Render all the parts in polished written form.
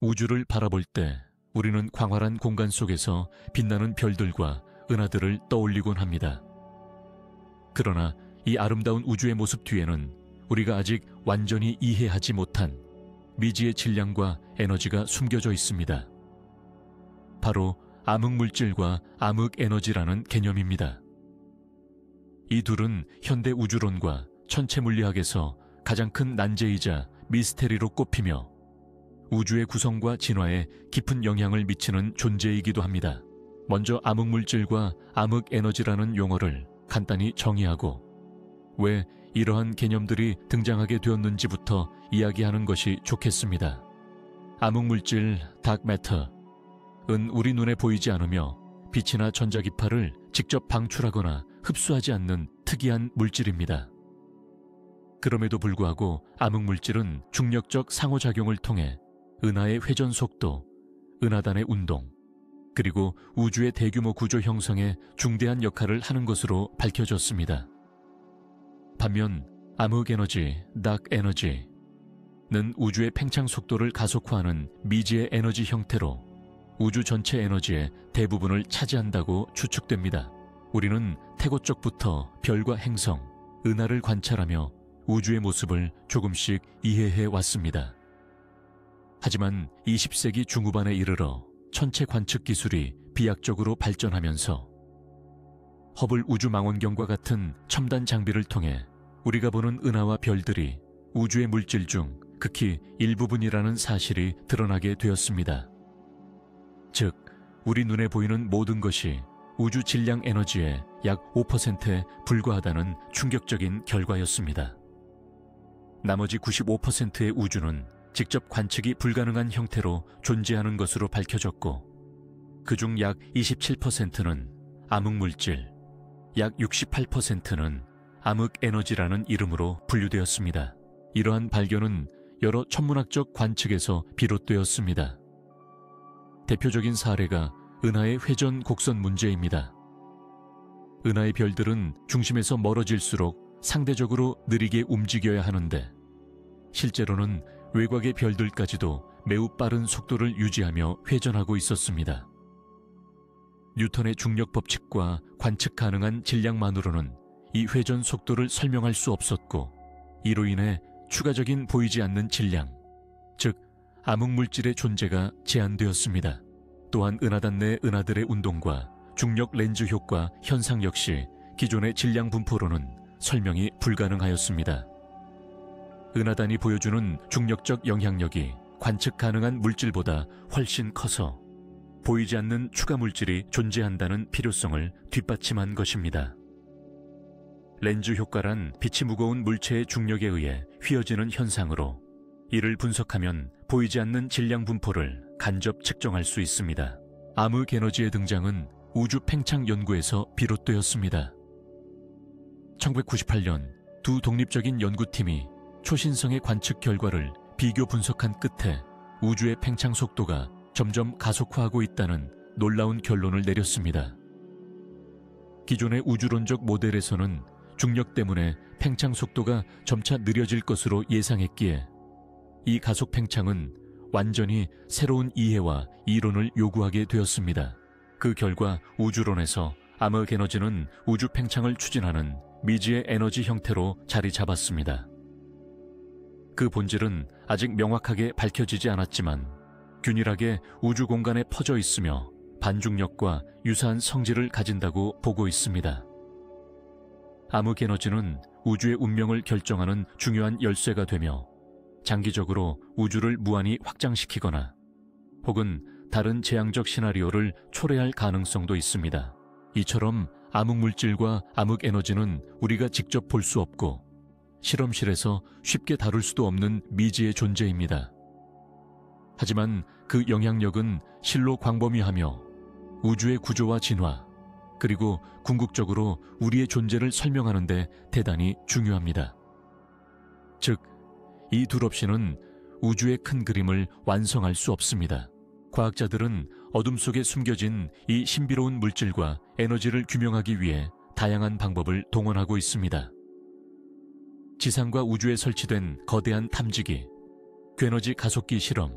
우주를 바라볼 때 우리는 광활한 공간 속에서 빛나는 별들과 은하들을 떠올리곤 합니다. 그러나 이 아름다운 우주의 모습 뒤에는 우리가 아직 완전히 이해하지 못한 미지의 질량과 에너지가 숨겨져 있습니다. 바로 암흑물질과 암흑에너지라는 개념입니다. 이 둘은 현대 우주론과 천체물리학에서 가장 큰 난제이자 미스테리로 꼽히며 우주의 구성과 진화에 깊은 영향을 미치는 존재이기도 합니다. 먼저 암흑물질과 암흑에너지라는 용어를 간단히 정의하고 왜 이러한 개념들이 등장하게 되었는지부터 이야기하는 것이 좋겠습니다. 암흑물질, 다크매터는 우리 눈에 보이지 않으며 빛이나 전자기파를 직접 방출하거나 흡수하지 않는 특이한 물질입니다. 그럼에도 불구하고 암흑물질은 중력적 상호작용을 통해 은하의 회전 속도, 은하단의 운동, 그리고 우주의 대규모 구조 형성에 중대한 역할을 하는 것으로 밝혀졌습니다. 반면 암흑에너지, 다크에너지는 우주의 팽창 속도를 가속화하는 미지의 에너지 형태로 우주 전체 에너지의 대부분을 차지한다고 추측됩니다. 우리는 태고 쪽부터 별과 행성, 은하를 관찰하며 우주의 모습을 조금씩 이해해 왔습니다. 하지만 20세기 중후반에 이르러 천체 관측 기술이 비약적으로 발전하면서 허블 우주망원경과 같은 첨단 장비를 통해 우리가 보는 은하와 별들이 우주의 물질 중 극히 일부분이라는 사실이 드러나게 되었습니다. 즉, 우리 눈에 보이는 모든 것이 우주 질량 에너지의 약 5%에 불과하다는 충격적인 결과였습니다. 나머지 95%의 우주는 직접 관측이 불가능한 형태로 존재하는 것으로 밝혀졌고 그중 약 27%는 암흑물질, 약 68%는 암흑에너지라는 이름으로 분류되었습니다. 이러한 발견은 여러 천문학적 관측에서 비롯되었습니다. 대표적인 사례가 은하의 회전 곡선 문제입니다. 은하의 별들은 중심에서 멀어질수록 상대적으로 느리게 움직여야 하는데 실제로는 외곽의 별들까지도 매우 빠른 속도를 유지하며 회전하고 있었습니다. 뉴턴의 중력 법칙과 관측 가능한 질량만으로는 이 회전 속도를 설명할 수 없었고 이로 인해 추가적인 보이지 않는 질량, 즉 암흑물질의 존재가 제한되었습니다. 또한 은하단 내 은하들의 운동과 중력 렌즈 효과 현상 역시 기존의 질량 분포로는 설명이 불가능하였습니다. 은하단이 보여주는 중력적 영향력이 관측 가능한 물질보다 훨씬 커서 보이지 않는 추가 물질이 존재한다는 필요성을 뒷받침한 것입니다. 렌즈 효과란 빛이 무거운 물체의 중력에 의해 휘어지는 현상으로 이를 분석하면 보이지 않는 질량 분포를 간접 측정할 수 있습니다. 암흑에너지의 등장은 우주 팽창 연구에서 비롯되었습니다. 1998년 두 독립적인 연구팀이 초신성의 관측 결과를 비교 분석한 끝에 우주의 팽창 속도가 점점 가속화하고 있다는 놀라운 결론을 내렸습니다. 기존의 우주론적 모델에서는 중력 때문에 팽창 속도가 점차 느려질 것으로 예상했기에 이 가속 팽창은 완전히 새로운 이해와 이론을 요구하게 되었습니다. 그 결과 우주론에서 암흑에너지는 우주 팽창을 추진하는 미지의 에너지 형태로 자리 잡았습니다. 그 본질은 아직 명확하게 밝혀지지 않았지만 균일하게 우주 공간에 퍼져 있으며 반중력과 유사한 성질을 가진다고 보고 있습니다. 암흑에너지는 우주의 운명을 결정하는 중요한 열쇠가 되며 장기적으로 우주를 무한히 확장시키거나 혹은 다른 재앙적 시나리오를 초래할 가능성도 있습니다. 이처럼 암흑물질과 암흑에너지는 우리가 직접 볼 수 없고 실험실에서 쉽게 다룰 수도 없는 미지의 존재입니다. 하지만 그 영향력은 실로 광범위하며 우주의 구조와 진화, 그리고 궁극적으로 우리의 존재를 설명하는 데 대단히 중요합니다. 즉, 이 둘 없이는 우주의 큰 그림을 완성할 수 없습니다. 과학자들은 어둠 속에 숨겨진 이 신비로운 물질과 에너지를 규명하기 위해 다양한 방법을 동원하고 있습니다. 지상과 우주에 설치된 거대한 탐지기, 괴너지 가속기 실험,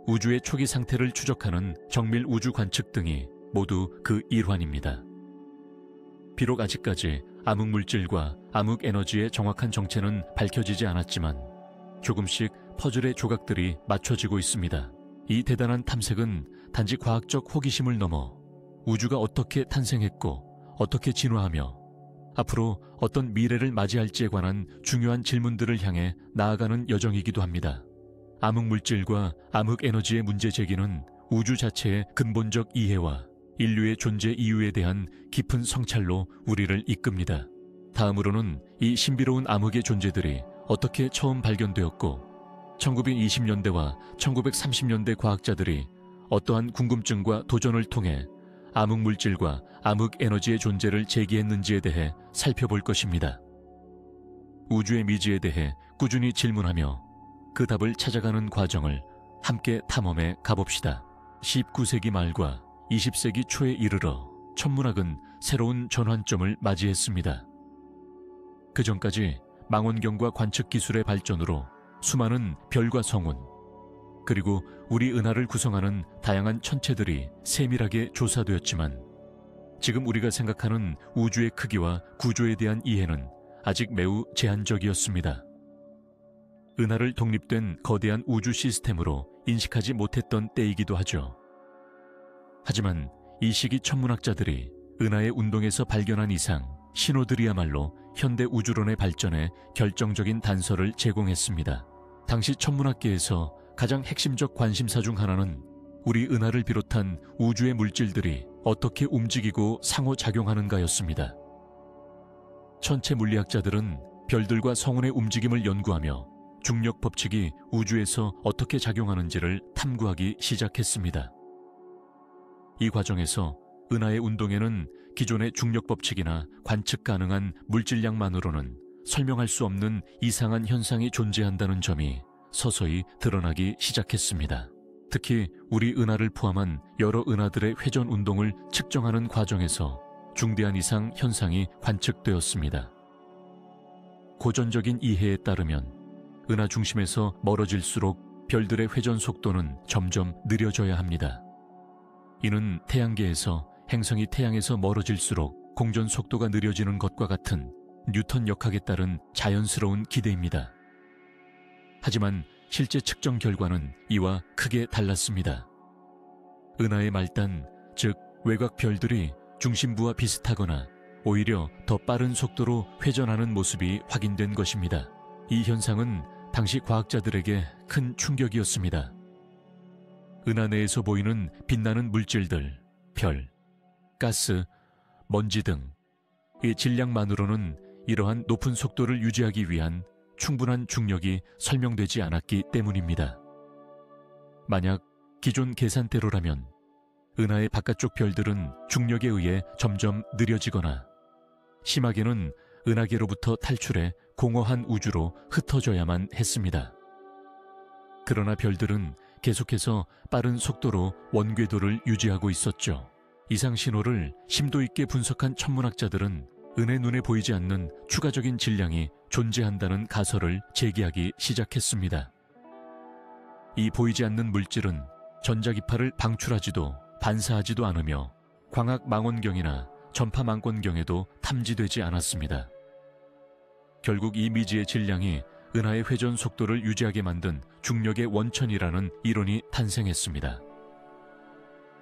우주의 초기 상태를 추적하는 정밀 우주 관측 등이 모두 그 일환입니다. 비록 아직까지 암흑물질과 암흑에너지의 정확한 정체는 밝혀지지 않았지만 조금씩 퍼즐의 조각들이 맞춰지고 있습니다. 이 대단한 탐색은 단지 과학적 호기심을 넘어 우주가 어떻게 탄생했고 어떻게 진화하며 앞으로 어떤 미래를 맞이할지에 관한 중요한 질문들을 향해 나아가는 여정이기도 합니다. 암흑물질과 암흑에너지의 문제 제기는 우주 자체의 근본적 이해와 인류의 존재 이유에 대한 깊은 성찰로 우리를 이끕니다. 다음으로는 이 신비로운 암흑의 존재들이 어떻게 처음 발견되었고 1920년대와 1930년대 과학자들이 어떠한 궁금증과 도전을 통해 암흑물질과 암흑에너지의 존재를 제기했는지에 대해 살펴볼 것입니다. 우주의 미지에 대해 꾸준히 질문하며 그 답을 찾아가는 과정을 함께 탐험해 가봅시다. 19세기 말과 20세기 초에 이르러 천문학은 새로운 전환점을 맞이했습니다. 그 전까지 망원경과 관측 기술의 발전으로 수많은 별과 성운, 그리고 우리 은하를 구성하는 다양한 천체들이 세밀하게 조사되었지만 지금 우리가 생각하는 우주의 크기와 구조에 대한 이해는 아직 매우 제한적이었습니다. 은하를 독립된 거대한 우주 시스템으로 인식하지 못했던 때이기도 하죠. 하지만 이 시기 천문학자들이 은하의 운동에서 발견한 이상, 신호들이야말로 현대 우주론의 발전에 결정적인 단서를 제공했습니다. 당시 천문학계에서 가장 핵심적 관심사 중 하나는 우리 은하를 비롯한 우주의 물질들이 어떻게 움직이고 상호작용하는가였습니다. 천체 물리학자들은 별들과 성운의 움직임을 연구하며 중력 법칙이 우주에서 어떻게 작용하는지를 탐구하기 시작했습니다. 이 과정에서 은하의 운동에는 기존의 중력 법칙이나 관측 가능한 물질량만으로는 설명할 수 없는 이상한 현상이 존재한다는 점이 서서히 드러나기 시작했습니다. 특히 우리 은하를 포함한 여러 은하들의 회전 운동을 측정하는 과정에서 중대한 이상 현상이 관측되었습니다. 고전적인 이해에 따르면 은하 중심에서 멀어질수록 별들의 회전 속도는 점점 느려져야 합니다. 이는 태양계에서 행성이 태양에서 멀어질수록 공전 속도가 느려지는 것과 같은 뉴턴 역학에 따른 자연스러운 기대입니다. 하지만 실제 측정 결과는 이와 크게 달랐습니다. 은하의 말단, 즉 외곽 별들이 중심부와 비슷하거나 오히려 더 빠른 속도로 회전하는 모습이 확인된 것입니다. 이 현상은 당시 과학자들에게 큰 충격이었습니다. 은하 내에서 보이는 빛나는 물질들, 별, 가스, 먼지 등 이 질량만으로는 이러한 높은 속도를 유지하기 위한 충분한 중력이 설명되지 않았기 때문입니다. 만약 기존 계산대로라면 은하의 바깥쪽 별들은 중력에 의해 점점 느려지거나 심하게는 은하계로부터 탈출해 공허한 우주로 흩어져야만 했습니다. 그러나 별들은 계속해서 빠른 속도로 원궤도를 유지하고 있었죠. 이상 신호를 심도 있게 분석한 천문학자들은 은의 눈에 보이지 않는 추가적인 질량이 존재한다는 가설을 제기하기 시작했습니다. 이 보이지 않는 물질은 전자기파를 방출하지도 반사하지도 않으며 광학 망원경이나 전파 망원경에도 탐지되지 않았습니다. 결국 이 미지의 질량이 은하의 회전 속도를 유지하게 만든 중력의 원천이라는 이론이 탄생했습니다.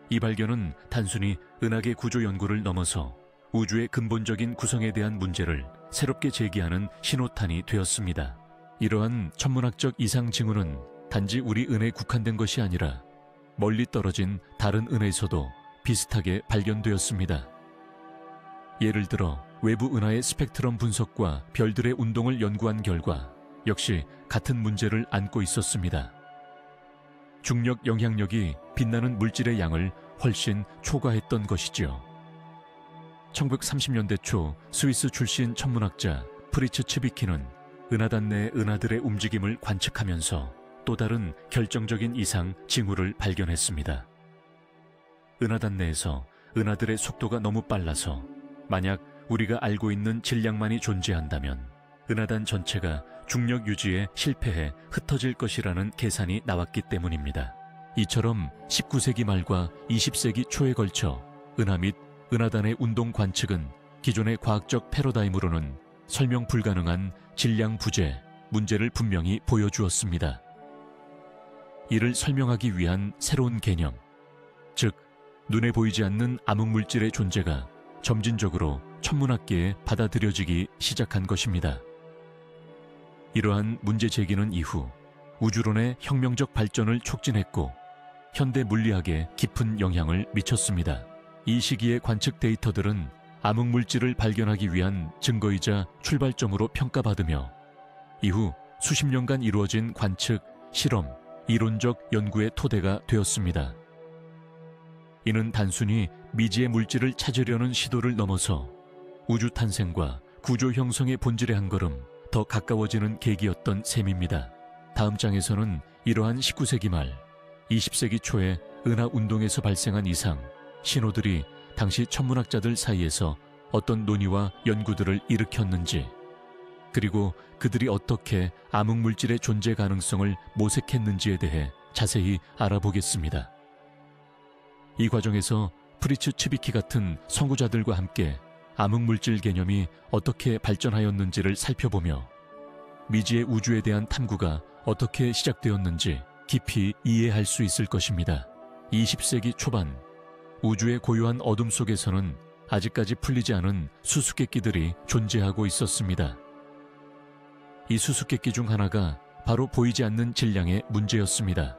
이 발견은 단순히 은하계 구조 연구를 넘어서 우주의 근본적인 구성에 대한 문제를 새롭게 제기하는 신호탄이 되었습니다. 이러한 천문학적 이상 징후는 단지 우리 은해에 국한된 것이 아니라 멀리 떨어진 다른 은해에서도 비슷하게 발견되었습니다. 예를 들어 외부 은하의 스펙트럼 분석과 별들의 운동을 연구한 결과 역시 같은 문제를 안고 있었습니다. 중력 영향력이 빛나는 물질의 양을 훨씬 초과했던 것이지요. 1930년대 초 스위스 출신 천문학자 프리츠 츠비키는 은하단 내 은하들의 움직임을 관측하면서 또 다른 결정적인 이상 징후를 발견했습니다. 은하단 내에서 은하들의 속도가 너무 빨라서 만약 우리가 알고 있는 질량만이 존재한다면 은하단 전체가 중력 유지에 실패해 흩어질 것이라는 계산이 나왔기 때문입니다. 이처럼 19세기 말과 20세기 초에 걸쳐 은하 및 은하단의 운동 관측은 기존의 과학적 패러다임으로는 설명 불가능한 질량 부재, 문제를 분명히 보여주었습니다. 이를 설명하기 위한 새로운 개념, 즉 눈에 보이지 않는 암흑물질의 존재가 점진적으로 천문학계에 받아들여지기 시작한 것입니다. 이러한 문제 제기는 이후 우주론의 혁명적 발전을 촉진했고 현대 물리학에 깊은 영향을 미쳤습니다. 이 시기의 관측 데이터들은 암흑물질을 발견하기 위한 증거이자 출발점으로 평가받으며 이후 수십 년간 이루어진 관측, 실험, 이론적 연구의 토대가 되었습니다. 이는 단순히 미지의 물질을 찾으려는 시도를 넘어서 우주 탄생과 구조 형성의 본질에 한 걸음 더 가까워지는 계기였던 셈입니다. 다음 장에서는 이러한 19세기 말, 20세기 초의 은하 운동에서 발생한 이상, 신호들이 당시 천문학자들 사이에서 어떤 논의와 연구들을 일으켰는지, 그리고 그들이 어떻게 암흑물질의 존재 가능성을 모색했는지에 대해 자세히 알아보겠습니다. 이 과정에서 프리츠 츠비키 같은 선구자들과 함께 암흑물질 개념이 어떻게 발전하였는지를 살펴보며 미지의 우주에 대한 탐구가 어떻게 시작되었는지 깊이 이해할 수 있을 것입니다. 20세기 초반, 우주의 고요한 어둠 속에서는 아직까지 풀리지 않은 수수께끼들이 존재하고 있었습니다. 이 수수께끼 중 하나가 바로 보이지 않는 질량의 문제였습니다.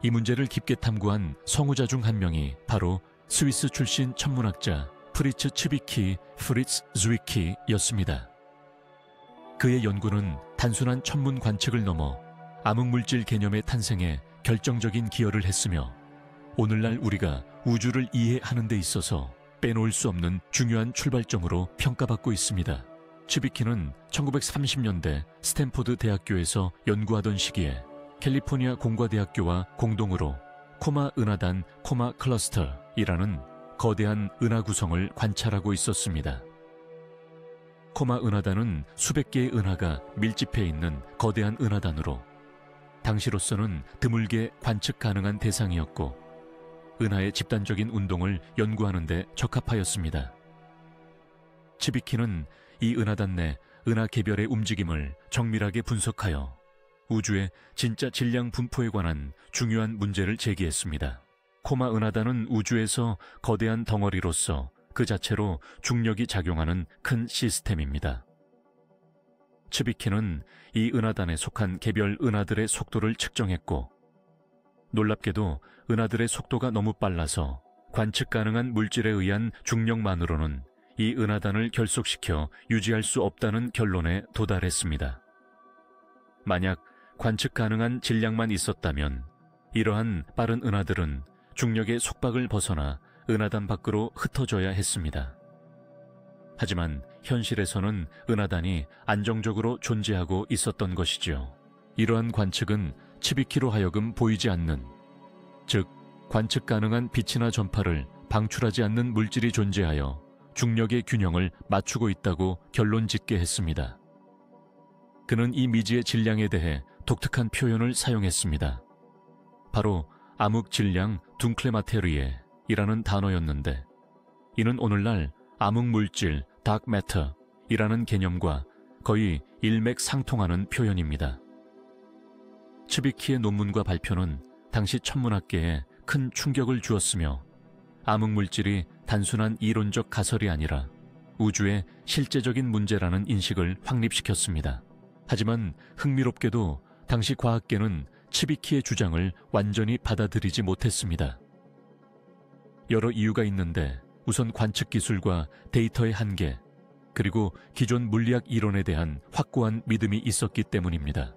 이 문제를 깊게 탐구한 성우자 중 한 명이 바로 스위스 출신 천문학자 프리츠 츠비키 프리츠 즈위키였습니다. 그의 연구는 단순한 천문 관측을 넘어 암흑물질 개념의 탄생에 결정적인 기여를 했으며 오늘날 우리가 우주를 이해하는 데 있어서 빼놓을 수 없는 중요한 출발점으로 평가받고 있습니다. 츠비키는 1930년대 스탠포드 대학교에서 연구하던 시기에 캘리포니아 공과대학교와 공동으로 코마 은하단 코마 클러스터이라는 거대한 은하 구성을 관찰하고 있었습니다. 코마 은하단은 수백 개의 은하가 밀집해 있는 거대한 은하단으로 당시로서는 드물게 관측 가능한 대상이었고 은하의 집단적인 운동을 연구하는 데 적합하였습니다. 츠비키는 이 은하단 내 은하 개별의 움직임을 정밀하게 분석하여 우주의 진짜 질량 분포에 관한 중요한 문제를 제기했습니다. 코마 은하단은 우주에서 거대한 덩어리로서 그 자체로 중력이 작용하는 큰 시스템입니다. 츠비키는 이 은하단에 속한 개별 은하들의 속도를 측정했고 놀랍게도 은하들의 속도가 너무 빨라서 관측 가능한 물질에 의한 중력만으로는 이 은하단을 결속시켜 유지할 수 없다는 결론에 도달했습니다. 만약 관측 가능한 질량만 있었다면 이러한 빠른 은하들은 중력의 속박을 벗어나 은하단 밖으로 흩어져야 했습니다. 하지만 현실에서는 은하단이 안정적으로 존재하고 있었던 것이지요. 이러한 관측은 츠비키로 하여금 보이지 않는, 즉 관측 가능한 빛이나 전파를 방출하지 않는 물질이 존재하여 중력의 균형을 맞추고 있다고 결론 짓게 했습니다. 그는 이 미지의 질량에 대해 독특한 표현을 사용했습니다. 바로 암흑 질량 둥클레마테리에 이라는 단어였는데 이는 오늘날 암흑 물질 다크 매터 이라는 개념과 거의 일맥상통하는 표현입니다. 츠비키의 논문과 발표는 당시 천문학계에 큰 충격을 주었으며 암흑 물질이 단순한 이론적 가설이 아니라 우주의 실제적인 문제라는 인식을 확립시켰습니다. 하지만 흥미롭게도 당시 과학계는 츠비키의 주장을 완전히 받아들이지 못했습니다. 여러 이유가 있는데 우선 관측 기술과 데이터의 한계, 그리고 기존 물리학 이론에 대한 확고한 믿음이 있었기 때문입니다.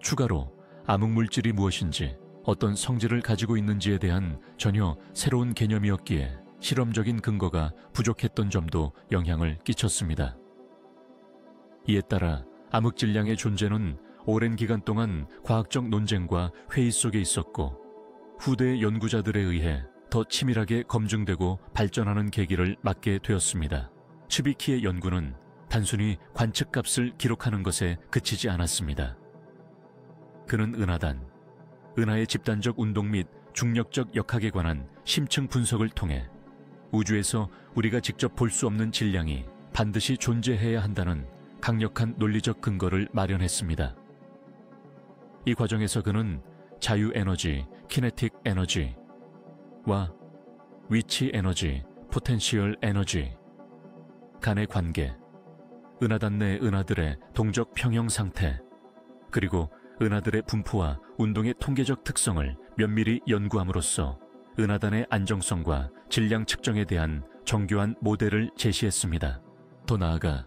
추가로 암흑물질이 무엇인지, 어떤 성질을 가지고 있는지에 대한 전혀 새로운 개념이었기에 실험적인 근거가 부족했던 점도 영향을 끼쳤습니다. 이에 따라 암흑질량의 존재는 오랜 기간 동안 과학적 논쟁과 회의 속에 있었고 후대의 연구자들에 의해 더 치밀하게 검증되고 발전하는 계기를 맞게 되었습니다. 츠비키의 연구는 단순히 관측값을 기록하는 것에 그치지 않았습니다. 그는 은하단, 은하의 집단적 운동 및 중력적 역학에 관한 심층 분석을 통해 우주에서 우리가 직접 볼 수 없는 질량이 반드시 존재해야 한다는 강력한 논리적 근거를 마련했습니다. 이 과정에서 그는 자유에너지, 키네틱 에너지와 위치 에너지, 포텐시얼 에너지 간의 관계, 은하단 내 은하들의 동적 평형 상태, 그리고 은하들의 분포와 운동의 통계적 특성을 면밀히 연구함으로써 은하단의 안정성과 질량 측정에 대한 정교한 모델을 제시했습니다. 더 나아가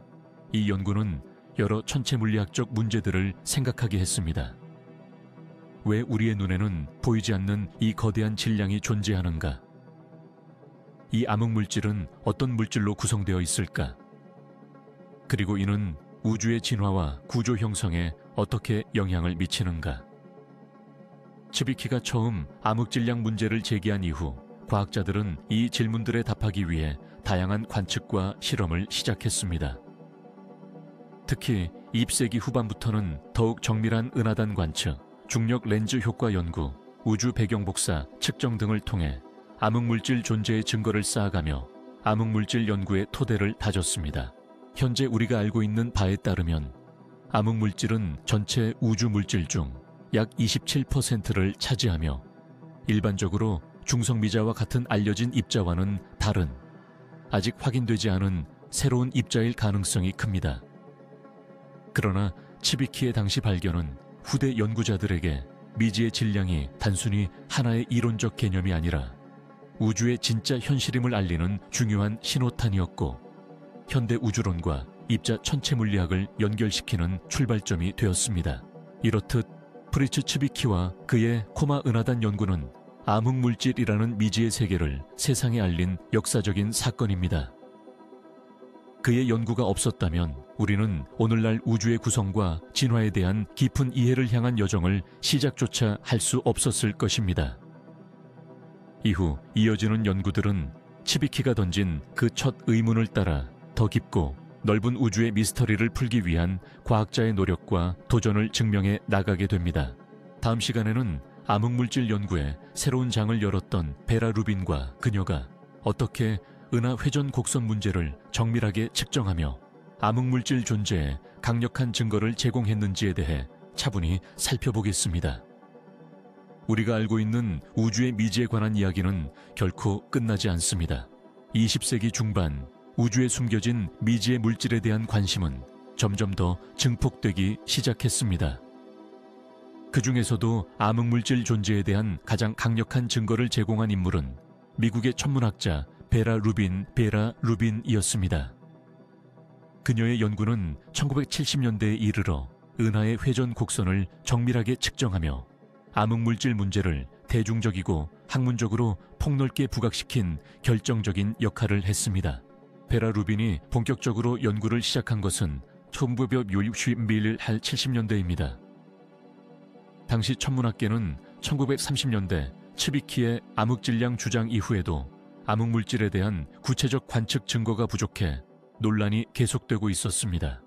이 연구는 여러 천체 물리학적 문제들을 생각하게 했습니다. 왜 우리의 눈에는 보이지 않는 이 거대한 질량이 존재하는가? 이 암흑물질은 어떤 물질로 구성되어 있을까? 그리고 이는 우주의 진화와 구조 형성에 어떻게 영향을 미치는가? 츠비키가 처음 암흑질량 문제를 제기한 이후 과학자들은 이 질문들에 답하기 위해 다양한 관측과 실험을 시작했습니다. 특히 20세기 후반부터는 더욱 정밀한 은하단 관측, 중력 렌즈 효과 연구, 우주 배경 복사, 측정 등을 통해 암흑물질 존재의 증거를 쌓아가며 암흑물질 연구의 토대를 다졌습니다. 현재 우리가 알고 있는 바에 따르면 암흑물질은 전체 우주 물질 중 약 27%를 차지하며 일반적으로 중성미자와 같은 알려진 입자와는 다른 아직 확인되지 않은 새로운 입자일 가능성이 큽니다. 그러나 츠비키의 당시 발견은 후대 연구자들에게 미지의 질량이 단순히 하나의 이론적 개념이 아니라 우주의 진짜 현실임을 알리는 중요한 신호탄이었고 현대 우주론과 입자 천체 물리학을 연결시키는 출발점이 되었습니다. 이렇듯 프리츠 츠비키와 그의 코마 은하단 연구는 암흑물질이라는 미지의 세계를 세상에 알린 역사적인 사건입니다. 그의 연구가 없었다면 우리는 오늘날 우주의 구성과 진화에 대한 깊은 이해를 향한 여정을 시작조차 할 수 없었을 것입니다. 이후 이어지는 연구들은 츠비키가 던진 그 첫 의문을 따라 더 깊고 넓은 우주의 미스터리를 풀기 위한 과학자의 노력과 도전을 증명해 나가게 됩니다. 다음 시간에는 암흑물질 연구에 새로운 장을 열었던 베라 루빈과 그녀가 어떻게 은하 회전 곡선 문제를 정밀하게 측정하며 암흑물질 존재에 강력한 증거를 제공했는지에 대해 차분히 살펴보겠습니다. 우리가 알고 있는 우주의 미지에 관한 이야기는 결코 끝나지 않습니다. 20세기 중반 우주에 숨겨진 미지의 물질에 대한 관심은 점점 더 증폭되기 시작했습니다. 그 중에서도 암흑물질 존재에 대한 가장 강력한 증거를 제공한 인물은 미국의 천문학자 베라 루빈이었습니다. 그녀의 연구는 1970년대에 이르러 은하의 회전 곡선을 정밀하게 측정하며 암흑물질 문제를 대중적이고 학문적으로 폭넓게 부각시킨 결정적인 역할을 했습니다. 베라 루빈이 본격적으로 연구를 시작한 것은 1970년대입니다. 당시 천문학계는 1930년대 츠비키의 암흑질량 주장 이후에도 암흑물질에 대한 구체적 관측 증거가 부족해 논란이 계속되고 있었습니다.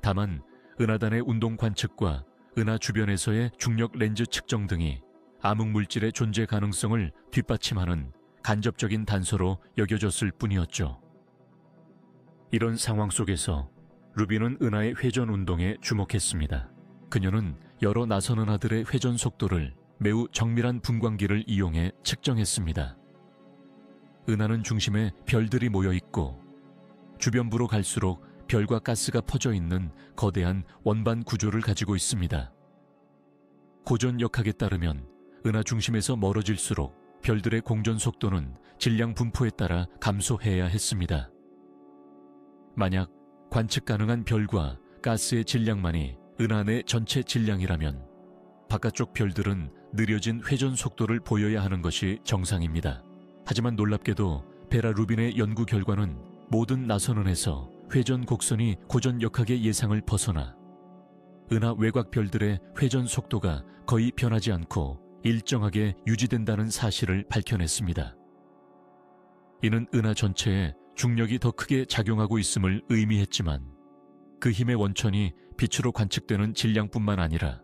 다만 은하단의 운동 관측과 은하 주변에서의 중력 렌즈 측정 등이 암흑물질의 존재 가능성을 뒷받침하는 간접적인 단서로 여겨졌을 뿐이었죠. 이런 상황 속에서 루빈은 은하의 회전 운동에 주목했습니다. 그녀는 여러 나선 은하들의 회전 속도를 매우 정밀한 분광기를 이용해 측정했습니다. 은하는 중심에 별들이 모여 있고 주변부로 갈수록 별과 가스가 퍼져 있는 거대한 원반 구조를 가지고 있습니다. 고전 역학에 따르면 은하 중심에서 멀어질수록 별들의 공전 속도는 질량 분포에 따라 감소해야 했습니다. 만약 관측 가능한 별과 가스의 질량만이 은하 내 전체 질량이라면 바깥쪽 별들은 느려진 회전 속도를 보여야 하는 것이 정상입니다. 하지만 놀랍게도 베라 루빈의 연구 결과는 모든 나선은에서 회전 곡선이 고전 역학의 예상을 벗어나 은하 외곽 별들의 회전 속도가 거의 변하지 않고 일정하게 유지된다는 사실을 밝혀냈습니다. 이는 은하 전체에 중력이 더 크게 작용하고 있음을 의미했지만 그 힘의 원천이 빛으로 관측되는 질량뿐만 아니라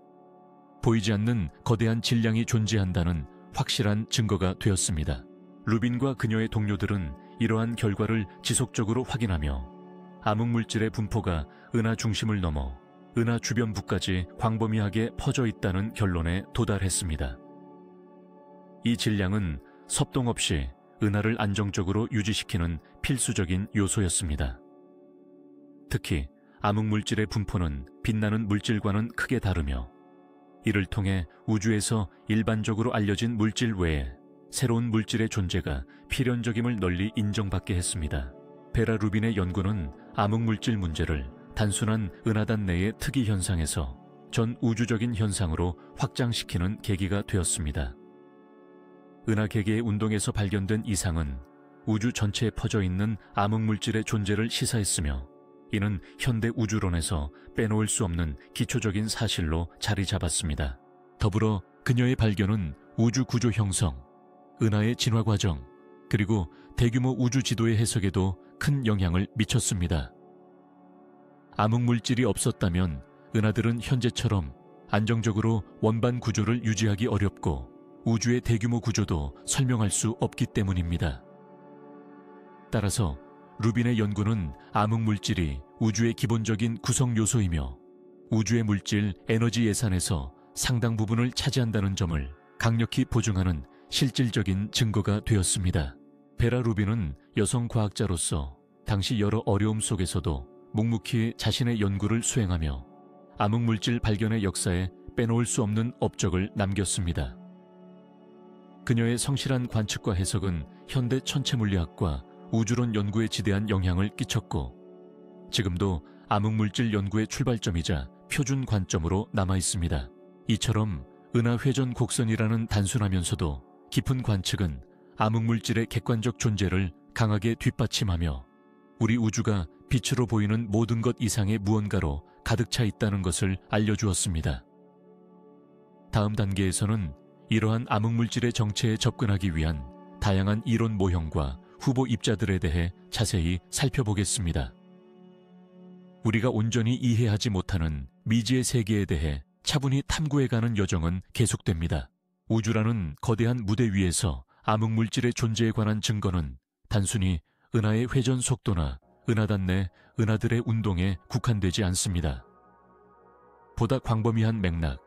보이지 않는 거대한 질량이 존재한다는 확실한 증거가 되었습니다. 루빈과 그녀의 동료들은 이러한 결과를 지속적으로 확인하며 암흑물질의 분포가 은하 중심을 넘어 은하 주변부까지 광범위하게 퍼져 있다는 결론에 도달했습니다. 이 질량은 섭동 없이 은하를 안정적으로 유지시키는 필수적인 요소였습니다. 특히 암흑물질의 분포는 빛나는 물질과는 크게 다르며 이를 통해 우주에서 일반적으로 알려진 물질 외에 새로운 물질의 존재가 필연적임을 널리 인정받게 했습니다. 베라 루빈의 연구는 암흑물질 문제를 단순한 은하단 내의 특이 현상에서 전 우주적인 현상으로 확장시키는 계기가 되었습니다. 은하 개개의 운동에서 발견된 이상은 우주 전체에 퍼져 있는 암흑물질의 존재를 시사했으며 이는 현대 우주론에서 빼놓을 수 없는 기초적인 사실로 자리 잡았습니다. 더불어 그녀의 발견은 우주 구조 형성, 은하의 진화 과정, 그리고 대규모 우주 지도의 해석에도 큰 영향을 미쳤습니다. 암흑물질이 없었다면 은하들은 현재처럼 안정적으로 원반 구조를 유지하기 어렵고 우주의 대규모 구조도 설명할 수 없기 때문입니다. 따라서 루빈의 연구는 암흑물질이 우주의 기본적인 구성 요소이며 우주의 물질 에너지 예산에서 상당 부분을 차지한다는 점을 강력히 보증하는 실질적인 증거가 되었습니다. 베라 루빈은 여성 과학자로서 당시 여러 어려움 속에서도 묵묵히 자신의 연구를 수행하며 암흑물질 발견의 역사에 빼놓을 수 없는 업적을 남겼습니다. 그녀의 성실한 관측과 해석은 현대 천체물리학과 우주론 연구에 지대한 영향을 끼쳤고 지금도 암흑물질 연구의 출발점이자 표준 관점으로 남아있습니다. 이처럼 은하회전 곡선이라는 단순하면서도 깊은 관측은 암흑물질의 객관적 존재를 강하게 뒷받침하며 우리 우주가 빛으로 보이는 모든 것 이상의 무언가로 가득 차 있다는 것을 알려주었습니다. 다음 단계에서는 이러한 암흑물질의 정체에 접근하기 위한 다양한 이론 모형과 후보 입자들에 대해 자세히 살펴보겠습니다. 우리가 온전히 이해하지 못하는 미지의 세계에 대해 차분히 탐구해가는 여정은 계속됩니다. 우주라는 거대한 무대 위에서 암흑물질의 존재에 관한 증거는 단순히 은하의 회전 속도나 은하단 내 은하들의 운동에 국한되지 않습니다. 보다 광범위한 맥락,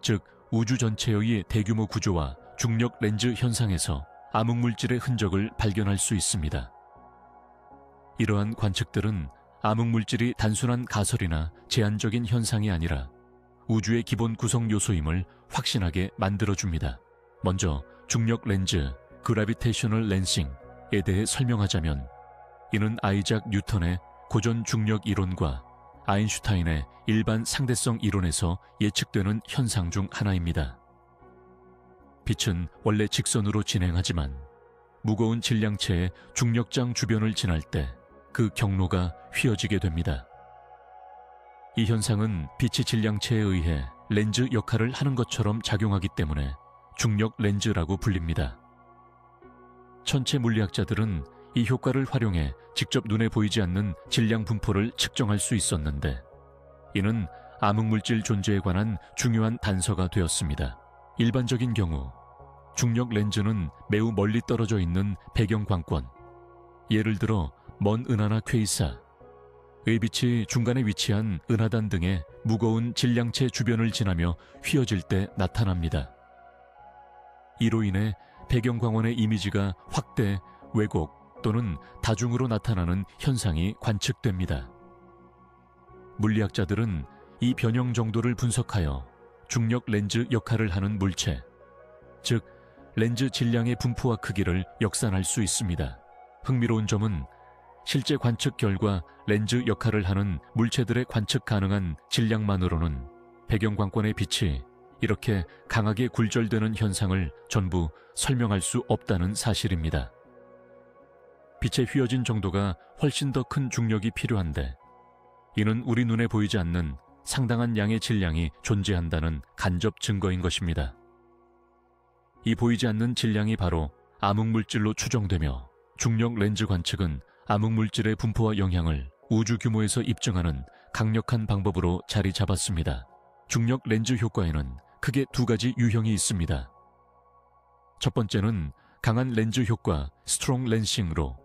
즉 우주 전체의 대규모 구조와 중력 렌즈 현상에서 암흑물질의 흔적을 발견할 수 있습니다. 이러한 관측들은 암흑물질이 단순한 가설이나 제한적인 현상이 아니라 우주의 기본 구성 요소임을 확신하게 만들어줍니다. 먼저 중력 렌즈, 그래비테이셔널 렌싱에 대해 설명하자면 이는 아이작 뉴턴의 고전 중력 이론과 아인슈타인의 일반 상대성 이론에서 예측되는 현상 중 하나입니다. 빛은 원래 직선으로 진행하지만 무거운 질량체의 중력장 주변을 지날 때 그 경로가 휘어지게 됩니다. 이 현상은 빛이 질량체에 의해 렌즈 역할을 하는 것처럼 작용하기 때문에 중력 렌즈라고 불립니다. 천체 물리학자들은 이 효과를 활용해 직접 눈에 보이지 않는 질량 분포를 측정할 수 있었는데 이는 암흑물질 존재에 관한 중요한 단서가 되었습니다. 일반적인 경우 중력 렌즈는 매우 멀리 떨어져 있는 배경 광권, 예를 들어 먼 은하나 퀘이사, 의 빛이 중간에 위치한 은하단 등의 무거운 질량체 주변을 지나며 휘어질 때 나타납니다. 이로 인해 배경광원의 이미지가 확대, 왜곡 또는 다중으로 나타나는 현상이 관측됩니다. 물리학자들은 이 변형 정도를 분석하여 중력 렌즈 역할을 하는 물체, 즉 렌즈 질량의 분포와 크기를 역산할 수 있습니다. 흥미로운 점은 실제 관측 결과 렌즈 역할을 하는 물체들의 관측 가능한 질량만으로는 배경광권의 빛이 이렇게 강하게 굴절되는 현상을 전부 설명할 수 없다는 사실입니다. 빛의 휘어진 정도가 훨씬 더 큰 중력이 필요한데 이는 우리 눈에 보이지 않는 상당한 양의 질량이 존재한다는 간접 증거인 것입니다. 이 보이지 않는 질량이 바로 암흑물질로 추정되며 중력 렌즈 관측은 암흑물질의 분포와 영향을 우주 규모에서 입증하는 강력한 방법으로 자리 잡았습니다. 중력 렌즈 효과에는 크게 두 가지 유형이 있습니다. 첫 번째는 강한 렌즈 효과 스트롱 렌싱으로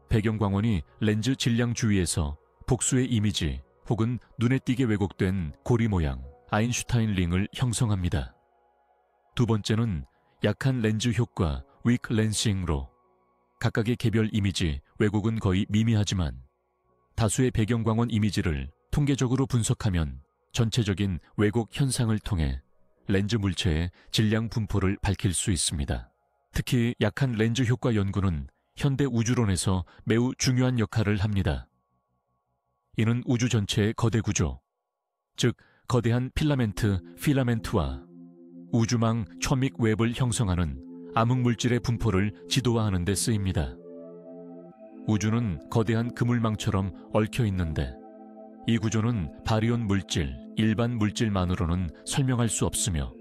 배경광원이 렌즈 질량 주위에서 복수의 이미지 혹은 눈에 띄게 왜곡된 고리 모양 아인슈타인 링을 형성합니다. 두 번째는 약한 렌즈 효과 윅 렌싱으로 각각의 개별 이미지 왜곡은 거의 미미하지만 다수의 배경광원 이미지를 통계적으로 분석하면 전체적인 왜곡 현상을 통해 렌즈 물체의 질량 분포를 밝힐 수 있습니다. 특히 약한 렌즈 효과 연구는 현대 우주론에서 매우 중요한 역할을 합니다. 이는 우주 전체의 거대 구조, 즉 거대한 필라멘트와 우주망 초믹 웹을 형성하는 암흑물질의 분포를 지도화하는 데 쓰입니다. 우주는 거대한 그물망처럼 얽혀 있는데 이 구조는 바리온 물질, 일반 물질만으로는 설명할 수 없으며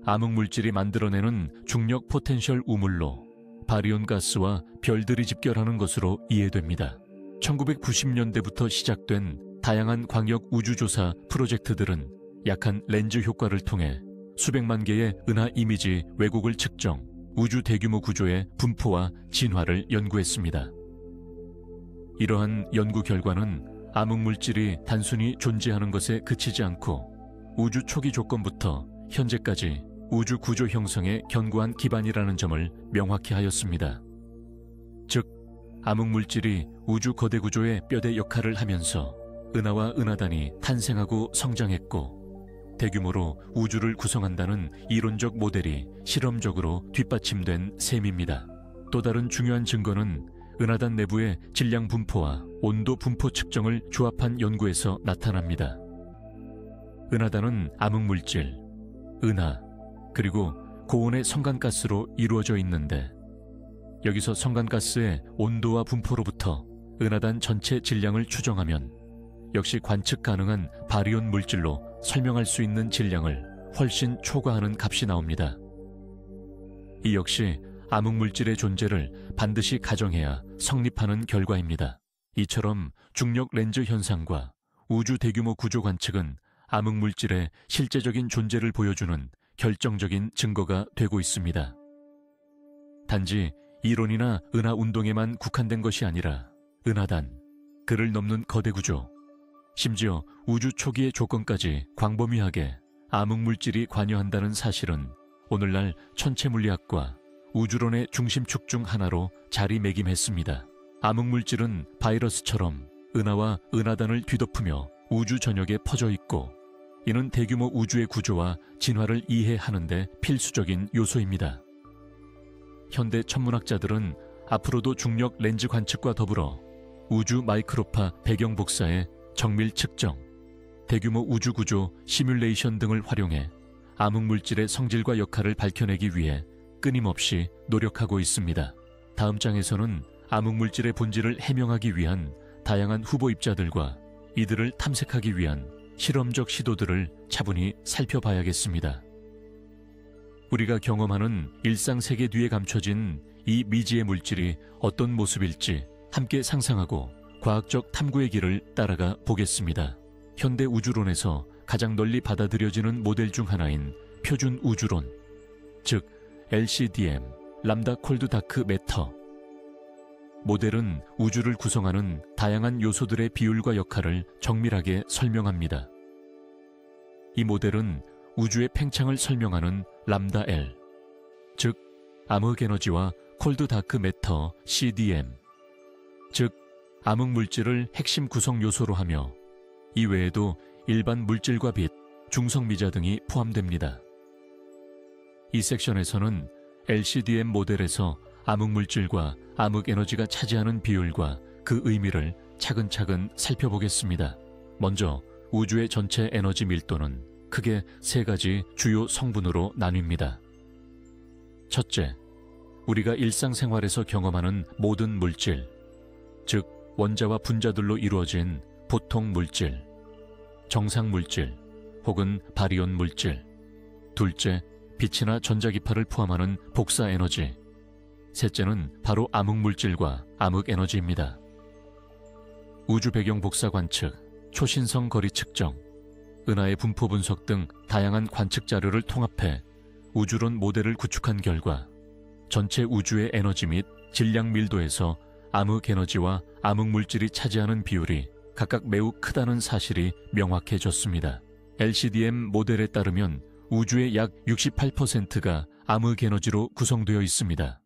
암흑물질이 만들어내는 중력 포텐셜 우물로 바리온 가스와 별들이 집결하는 것으로 이해됩니다. 1990년대부터 시작된 다양한 광역 우주조사 프로젝트들은 약한 렌즈 효과를 통해 수백만 개의 은하 이미지 왜곡을 측정, 우주 대규모 구조의 분포와 진화를 연구했습니다. 이러한 연구 결과는 암흑물질이 단순히 존재하는 것에 그치지 않고 우주 초기 조건부터 현재까지 우주 구조 형성의 견고한 기반이라는 점을 명확히 하였습니다. 즉, 암흑물질이 우주 거대 구조의 뼈대 역할을 하면서 은하와 은하단이 탄생하고 성장했고 대규모로 우주를 구성한다는 이론적 모델이 실험적으로 뒷받침된 셈입니다. 또 다른 중요한 증거는 은하단 내부의 질량 분포와 온도 분포 측정을 조합한 연구에서 나타납니다. 은하단은 암흑물질, 은하, 그리고 고온의 성간가스로 이루어져 있는데 여기서 성간가스의 온도와 분포로부터 은하단 전체 질량을 추정하면 역시 관측 가능한 바리온 물질로 설명할 수 있는 질량을 훨씬 초과하는 값이 나옵니다. 이 역시 암흑물질의 존재를 반드시 가정해야 성립하는 결과입니다. 이처럼 중력 렌즈 현상과 우주 대규모 구조 관측은 암흑물질의 실제적인 존재를 보여주는 결정적인 증거가 되고 있습니다. 단지 이론이나 은하 운동에만 국한된 것이 아니라 은하단, 그를 넘는 거대 구조, 심지어 우주 초기의 조건까지 광범위하게 암흑물질이 관여한다는 사실은 오늘날 천체물리학과 우주론의 중심축 중 하나로 자리매김했습니다. 암흑물질은 바이러스처럼 은하와 은하단을 뒤덮으며 우주 전역에 퍼져 있고 이는 대규모 우주의 구조와 진화를 이해하는 데 필수적인 요소입니다. 현대 천문학자들은 앞으로도 중력 렌즈 관측과 더불어 우주 마이크로파 배경 복사의 정밀 측정, 대규모 우주 구조 시뮬레이션 등을 활용해 암흑물질의 성질과 역할을 밝혀내기 위해 끊임없이 노력하고 있습니다. 다음 장에서는 암흑물질의 본질을 해명하기 위한 다양한 후보 입자들과 이들을 탐색하기 위한 실험적 시도들을 차분히 살펴봐야겠습니다. 우리가 경험하는 일상 세계 뒤에 감춰진 이 미지의 물질이 어떤 모습일지 함께 상상하고 과학적 탐구의 길을 따라가 보겠습니다. 현대 우주론에서 가장 널리 받아들여지는 모델 중 하나인 표준 우주론, 즉 LCDM, 람다 콜드 다크 매터. 모델은 우주를 구성하는 다양한 요소들의 비율과 역할을 정밀하게 설명합니다. 이 모델은 우주의 팽창을 설명하는 람다 L, 즉 암흑 에너지와 콜드 다크 매터 CDM, 즉 암흑 물질을 핵심 구성 요소로 하며 이 외에도 일반 물질과 빛, 중성미자 등이 포함됩니다. 이 섹션에서는 LCDM 모델에서 암흑물질과 암흑에너지가 차지하는 비율과 그 의미를 차근차근 살펴보겠습니다. 먼저 우주의 전체 에너지 밀도는 크게 세 가지 주요 성분으로 나뉩니다. 첫째, 우리가 일상생활에서 경험하는 모든 물질, 즉 원자와 분자들로 이루어진 보통 물질, 정상 물질 혹은 바리온 물질. 둘째, 빛이나 전자기파를 포함하는 복사 에너지. 셋째는 바로 암흑물질과 암흑에너지입니다. 우주 배경 복사 관측, 초신성 거리 측정, 은하의 분포 분석 등 다양한 관측 자료를 통합해 우주론 모델을 구축한 결과 전체 우주의 에너지 및 질량 밀도에서 암흑 에너지와 암흑 물질이 차지하는 비율이 각각 매우 크다는 사실이 명확해졌습니다. LCDM 모델에 따르면 우주의 약 68%가 암흑 에너지로 구성되어 있습니다.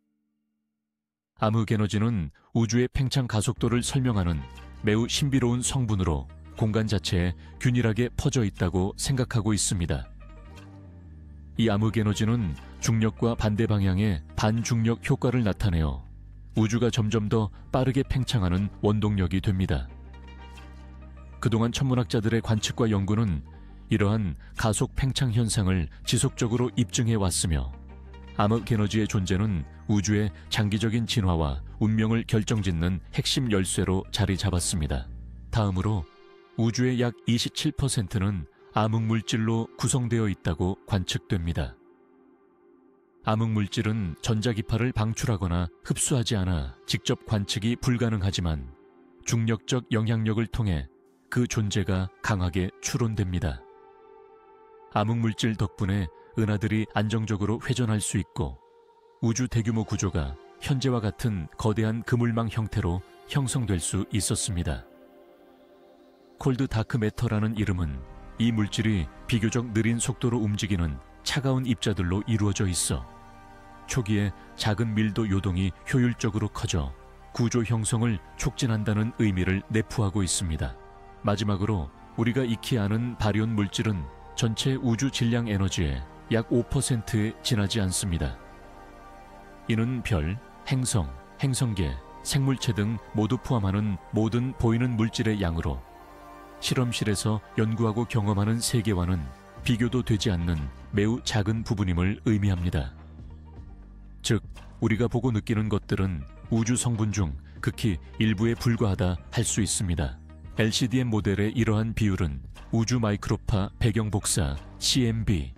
암흑 에너지는 우주의 팽창 가속도를 설명하는 매우 신비로운 성분으로 공간 자체에 균일하게 퍼져 있다고 생각하고 있습니다. 이 암흑 에너지는 중력과 반대 방향의 반중력 효과를 나타내어 우주가 점점 더 빠르게 팽창하는 원동력이 됩니다. 그동안 천문학자들의 관측과 연구는 이러한 가속 팽창 현상을 지속적으로 입증해 왔으며 암흑 에너지의 존재는 우주의 장기적인 진화와 운명을 결정짓는 핵심 열쇠로 자리 잡았습니다. 다음으로 우주의 약 27%는 암흑 물질로 구성되어 있다고 관측됩니다. 암흑 물질은 전자기파를 방출하거나 흡수하지 않아 직접 관측이 불가능하지만 중력적 영향력을 통해 그 존재가 강하게 추론됩니다. 암흑 물질 덕분에 은하들이 안정적으로 회전할 수 있고 우주 대규모 구조가 현재와 같은 거대한 그물망 형태로 형성될 수 있었습니다. 콜드 다크 매터라는 이름은 이 물질이 비교적 느린 속도로 움직이는 차가운 입자들로 이루어져 있어 초기에 작은 밀도 요동이 효율적으로 커져 구조 형성을 촉진한다는 의미를 내포하고 있습니다. 마지막으로 우리가 익히 아는 바리온 물질은 전체 우주 질량 에너지의 약 5%에 지나지 않습니다. 이는 별, 행성, 행성계, 생물체 등 모두 포함하는 모든 보이는 물질의 양으로 실험실에서 연구하고 경험하는 세계와는 비교도 되지 않는 매우 작은 부분임을 의미합니다. 즉, 우리가 보고 느끼는 것들은 우주 성분 중 극히 일부에 불과하다 할 수 있습니다. LCDM 모델의 이러한 비율은 우주 마이크로파 배경 복사 CMB,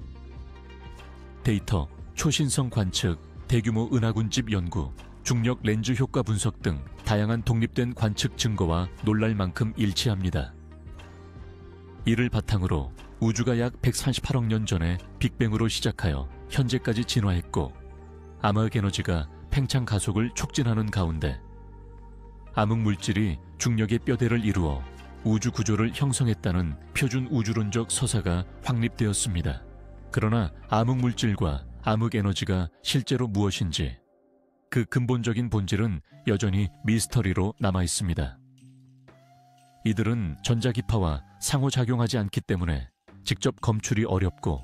데이터, 초신성 관측, 대규모 은하군집 연구, 중력 렌즈 효과 분석 등 다양한 독립된 관측 증거와 놀랄 만큼 일치합니다. 이를 바탕으로 우주가 약 138억 년 전에 빅뱅으로 시작하여 현재까지 진화했고 암흑 에너지가 팽창 가속을 촉진하는 가운데 암흑 물질이 중력의 뼈대를 이루어 우주 구조를 형성했다는 표준 우주론적 서사가 확립되었습니다. 그러나 암흑 물질과 암흑 에너지가 실제로 무엇인지 그 근본적인 본질은 여전히 미스터리로 남아 있습니다. 이들은 전자기파와 상호작용하지 않기 때문에 직접 검출이 어렵고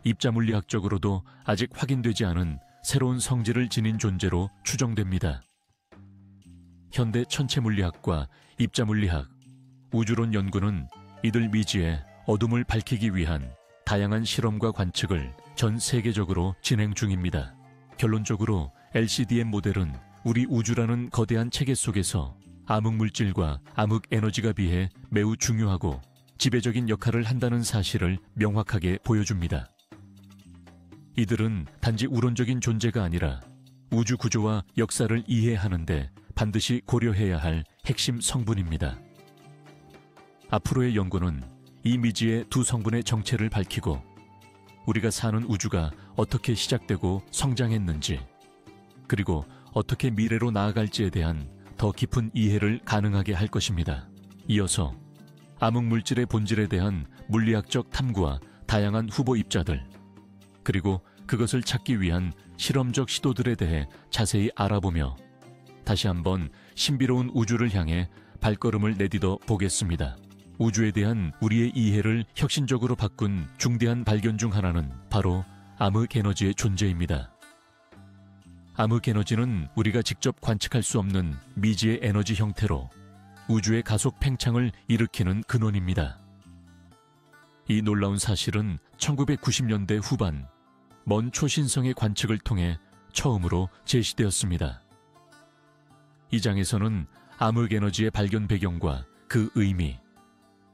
입자물리학적으로도 아직 확인되지 않은 새로운 성질을 지닌 존재로 추정됩니다. 현대 천체물리학과 입자물리학, 우주론 연구는 이들 미지의 어둠을 밝히기 위한 다양한 실험과 관측을 전 세계적으로 진행 중입니다. 결론적으로 LCDM 모델은 우리 우주라는 거대한 체계 속에서 암흑 물질과 암흑 에너지가 비해 매우 중요하고 지배적인 역할을 한다는 사실을 명확하게 보여줍니다. 이들은 단지 우론적인 존재가 아니라 우주 구조와 역사를 이해하는데 반드시 고려해야 할 핵심 성분입니다. 앞으로의 연구는 이 미지의 두 성분의 정체를 밝히고 우리가 사는 우주가 어떻게 시작되고 성장했는지 그리고 어떻게 미래로 나아갈지에 대한 더 깊은 이해를 가능하게 할 것입니다. 이어서 암흑 물질의 본질에 대한 물리학적 탐구와 다양한 후보 입자들 그리고 그것을 찾기 위한 실험적 시도들에 대해 자세히 알아보며 다시 한번 신비로운 우주를 향해 발걸음을 내딛어 보겠습니다. 우주에 대한 우리의 이해를 혁신적으로 바꾼 중대한 발견 중 하나는 바로 암흑 에너지의 존재입니다. 암흑 에너지는 우리가 직접 관측할 수 없는 미지의 에너지 형태로 우주의 가속 팽창을 일으키는 근원입니다. 이 놀라운 사실은 1990년대 후반 먼 초신성의 관측을 통해 처음으로 제시되었습니다. 이 장에서는 암흑 에너지의 발견 배경과 그 의미,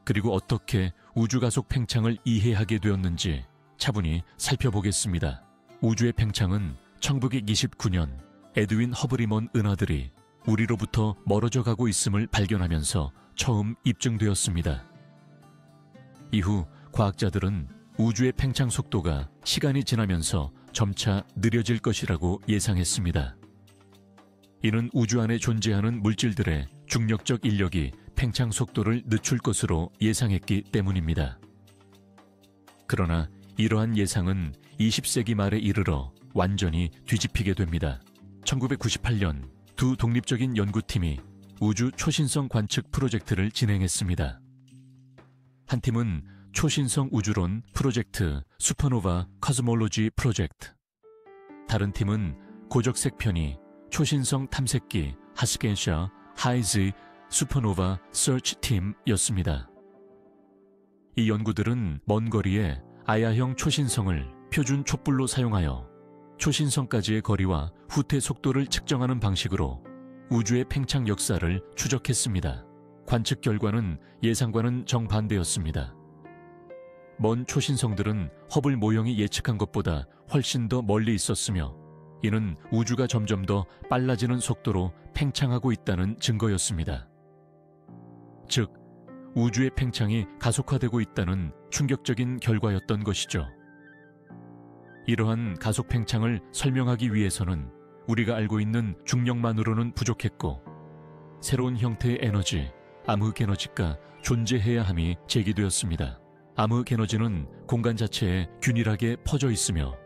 그리고 어떻게 우주 가속 팽창을 이해하게 되었는지 차분히 살펴보겠습니다. 우주의 팽창은 1929년 에드윈 허블이 먼 은하들이 우리로부터 멀어져 가고 있음을 발견하면서 처음 입증되었습니다. 이후 과학자들은 우주의 팽창 속도가 시간이 지나면서 점차 느려질 것이라고 예상했습니다. 이는 우주 안에 존재하는 물질들의 중력적 인력이 팽창 속도를 늦출 것으로 예상했기 때문입니다. 그러나 이러한 예상은 20세기 말에 이르러 완전히 뒤집히게 됩니다. 1998년 두 독립적인 연구팀이 우주 초신성 관측 프로젝트를 진행했습니다. 한 팀은 초신성 우주론 프로젝트 슈퍼노바 코스몰로지 프로젝트, 다른 팀은 고적색 편의 초신성 탐색기 하스켄샤 하이즈 슈퍼노바 서치 팀이었습니다. 이 연구들은 먼 거리에 아야형 초신성을 표준 촛불로 사용하여 초신성까지의 거리와 후퇴 속도를 측정하는 방식으로 우주의 팽창 역사를 추적했습니다. 관측 결과는 예상과는 정반대였습니다. 먼 초신성들은 허블 모형이 예측한 것보다 훨씬 더 멀리 있었으며, 이는 우주가 점점 더 빨라지는 속도로 팽창하고 있다는 증거였습니다. 즉, 우주의 팽창이 가속화되고 있다는 충격적인 결과였던 것이죠. 이러한 가속 팽창을 설명하기 위해서는 우리가 알고 있는 중력만으로는 부족했고, 새로운 형태의 에너지, 암흑 에너지가 존재해야 함이 제기되었습니다. 암흑 에너지는 공간 자체에 균일하게 퍼져 있으며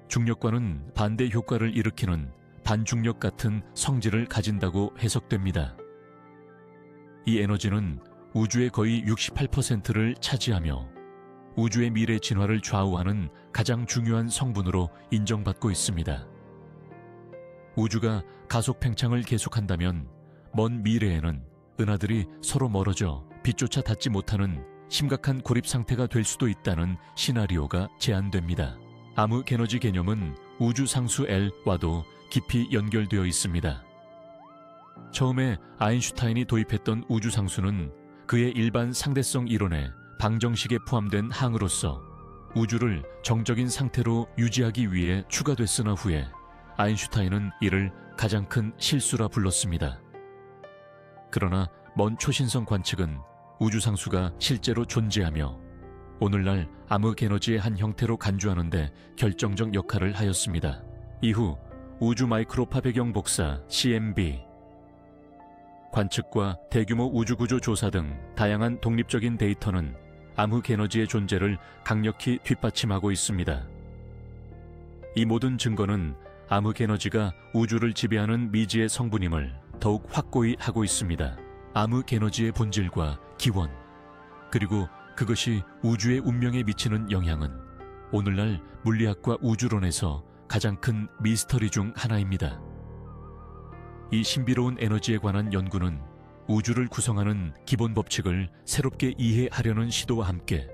중력과는 반대 효과를 일으키는 반중력 같은 성질을 가진다고 해석됩니다. 이 에너지는 우주의 거의 68%를 차지하며 우주의 미래 진화를 좌우하는 가장 중요한 성분으로 인정받고 있습니다. 우주가 가속 팽창을 계속한다면 먼 미래에는 은하들이 서로 멀어져 빛조차 닿지 못하는 심각한 고립 상태가 될 수도 있다는 시나리오가 제안됩니다. 암흑 에너지 개념은 우주 상수 L와도 깊이 연결되어 있습니다. 처음에 아인슈타인이 도입했던 우주 상수는 그의 일반 상대성 이론의 방정식에 포함된 항으로서 우주를 정적인 상태로 유지하기 위해 추가됐으나 후에 아인슈타인은 이를 가장 큰 실수라 불렀습니다. 그러나 먼 초신성 관측은 우주상수가 실제로 존재하며 오늘날 암흑 에너지의 한 형태로 간주하는 데 결정적 역할을 하였습니다. 이후 우주 마이크로파 배경 복사 CMB, 관측과 대규모 우주구조 조사 등 다양한 독립적인 데이터는 암흑 에너지의 존재를 강력히 뒷받침하고 있습니다. 이 모든 증거는 암흑 에너지가 우주를 지배하는 미지의 성분임을 더욱 확고히 하고 있습니다. 암흑 에너지의 본질과 기원, 그리고 그것이 우주의 운명에 미치는 영향은 오늘날 물리학과 우주론에서 가장 큰 미스터리 중 하나입니다. 이 신비로운 에너지에 관한 연구는 우주를 구성하는 기본 법칙을 새롭게 이해하려는 시도와 함께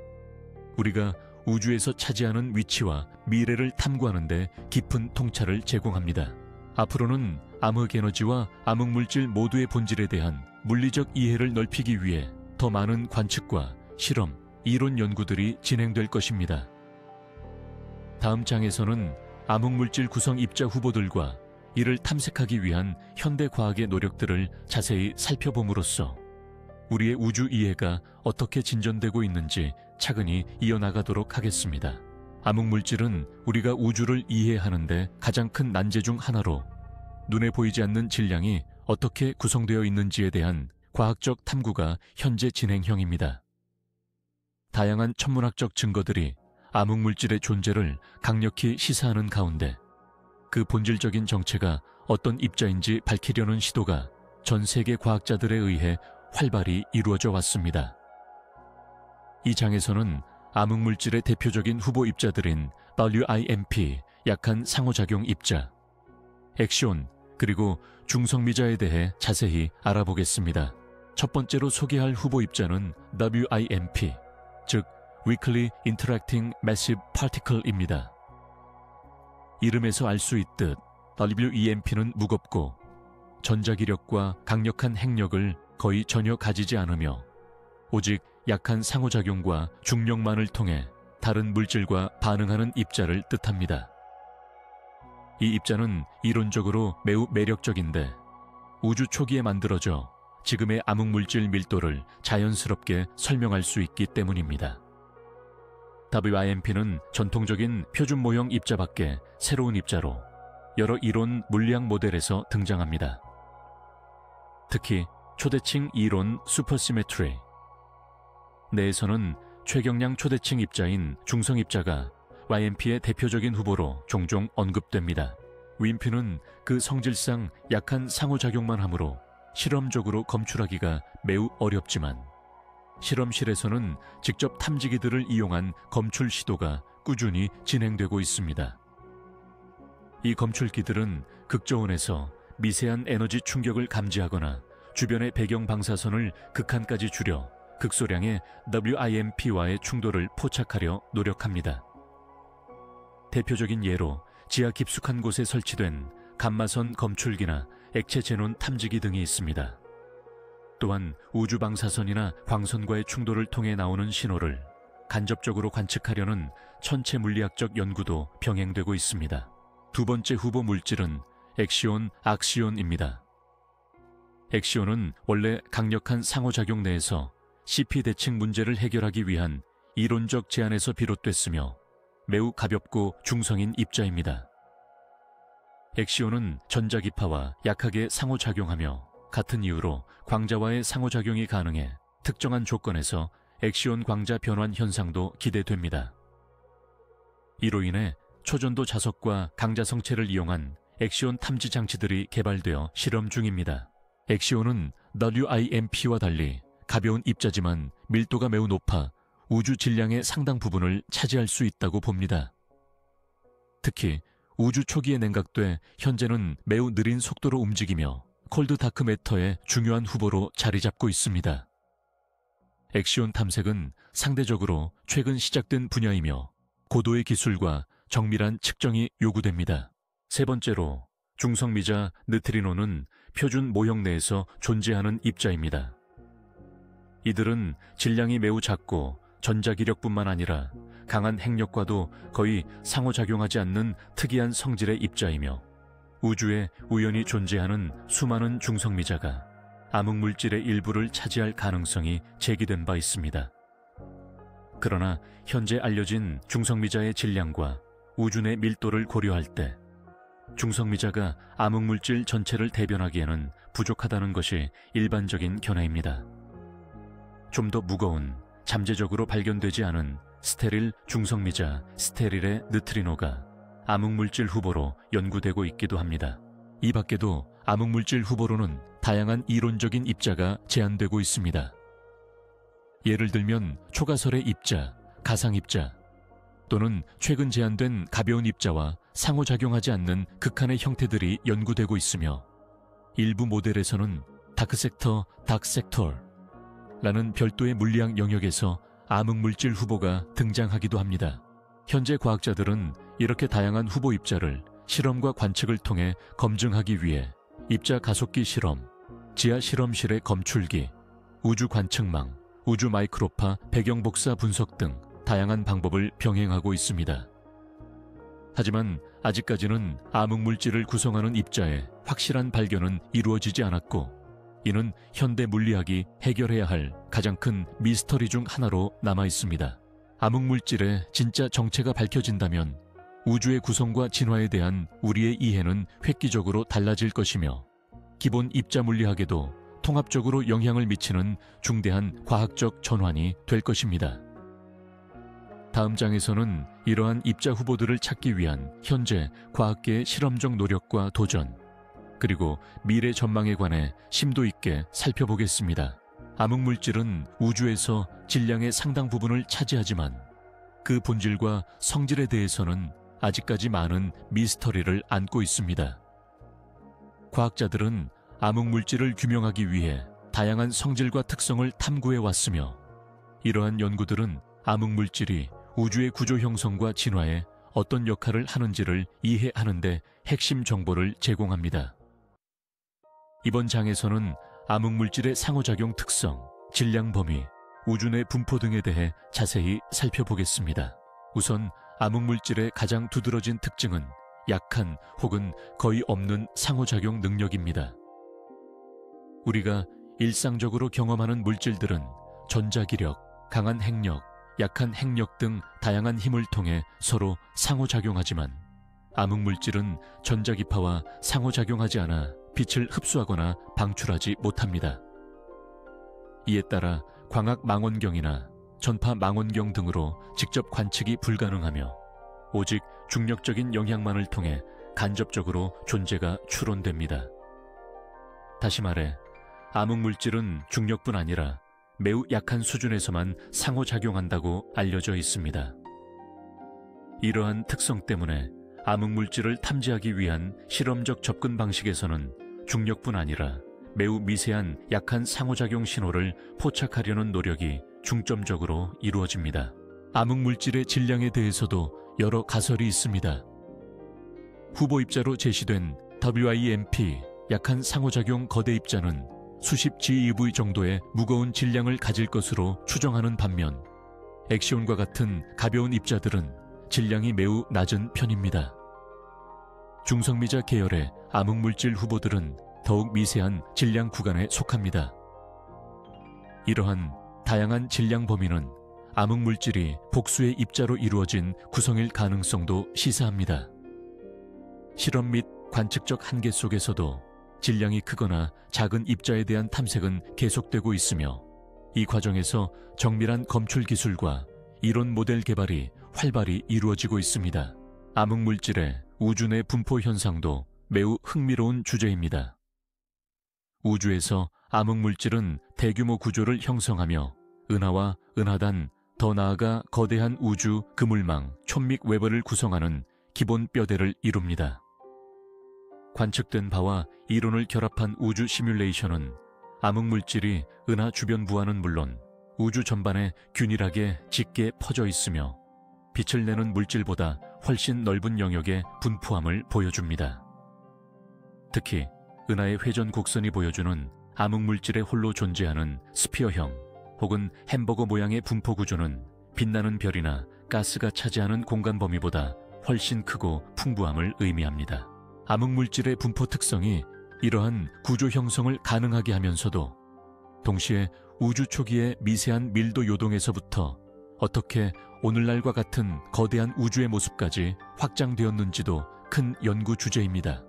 우리가 우주에서 차지하는 위치와 미래를 탐구하는 데 깊은 통찰을 제공합니다. 앞으로는 암흑 에너지와 암흑 물질 모두의 본질에 대한 물리적 이해를 넓히기 위해 더 많은 관측과 실험, 이론 연구들이 진행될 것입니다. 다음 장에서는 암흑 물질 구성 입자 후보들과 이를 탐색하기 위한 현대 과학의 노력들을 자세히 살펴봄으로써 우리의 우주 이해가 어떻게 진전되고 있는지 차근히 이어나가도록 하겠습니다. 암흑 물질은 우리가 우주를 이해하는 데 가장 큰 난제 중 하나로 눈에 보이지 않는 질량이 어떻게 구성되어 있는지에 대한 과학적 탐구가 현재 진행형입니다. 다양한 천문학적 증거들이 암흑 물질의 존재를 강력히 시사하는 가운데 그 본질적인 정체가 어떤 입자인지 밝히려는 시도가 전 세계 과학자들에 의해 활발히 이루어져 왔습니다. 이 장에서는 암흑 물질의 대표적인 후보 입자들인 WIMP, 약한 상호작용 입자, 액시온, 그리고 중성미자에 대해 자세히 알아보겠습니다. 첫 번째로 소개할 후보 입자는 WIMP, 즉 Weakly Interacting Massive Particle입니다. 이름에서 알 수 있듯 WEMP는 무겁고 전자기력과 강력한 핵력을 거의 전혀 가지지 않으며 오직 약한 상호작용과 중력만을 통해 다른 물질과 반응하는 입자를 뜻합니다. 이 입자는 이론적으로 매우 매력적인데 우주 초기에 만들어져 지금의 암흑물질 밀도를 자연스럽게 설명할 수 있기 때문입니다. WIMP는 전통적인 표준 모형 입자 밖에 새로운 입자로 여러 이론 물리학 모델에서 등장합니다. 특히 초대칭 이론 슈퍼시메트리 내에서는 최경량 초대칭 입자인 중성 입자가 YMP의 대표적인 후보로 종종 언급됩니다. 윈피는 그 성질상 약한 상호작용만 하므로 실험적으로 검출하기가 매우 어렵지만 실험실에서는 직접 탐지기들을 이용한 검출 시도가 꾸준히 진행되고 있습니다. 이 검출기들은 극저온에서 미세한 에너지 충격을 감지하거나 주변의 배경 방사선을 극한까지 줄여 극소량의 WIMP와의 충돌을 포착하려 노력합니다. 대표적인 예로 지하 깊숙한 곳에 설치된 감마선 검출기나 액체 제논 탐지기 등이 있습니다. 또한 우주 방사선이나 광선과의 충돌을 통해 나오는 신호를 간접적으로 관측하려는 천체 물리학적 연구도 병행되고 있습니다. 두 번째 후보 물질은 엑시온, 악시온입니다. 엑시온은 원래 강력한 상호작용 내에서 CP 대칭 문제를 해결하기 위한 이론적 제안에서 비롯됐으며 매우 가볍고 중성인 입자입니다. 엑시온은 전자기파와 약하게 상호작용하며 같은 이유로 광자와의 상호작용이 가능해 특정한 조건에서 엑시온 광자 변환 현상도 기대됩니다. 이로 인해 초전도 자석과 강자성체를 이용한 엑시온 탐지 장치들이 개발되어 실험 중입니다. 엑시온은 WIMP와 달리 가벼운 입자지만 밀도가 매우 높아 우주 질량의 상당 부분을 차지할 수 있다고 봅니다. 특히 우주 초기에 냉각돼 현재는 매우 느린 속도로 움직이며 콜드 다크 매터의 중요한 후보로 자리 잡고 있습니다. 엑시온 탐색은 상대적으로 최근 시작된 분야이며 고도의 기술과 정밀한 측정이 요구됩니다. 세 번째로 중성미자 느트리노는 표준 모형 내에서 존재하는 입자입니다. 이들은 질량이 매우 작고 전자기력뿐만 아니라 강한 핵력과도 거의 상호작용하지 않는 특이한 성질의 입자이며 우주에 우연히 존재하는 수많은 중성미자가 암흑물질의 일부를 차지할 가능성이 제기된 바 있습니다. 그러나 현재 알려진 중성미자의 질량과 우주 내 밀도를 고려할 때 중성미자가 암흑물질 전체를 대변하기에는 부족하다는 것이 일반적인 견해입니다. 좀 더 무거운, 잠재적으로 발견되지 않은 스테릴 중성미자 스테릴의 느트리노가 암흑물질 후보로 연구되고 있기도 합니다. 이 밖에도 암흑물질 후보로는 다양한 이론적인 입자가 제안되고 있습니다. 예를 들면 초가설의 입자, 가상입자 또는 최근 제안된 가벼운 입자와 상호작용하지 않는 극한의 형태들이 연구되고 있으며 일부 모델에서는 다크섹터, 닥섹터라는 별도의 물리학 영역에서 암흑물질 후보가 등장하기도 합니다. 현재 과학자들은 이렇게 다양한 후보 입자를 실험과 관측을 통해 검증하기 위해 입자 가속기 실험, 지하 실험실의 검출기, 우주 관측망, 우주 마이크로파 배경 복사 분석 등 다양한 방법을 병행하고 있습니다. 하지만 아직까지는 암흑물질을 구성하는 입자의 확실한 발견은 이루어지지 않았고 이는 현대 물리학이 해결해야 할 가장 큰 미스터리 중 하나로 남아 있습니다. 암흑물질의 진짜 정체가 밝혀진다면 우주의 구성과 진화에 대한 우리의 이해는 획기적으로 달라질 것이며 기본 입자 물리학에도 통합적으로 영향을 미치는 중대한 과학적 전환이 될 것입니다. 다음 장에서는 이러한 입자 후보들을 찾기 위한 현재 과학계의 실험적 노력과 도전, 그리고 미래 전망에 관해 심도 있게 살펴보겠습니다. 암흑물질은 우주에서 질량의 상당 부분을 차지하지만 그 본질과 성질에 대해서는 아직까지 많은 미스터리를 안고 있습니다. 과학자들은 암흑물질을 규명하기 위해 다양한 성질과 특성을 탐구해 왔으며 이러한 연구들은 암흑물질이 우주의 구조 형성과 진화에 어떤 역할을 하는지를 이해하는 데 핵심 정보를 제공합니다. 이번 장에서는 암흑물질의 상호작용 특성, 질량 범위, 우주 내 분포 등에 대해 자세히 살펴보겠습니다. 우선 암흑물질의 가장 두드러진 특징은 약한 혹은 거의 없는 상호작용 능력입니다. 우리가 일상적으로 경험하는 물질들은 전자기력, 강한 핵력, 약한 핵력 등 다양한 힘을 통해 서로 상호작용하지만 암흑물질은 전자기파와 상호작용하지 않아 빛을 흡수하거나 방출하지 못합니다. 이에 따라 광학 망원경이나 전파 망원경 등으로 직접 관측이 불가능하며 오직 중력적인 영향만을 통해 간접적으로 존재가 추론됩니다. 다시 말해 암흑물질은 중력뿐 아니라 매우 약한 수준에서만 상호작용한다고 알려져 있습니다. 이러한 특성 때문에 암흑물질을 탐지하기 위한 실험적 접근 방식에서는 중력뿐 아니라 매우 미세한 약한 상호작용 신호를 포착하려는 노력이 중점적으로 이루어집니다. 암흑물질의 질량에 대해서도 여러 가설이 있습니다. 후보 입자로 제시된 WIMP 약한 상호작용 거대 입자는 수십 GeV 정도의 무거운 질량을 가질 것으로 추정하는 반면 엑시온과 같은 가벼운 입자들은 질량이 매우 낮은 편입니다. 중성미자 계열의 암흑물질 후보들은 더욱 미세한 질량 구간에 속합니다. 이러한 다양한 질량 범위는 암흑물질이 복수의 입자로 이루어진 구성일 가능성도 시사합니다. 실험 및 관측적 한계 속에서도 질량이 크거나 작은 입자에 대한 탐색은 계속되고 있으며 이 과정에서 정밀한 검출 기술과 이론 모델 개발이 활발히 이루어지고 있습니다. 암흑물질의 우주 내 분포 현상도 매우 흥미로운 주제입니다. 우주에서 암흑물질은 대규모 구조를 형성하며 은하와 은하단, 더 나아가 거대한 우주 그물망, 촌믹 웨버를 구성하는 기본 뼈대를 이룹니다. 관측된 바와 이론을 결합한 우주 시뮬레이션은 암흑물질이 은하 주변부와는 물론 우주 전반에 균일하게 짙게 퍼져 있으며 빛을 내는 물질보다 훨씬 넓은 영역의 분포함을 보여줍니다. 특히 은하의 회전 곡선이 보여주는 암흑물질에 홀로 존재하는 스피어형 혹은 햄버거 모양의 분포 구조는 빛나는 별이나 가스가 차지하는 공간 범위보다 훨씬 크고 풍부함을 의미합니다. 암흑물질의 분포 특성이 이러한 구조 형성을 가능하게 하면서도 동시에 우주 초기의 미세한 밀도 요동에서부터 어떻게 오늘날과 같은 거대한 우주의 모습까지 확장되었는지도 큰 연구 주제입니다.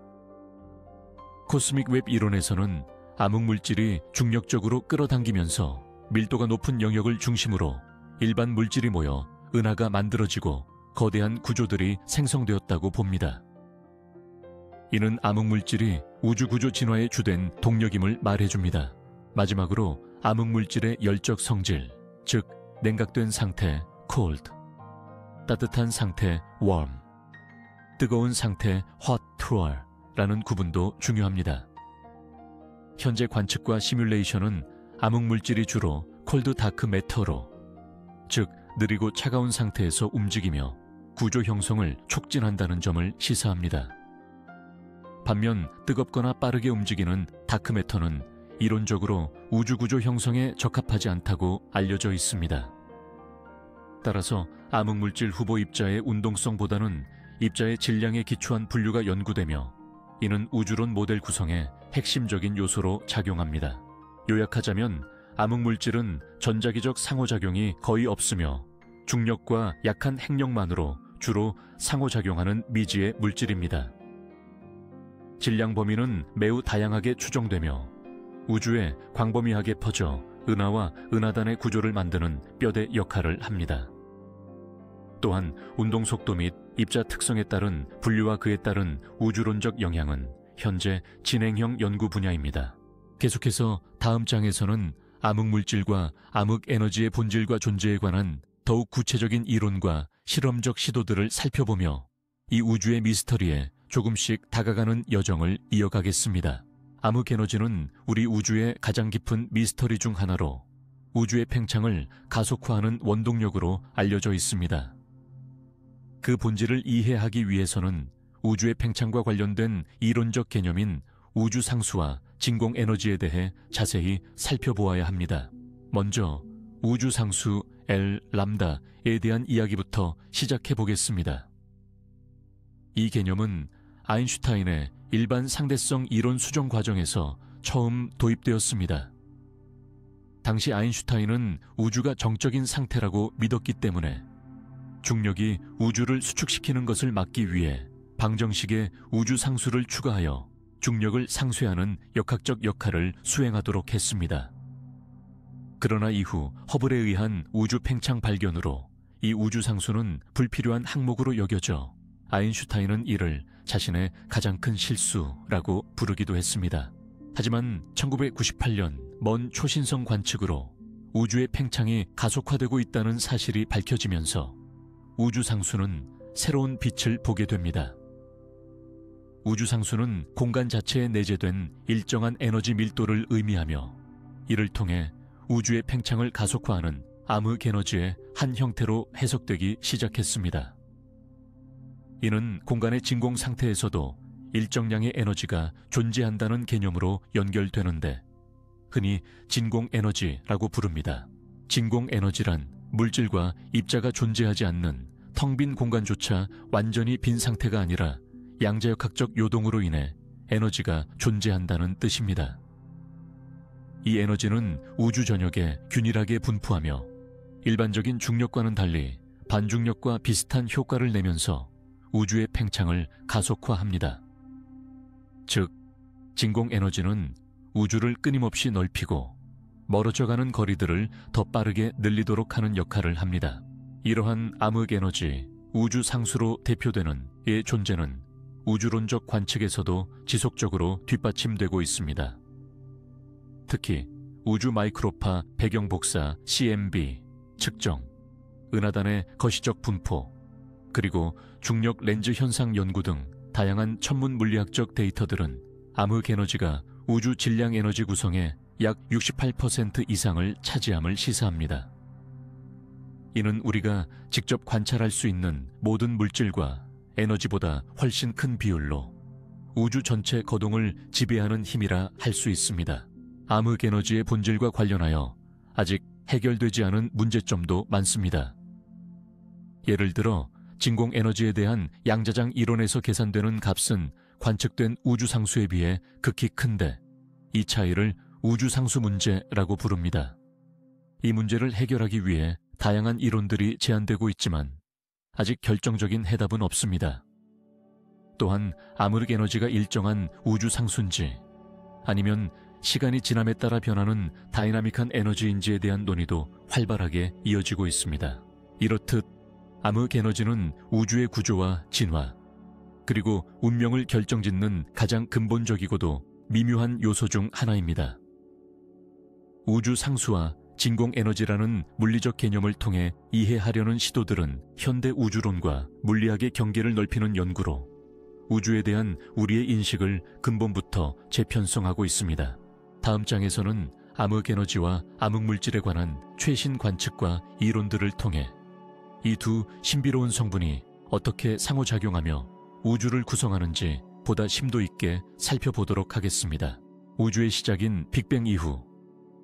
코스믹 웹 이론에서는 암흑물질이 중력적으로 끌어당기면서 밀도가 높은 영역을 중심으로 일반 물질이 모여 은하가 만들어지고 거대한 구조들이 생성되었다고 봅니다. 이는 암흑물질이 우주구조 진화의 주된 동력임을 말해줍니다. 마지막으로 암흑물질의 열적 성질, 즉 냉각된 상태 cold, 따뜻한 상태 warm, 뜨거운 상태 hot 라는 구분도 중요합니다. 현재 관측과 시뮬레이션은 암흑물질이 주로 콜드 다크 매터로, 즉 느리고 차가운 상태에서 움직이며 구조 형성을 촉진한다는 점을 시사합니다. 반면 뜨겁거나 빠르게 움직이는 다크매터는 이론적으로 우주구조 형성에 적합하지 않다고 알려져 있습니다. 따라서 암흑물질 후보 입자의 운동성보다는 입자의 질량에 기초한 분류가 연구되며 이는 우주론 모델 구성의 핵심적인 요소로 작용합니다. 요약하자면 암흑물질은 전자기적 상호작용이 거의 없으며 중력과 약한 핵력만으로 주로 상호작용하는 미지의 물질입니다. 질량 범위는 매우 다양하게 추정되며 우주에 광범위하게 퍼져 은하와 은하단의 구조를 만드는 뼈대 역할을 합니다. 또한 운동속도 및 입자 특성에 따른 분류와 그에 따른 우주론적 영향은 현재 진행형 연구 분야입니다. 계속해서 다음 장에서는 암흑물질과 암흑에너지의 본질과 존재에 관한 더욱 구체적인 이론과 실험적 시도들을 살펴보며 이 우주의 미스터리에 조금씩 다가가는 여정을 이어가겠습니다. 암흑에너지는 우리 우주의 가장 깊은 미스터리 중 하나로 우주의 팽창을 가속화하는 원동력으로 알려져 있습니다. 그 본질을 이해하기 위해서는 우주의 팽창과 관련된 이론적 개념인 우주상수와 진공에너지에 대해 자세히 살펴보아야 합니다. 먼저 우주상수 L 람다에 대한 이야기부터 시작해 보겠습니다. 이 개념은 아인슈타인의 일반 상대성 이론 수정 과정에서 처음 도입되었습니다. 당시 아인슈타인은 우주가 정적인 상태라고 믿었기 때문에 중력이 우주를 수축시키는 것을 막기 위해 방정식에 우주 상수를 추가하여 중력을 상쇄하는 역학적 역할을 수행하도록 했습니다. 그러나 이후 허블에 의한 우주 팽창 발견으로 이 우주 상수는 불필요한 항목으로 여겨져 아인슈타인은 이를 자신의 가장 큰 실수라고 부르기도 했습니다. 하지만 1998년 먼 초신성 관측으로 우주의 팽창이 가속화되고 있다는 사실이 밝혀지면서 우주 상수는 새로운 빛을 보게 됩니다. 우주 상수는 공간 자체에 내재된 일정한 에너지 밀도를 의미하며 이를 통해 우주의 팽창을 가속화하는 암흑 에너지의 한 형태로 해석되기 시작했습니다. 이는 공간의 진공 상태에서도 일정량의 에너지가 존재한다는 개념으로 연결되는데 흔히 진공 에너지라고 부릅니다. 진공 에너지란 물질과 입자가 존재하지 않는 텅 빈 공간조차 완전히 빈 상태가 아니라 양자역학적 요동으로 인해 에너지가 존재한다는 뜻입니다. 이 에너지는 우주 전역에 균일하게 분포하며 일반적인 중력과는 달리 반중력과 비슷한 효과를 내면서 우주의 팽창을 가속화합니다. 즉, 진공 에너지는 우주를 끊임없이 넓히고 멀어져가는 거리들을 더 빠르게 늘리도록 하는 역할을 합니다. 이러한 암흑 에너지, 우주 상수로 대표되는 이의 존재는 우주론적 관측에서도 지속적으로 뒷받침되고 있습니다. 특히 우주 마이크로파 배경 복사 CMB 측정, 은하단의 거시적 분포, 그리고 중력 렌즈 현상 연구 등 다양한 천문 물리학적 데이터들은 암흑 에너지가 우주 질량 에너지 구성의 약 68% 이상을 차지함을 시사합니다. 이는 우리가 직접 관찰할 수 있는 모든 물질과 에너지보다 훨씬 큰 비율로 우주 전체 거동을 지배하는 힘이라 할 수 있습니다. 암흑 에너지의 본질과 관련하여 아직 해결되지 않은 문제점도 많습니다. 예를 들어 진공 에너지에 대한 양자장 이론에서 계산되는 값은 관측된 우주 상수에 비해 극히 큰데 이 차이를 우주 상수 문제라고 부릅니다. 이 문제를 해결하기 위해 다양한 이론들이 제안되고 있지만 아직 결정적인 해답은 없습니다. 또한 암흑 에너지가 일정한 우주 상수인지 아니면 시간이 지남에 따라 변하는 다이나믹한 에너지인지에 대한 논의도 활발하게 이어지고 있습니다. 이렇듯 암흑 에너지는 우주의 구조와 진화, 그리고 운명을 결정짓는 가장 근본적이고도 미묘한 요소 중 하나입니다. 우주 상수와 진공 에너지라는 물리적 개념을 통해 이해하려는 시도들은 현대 우주론과 물리학의 경계를 넓히는 연구로 우주에 대한 우리의 인식을 근본부터 재편성하고 있습니다. 다음 장에서는 암흑 에너지와 암흑 물질에 관한 최신 관측과 이론들을 통해 이 두 신비로운 성분이 어떻게 상호작용하며 우주를 구성하는지 보다 심도 있게 살펴보도록 하겠습니다. 우주의 시작인 빅뱅 이후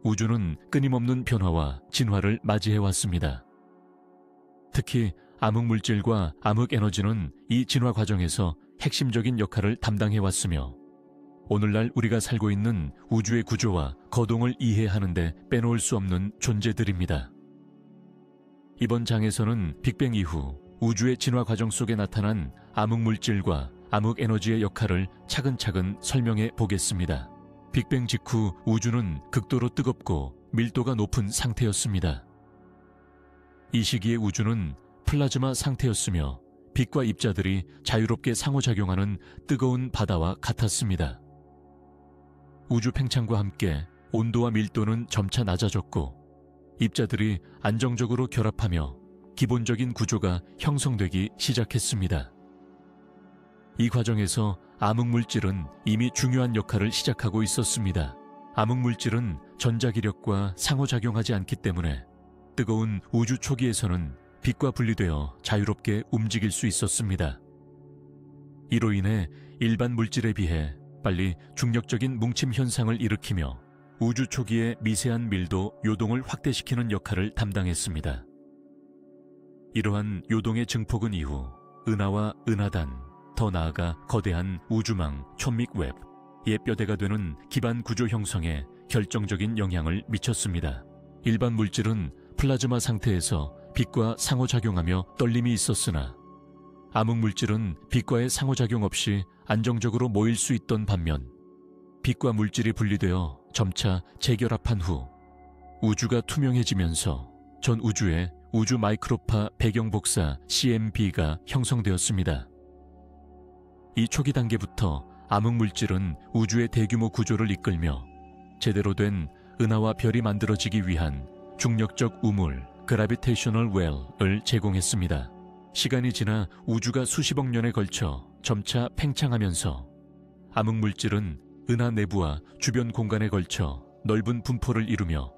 우주는 끊임없는 변화와 진화를 맞이해왔습니다. 특히 암흑 물질과 암흑 에너지는 이 진화 과정에서 핵심적인 역할을 담당해왔으며 오늘날 우리가 살고 있는 우주의 구조와 거동을 이해하는 데 빼놓을 수 없는 존재들입니다. 이번 장에서는 빅뱅 이후 우주의 진화 과정 속에 나타난 암흑 물질과 암흑 에너지의 역할을 차근차근 설명해 보겠습니다. 빅뱅 직후 우주는 극도로 뜨겁고 밀도가 높은 상태였습니다. 이 시기의 우주는 플라즈마 상태였으며 빛과 입자들이 자유롭게 상호작용하는 뜨거운 바다와 같았습니다. 우주 팽창과 함께 온도와 밀도는 점차 낮아졌고 입자들이 안정적으로 결합하며 기본적인 구조가 형성되기 시작했습니다. 이 과정에서 암흑물질은 이미 중요한 역할을 시작하고 있었습니다. 암흑물질은 전자기력과 상호작용하지 않기 때문에 뜨거운 우주 초기에서는 빛과 분리되어 자유롭게 움직일 수 있었습니다. 이로 인해 일반 물질에 비해 빨리 중력적인 뭉침 현상을 일으키며 우주 초기의 미세한 밀도 요동을 확대시키는 역할을 담당했습니다. 이러한 요동의 증폭은 이후 은하와 은하단, 더 나아가 거대한 우주망, 촌믹 웹, 의 뼈대가 되는 기반 구조 형성에 결정적인 영향을 미쳤습니다. 일반 물질은 플라즈마 상태에서 빛과 상호작용하며 떨림이 있었으나 암흑물질은 빛과의 상호작용 없이 안정적으로 모일 수 있던 반면 빛과 물질이 분리되어 점차 재결합한 후 우주가 투명해지면서 전 우주에 우주 마이크로파 배경 복사 CMB가 형성되었습니다. 이 초기 단계부터 암흑물질은 우주의 대규모 구조를 이끌며 제대로 된 은하와 별이 만들어지기 위한 중력적 우물 그라비테이셔널 웰을 제공했습니다. 시간이 지나 우주가 수십억 년에 걸쳐 점차 팽창하면서 암흑물질은 은하 내부와 주변 공간에 걸쳐 넓은 분포를 이루며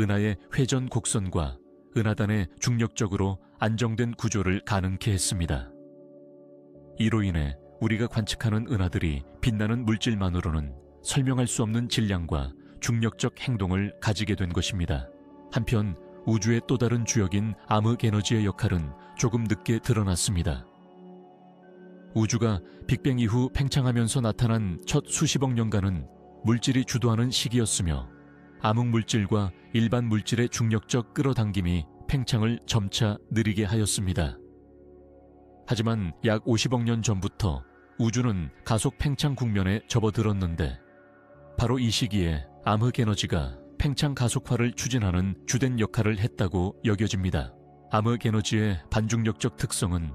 은하의 회전 곡선과 은하단의 중력적으로 안정된 구조를 가능케 했습니다. 이로 인해 우리가 관측하는 은하들이 빛나는 물질만으로는 설명할 수 없는 질량과 중력적 행동을 가지게 된 것입니다. 한편 우주의 또 다른 주역인 암흑 에너지의 역할은 조금 늦게 드러났습니다. 우주가 빅뱅 이후 팽창하면서 나타난 첫 수십억 년간은 물질이 주도하는 시기였으며 암흑물질과 일반 물질의 중력적 끌어당김이 팽창을 점차 느리게 하였습니다. 하지만 약 50억 년 전부터 우주는 가속 팽창 국면에 접어들었는데 바로 이 시기에 암흑 에너지가 팽창 가속화를 추진하는 주된 역할을 했다고 여겨집니다. 암흑 에너지의 반중력적 특성은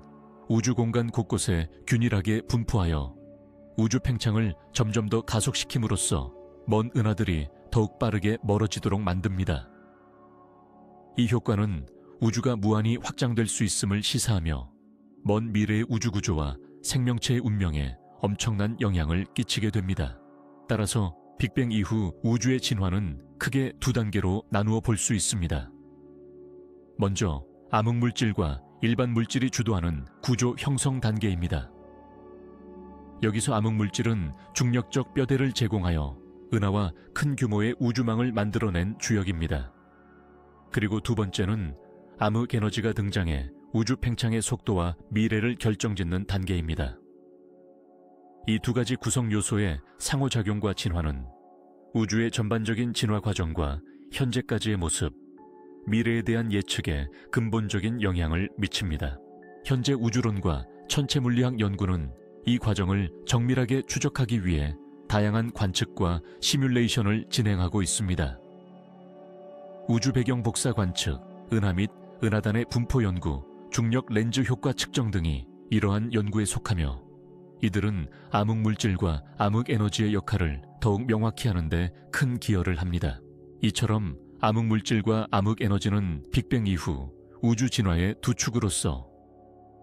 우주 공간 곳곳에 균일하게 분포하여 우주 팽창을 점점 더 가속시킴으로써 먼 은하들이 더욱 빠르게 멀어지도록 만듭니다. 이 효과는 우주가 무한히 확장될 수 있음을 시사하며 먼 미래의 우주 구조와 생명체의 운명에 엄청난 영향을 끼치게 됩니다. 따라서 빅뱅 이후 우주의 진화는 크게 두 단계로 나누어 볼 수 있습니다. 먼저 암흑물질과 일반 물질이 주도하는 구조 형성 단계입니다. 여기서 암흑물질은 중력적 뼈대를 제공하여 은하와 큰 규모의 우주망을 만들어낸 주역입니다. 그리고 두 번째는 암흑 에너지가 등장해 우주 팽창의 속도와 미래를 결정짓는 단계입니다. 이 두 가지 구성 요소의 상호작용과 진화는 우주의 전반적인 진화 과정과 현재까지의 모습, 미래에 대한 예측에 근본적인 영향을 미칩니다. 현재 우주론과 천체물리학 연구는 이 과정을 정밀하게 추적하기 위해 다양한 관측과 시뮬레이션을 진행하고 있습니다. 우주 배경 복사 관측, 은하 및 은하단의 분포 연구, 중력 렌즈 효과 측정 등이 이러한 연구에 속하며 이들은 암흑물질과 암흑에너지의 역할을 더욱 명확히 하는 데 큰 기여를 합니다. 이처럼 암흑물질과 암흑에너지는 빅뱅 이후 우주 진화의 두 축으로서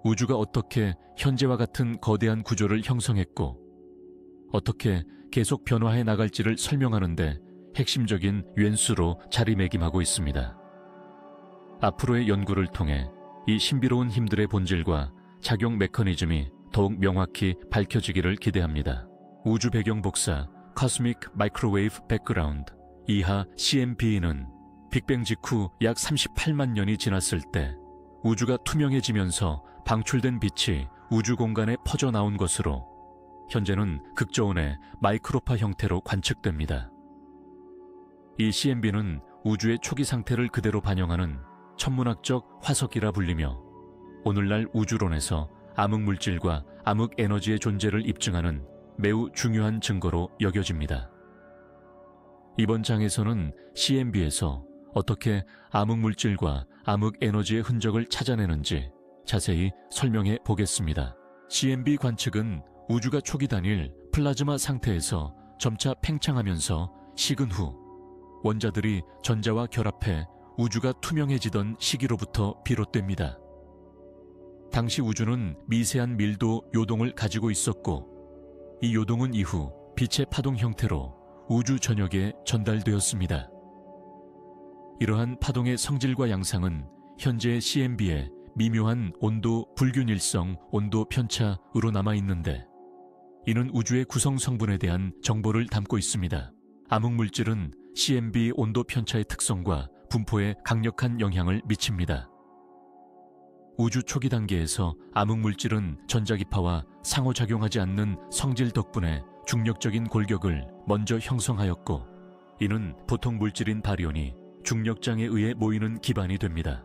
우주가 어떻게 현재와 같은 거대한 구조를 형성했고 어떻게 계속 변화해 나갈지를 설명하는 데 핵심적인元素로 자리매김하고 있습니다. 앞으로의 연구를 통해 이 신비로운 힘들의 본질과 작용 메커니즘이 더욱 명확히 밝혀지기를 기대합니다. 우주 배경 복사 Cosmic Microwave Background 이하 CMB는 빅뱅 직후 약 38만 년이 지났을 때 우주가 투명해지면서 방출된 빛이 우주 공간에 퍼져나온 것으로 현재는 극저온의 마이크로파 형태로 관측됩니다. 이 CMB는 우주의 초기 상태를 그대로 반영하는 천문학적 화석이라 불리며 오늘날 우주론에서 암흑물질과 암흑에너지의 존재를 입증하는 매우 중요한 증거로 여겨집니다. 이번 장에서는 CMB에서 어떻게 암흑물질과 암흑에너지의 흔적을 찾아내는지 자세히 설명해 보겠습니다. CMB 관측은 우주가 초기 단일 플라즈마 상태에서 점차 팽창하면서 식은 후 원자들이 전자와 결합해 우주가 투명해지던 시기로부터 비롯됩니다. 당시 우주는 미세한 밀도 요동을 가지고 있었고 이 요동은 이후 빛의 파동 형태로 우주 전역에 전달되었습니다. 이러한 파동의 성질과 양상은 현재의 CMB의 미묘한 온도 불균일성, 온도 편차으로 남아있는데 이는 우주의 구성 성분에 대한 정보를 담고 있습니다. 암흑물질은 CMB 온도 편차의 특성과 분포에 강력한 영향을 미칩니다. 우주 초기 단계에서 암흑물질은 전자기파와 상호작용하지 않는 성질 덕분에 중력적인 골격을 먼저 형성하였고 이는 보통 물질인 바리온이 중력장에 의해 모이는 기반이 됩니다.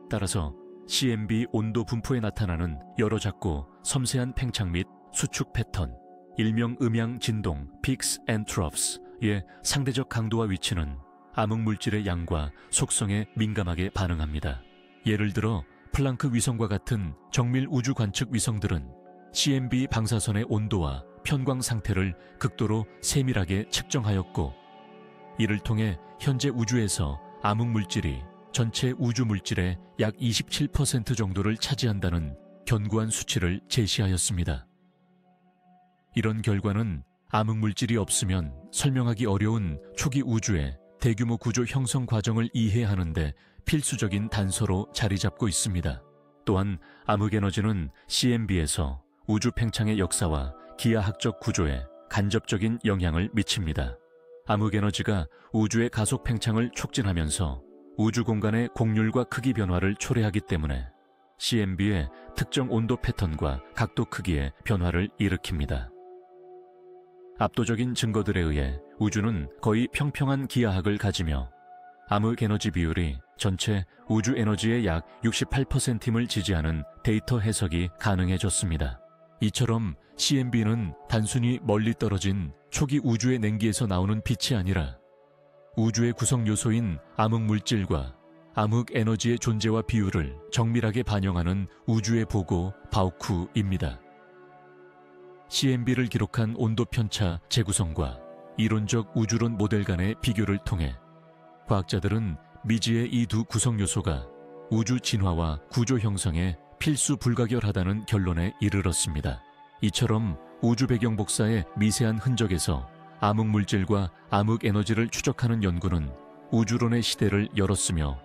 따라서 CMB 온도 분포에 나타나는 여러 작고 섬세한 팽창 및 수축 패턴, 일명 음양 진동 (peaks and troughs)의 상대적 강도와 위치는 암흑물질의 양과 속성에 민감하게 반응합니다. 예를 들어 플랑크 위성과 같은 정밀 우주 관측 위성들은 CMB 방사선의 온도와 편광 상태를 극도로 세밀하게 측정하였고, 이를 통해 현재 우주에서 암흑물질이 전체 우주 물질의 약 27% 정도를 차지한다는 견고한 수치를 제시하였습니다. 이런 결과는 암흑물질이 없으면 설명하기 어려운 초기 우주의 대규모 구조 형성 과정을 이해하는데 필수적인 단서로 자리 잡고 있습니다. 또한 암흑에너지는 CMB에서 우주 팽창의 역사와 기하학적 구조에 간접적인 영향을 미칩니다. 암흑에너지가 우주의 가속 팽창을 촉진하면서 우주 공간의 곡률과 크기 변화를 초래하기 때문에 CMB의 특정 온도 패턴과 각도 크기의 변화를 일으킵니다. 압도적인 증거들에 의해 우주는 거의 평평한 기하학을 가지며 암흑에너지 비율이 전체 우주 에너지의 약 68%임을 지지하는 데이터 해석이 가능해졌습니다. 이처럼 CMB는 단순히 멀리 떨어진 초기 우주의 냉기에서 나오는 빛이 아니라 우주의 구성 요소인 암흑물질과 암흑에너지의 존재와 비율을 정밀하게 반영하는 우주의 보고 바우쿠입니다. CMB를 기록한 온도 편차 재구성과 이론적 우주론 모델 간의 비교를 통해 과학자들은 미지의 이 두 구성 요소가 우주 진화와 구조 형성에 필수 불가결하다는 결론에 이르렀습니다. 이처럼 우주 배경 복사의 미세한 흔적에서 암흑물질과 암흑에너지를 추적하는 연구는 우주론의 시대를 열었으며,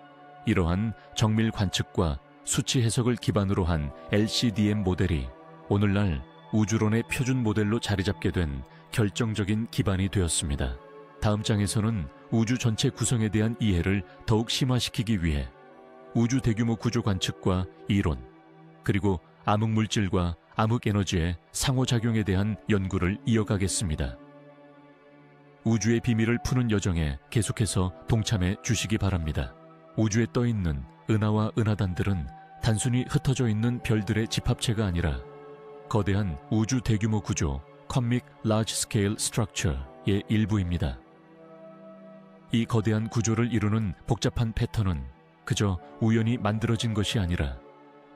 이러한 정밀 관측과 수치 해석을 기반으로 한 LCDM 모델이 오늘날 우주론의 표준 모델로 자리 잡게 된 결정적인 기반이 되었습니다. 다음 장에서는 우주 전체 구성에 대한 이해를 더욱 심화시키기 위해 우주 대규모 구조 관측과 이론, 그리고 암흑물질과 암흑에너지의 상호작용에 대한 연구를 이어가겠습니다. 우주의 비밀을 푸는 여정에 계속해서 동참해 주시기 바랍니다. 우주에 떠있는 은하와 은하단들은 단순히 흩어져 있는 별들의 집합체가 아니라 거대한 우주 대규모 구조 (Cosmic Large Scale Structure)의 일부입니다. 이 거대한 구조를 이루는 복잡한 패턴은 그저 우연히 만들어진 것이 아니라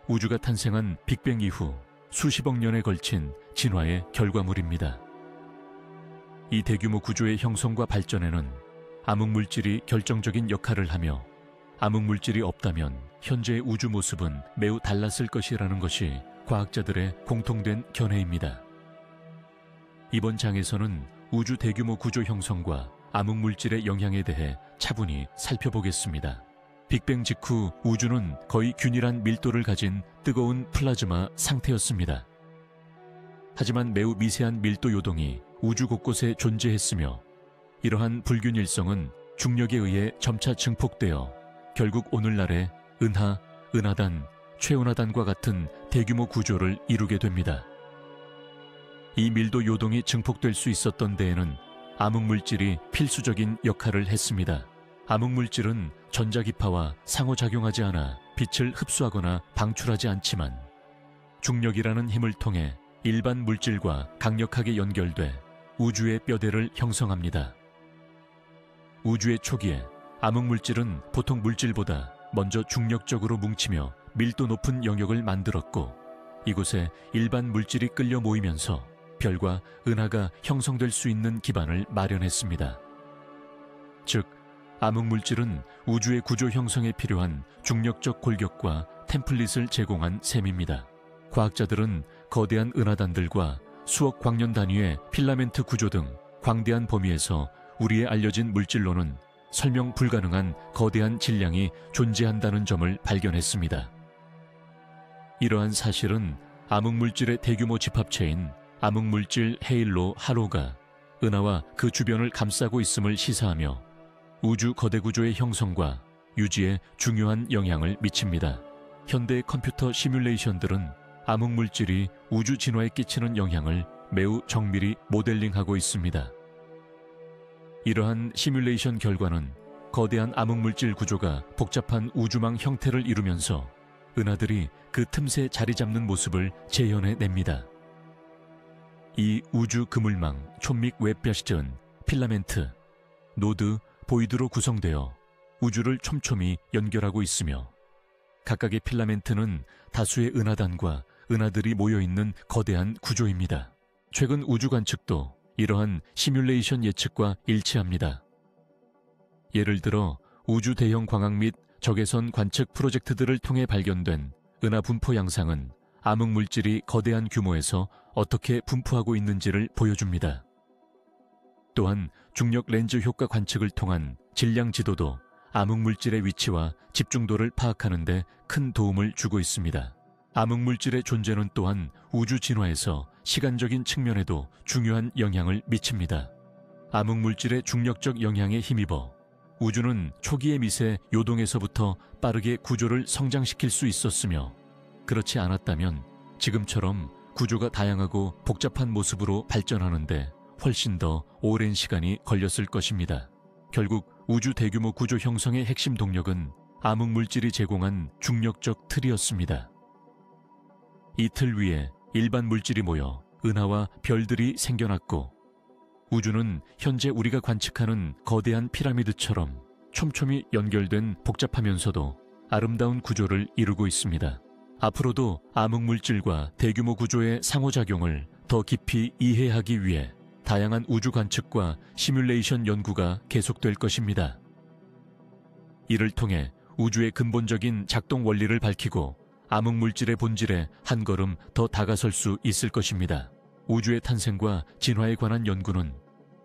우주가 탄생한 빅뱅 이후 수십억 년에 걸친 진화의 결과물입니다. 이 대규모 구조의 형성과 발전에는 암흑물질이 결정적인 역할을 하며, 암흑물질이 없다면 현재의 우주 모습은 매우 달랐을 것이라는 것이 과학자들의 공통된 견해입니다. 이번 장에서는 우주 대규모 구조 형성과 암흑물질의 영향에 대해 차분히 살펴보겠습니다. 빅뱅 직후 우주는 거의 균일한 밀도를 가진 뜨거운 플라즈마 상태였습니다. 하지만 매우 미세한 밀도 요동이 우주 곳곳에 존재했으며, 이러한 불균일성은 중력에 의해 점차 증폭되어 결국 오늘날의 은하, 은하단, 최은하단과 같은 대규모 구조를 이루게 됩니다. 이 밀도 요동이 증폭될 수 있었던 데에는 암흑물질이 필수적인 역할을 했습니다. 암흑물질은 전자기파와 상호작용하지 않아 빛을 흡수하거나 방출하지 않지만 중력이라는 힘을 통해 일반 물질과 강력하게 연결돼 우주의 뼈대를 형성합니다. 우주의 초기에 암흑물질은 보통 물질보다 먼저 중력적으로 뭉치며 밀도 높은 영역을 만들었고, 이곳에 일반 물질이 끌려 모이면서 별과 은하가 형성될 수 있는 기반을 마련했습니다. 즉, 암흑물질은 우주의 구조 형성에 필요한 중력적 골격과 템플릿을 제공한 셈입니다. 과학자들은 거대한 은하단들과 수억 광년 단위의 필라멘트 구조 등 광대한 범위에서 우리의 알려진 물질로는 설명 불가능한 거대한 질량이 존재한다는 점을 발견했습니다. 이러한 사실은 암흑물질의 대규모 집합체인 암흑물질 헤일로 하로가 은하와 그 주변을 감싸고 있음을 시사하며 우주 거대 구조의 형성과 유지에 중요한 영향을 미칩니다. 현대 컴퓨터 시뮬레이션들은 암흑물질이 우주 진화에 끼치는 영향을 매우 정밀히 모델링하고 있습니다. 이러한 시뮬레이션 결과는 거대한 암흑물질 구조가 복잡한 우주망 형태를 이루면서 은하들이 그 틈새 자리 잡는 모습을 재현해냅니다. 이 우주 그물망 촌믹 웹변시전 필라멘트, 노드, 보이드로 구성되어 우주를 촘촘히 연결하고 있으며 각각의 필라멘트는 다수의 은하단과 은하들이 모여있는 거대한 구조입니다. 최근 우주 관측도 이러한 시뮬레이션 예측과 일치합니다. 예를 들어 우주 대형 광학 및 적외선 관측 프로젝트들을 통해 발견된 은하 분포 양상은 암흑물질이 거대한 규모에서 어떻게 분포하고 있는지를 보여줍니다. 또한 중력 렌즈 효과 관측을 통한 질량 지도도 암흑물질의 위치와 집중도를 파악하는 데 큰 도움을 주고 있습니다. 암흑물질의 존재는 또한 우주 진화에서 시간적인 측면에도 중요한 영향을 미칩니다. 암흑물질의 중력적 영향에 힘입어 우주는 초기의 미세 요동에서부터 빠르게 구조를 성장시킬 수 있었으며, 그렇지 않았다면 지금처럼 구조가 다양하고 복잡한 모습으로 발전하는데 훨씬 더 오랜 시간이 걸렸을 것입니다. 결국 우주 대규모 구조 형성의 핵심 동력은 암흑물질이 제공한 중력적 틀이었습니다. 이 틀 위에 일반 물질이 모여 은하와 별들이 생겨났고, 우주는 현재 우리가 관측하는 거대한 피라미드처럼 촘촘히 연결된 복잡하면서도 아름다운 구조를 이루고 있습니다. 앞으로도 암흑물질과 대규모 구조의 상호작용을 더 깊이 이해하기 위해 다양한 우주 관측과 시뮬레이션 연구가 계속될 것입니다. 이를 통해 우주의 근본적인 작동 원리를 밝히고 암흑물질의 본질에 한 걸음 더 다가설 수 있을 것입니다. 우주의 탄생과 진화에 관한 연구는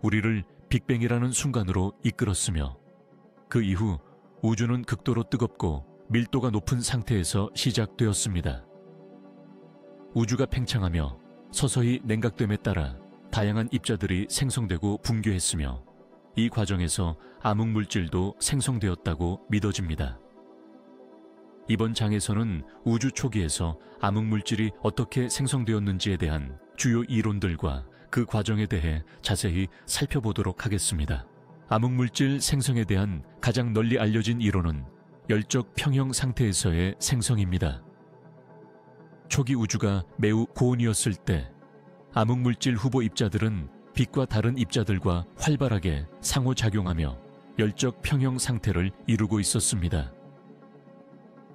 우리를 빅뱅이라는 순간으로 이끌었으며, 그 이후 우주는 극도로 뜨겁고 밀도가 높은 상태에서 시작되었습니다. 우주가 팽창하며 서서히 냉각됨에 따라 다양한 입자들이 생성되고 붕괴했으며, 이 과정에서 암흑물질도 생성되었다고 믿어집니다. 이번 장에서는 우주 초기에서 암흑물질이 어떻게 생성되었는지에 대한 주요 이론들과 그 과정에 대해 자세히 살펴보도록 하겠습니다. 암흑물질 생성에 대한 가장 널리 알려진 이론은 열적 평형 상태에서의 생성입니다. 초기 우주가 매우 고온이었을 때 암흑물질 후보 입자들은 빛과 다른 입자들과 활발하게 상호작용하며 열적 평형 상태를 이루고 있었습니다.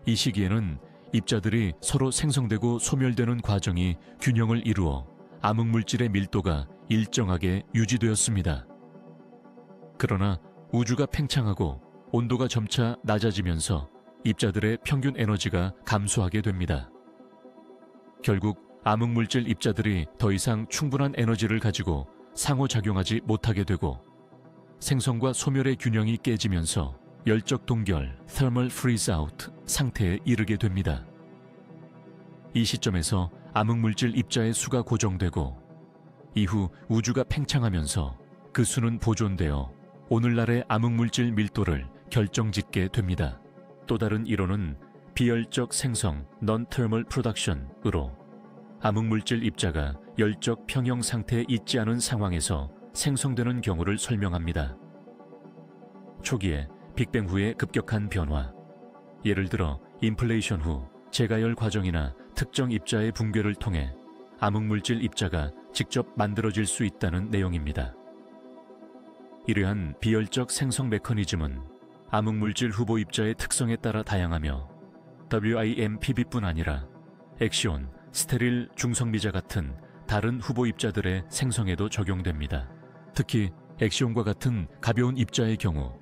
이 시기에는 입자들이 서로 생성되고 소멸되는 과정이 균형을 이루어 암흑물질의 밀도가 일정하게 유지되었습니다. 그러나 우주가 팽창하고 온도가 점차 낮아지면서 입자들의 평균 에너지가 감소하게 됩니다. 결국 암흑물질 입자들이 더 이상 충분한 에너지를 가지고 상호작용하지 못하게 되고, 생성과 소멸의 균형이 깨지면서 열적 동결 (thermal freeze out) 상태에 이르게 됩니다. 이 시점에서 암흑물질 입자의 수가 고정되고, 이후 우주가 팽창하면서 그 수는 보존되어 오늘날의 암흑물질 밀도를 결정짓게 됩니다. 또 다른 이론은 비열적 생성 (non-thermal production)으로 암흑물질 입자가 열적 평형 상태에 있지 않은 상황에서 생성되는 경우를 설명합니다. 초기에 빅뱅 후의 급격한 변화, 예를 들어 인플레이션 후 재가열 과정이나 특정 입자의 붕괴를 통해 암흑물질 입자가 직접 만들어질 수 있다는 내용입니다. 이러한 비열적 생성 메커니즘은 암흑물질 후보 입자의 특성에 따라 다양하며 WIMPB뿐 아니라 엑시온, 스테릴 중성미자 같은 다른 후보 입자들의 생성에도 적용됩니다. 특히 엑시온과 같은 가벼운 입자의 경우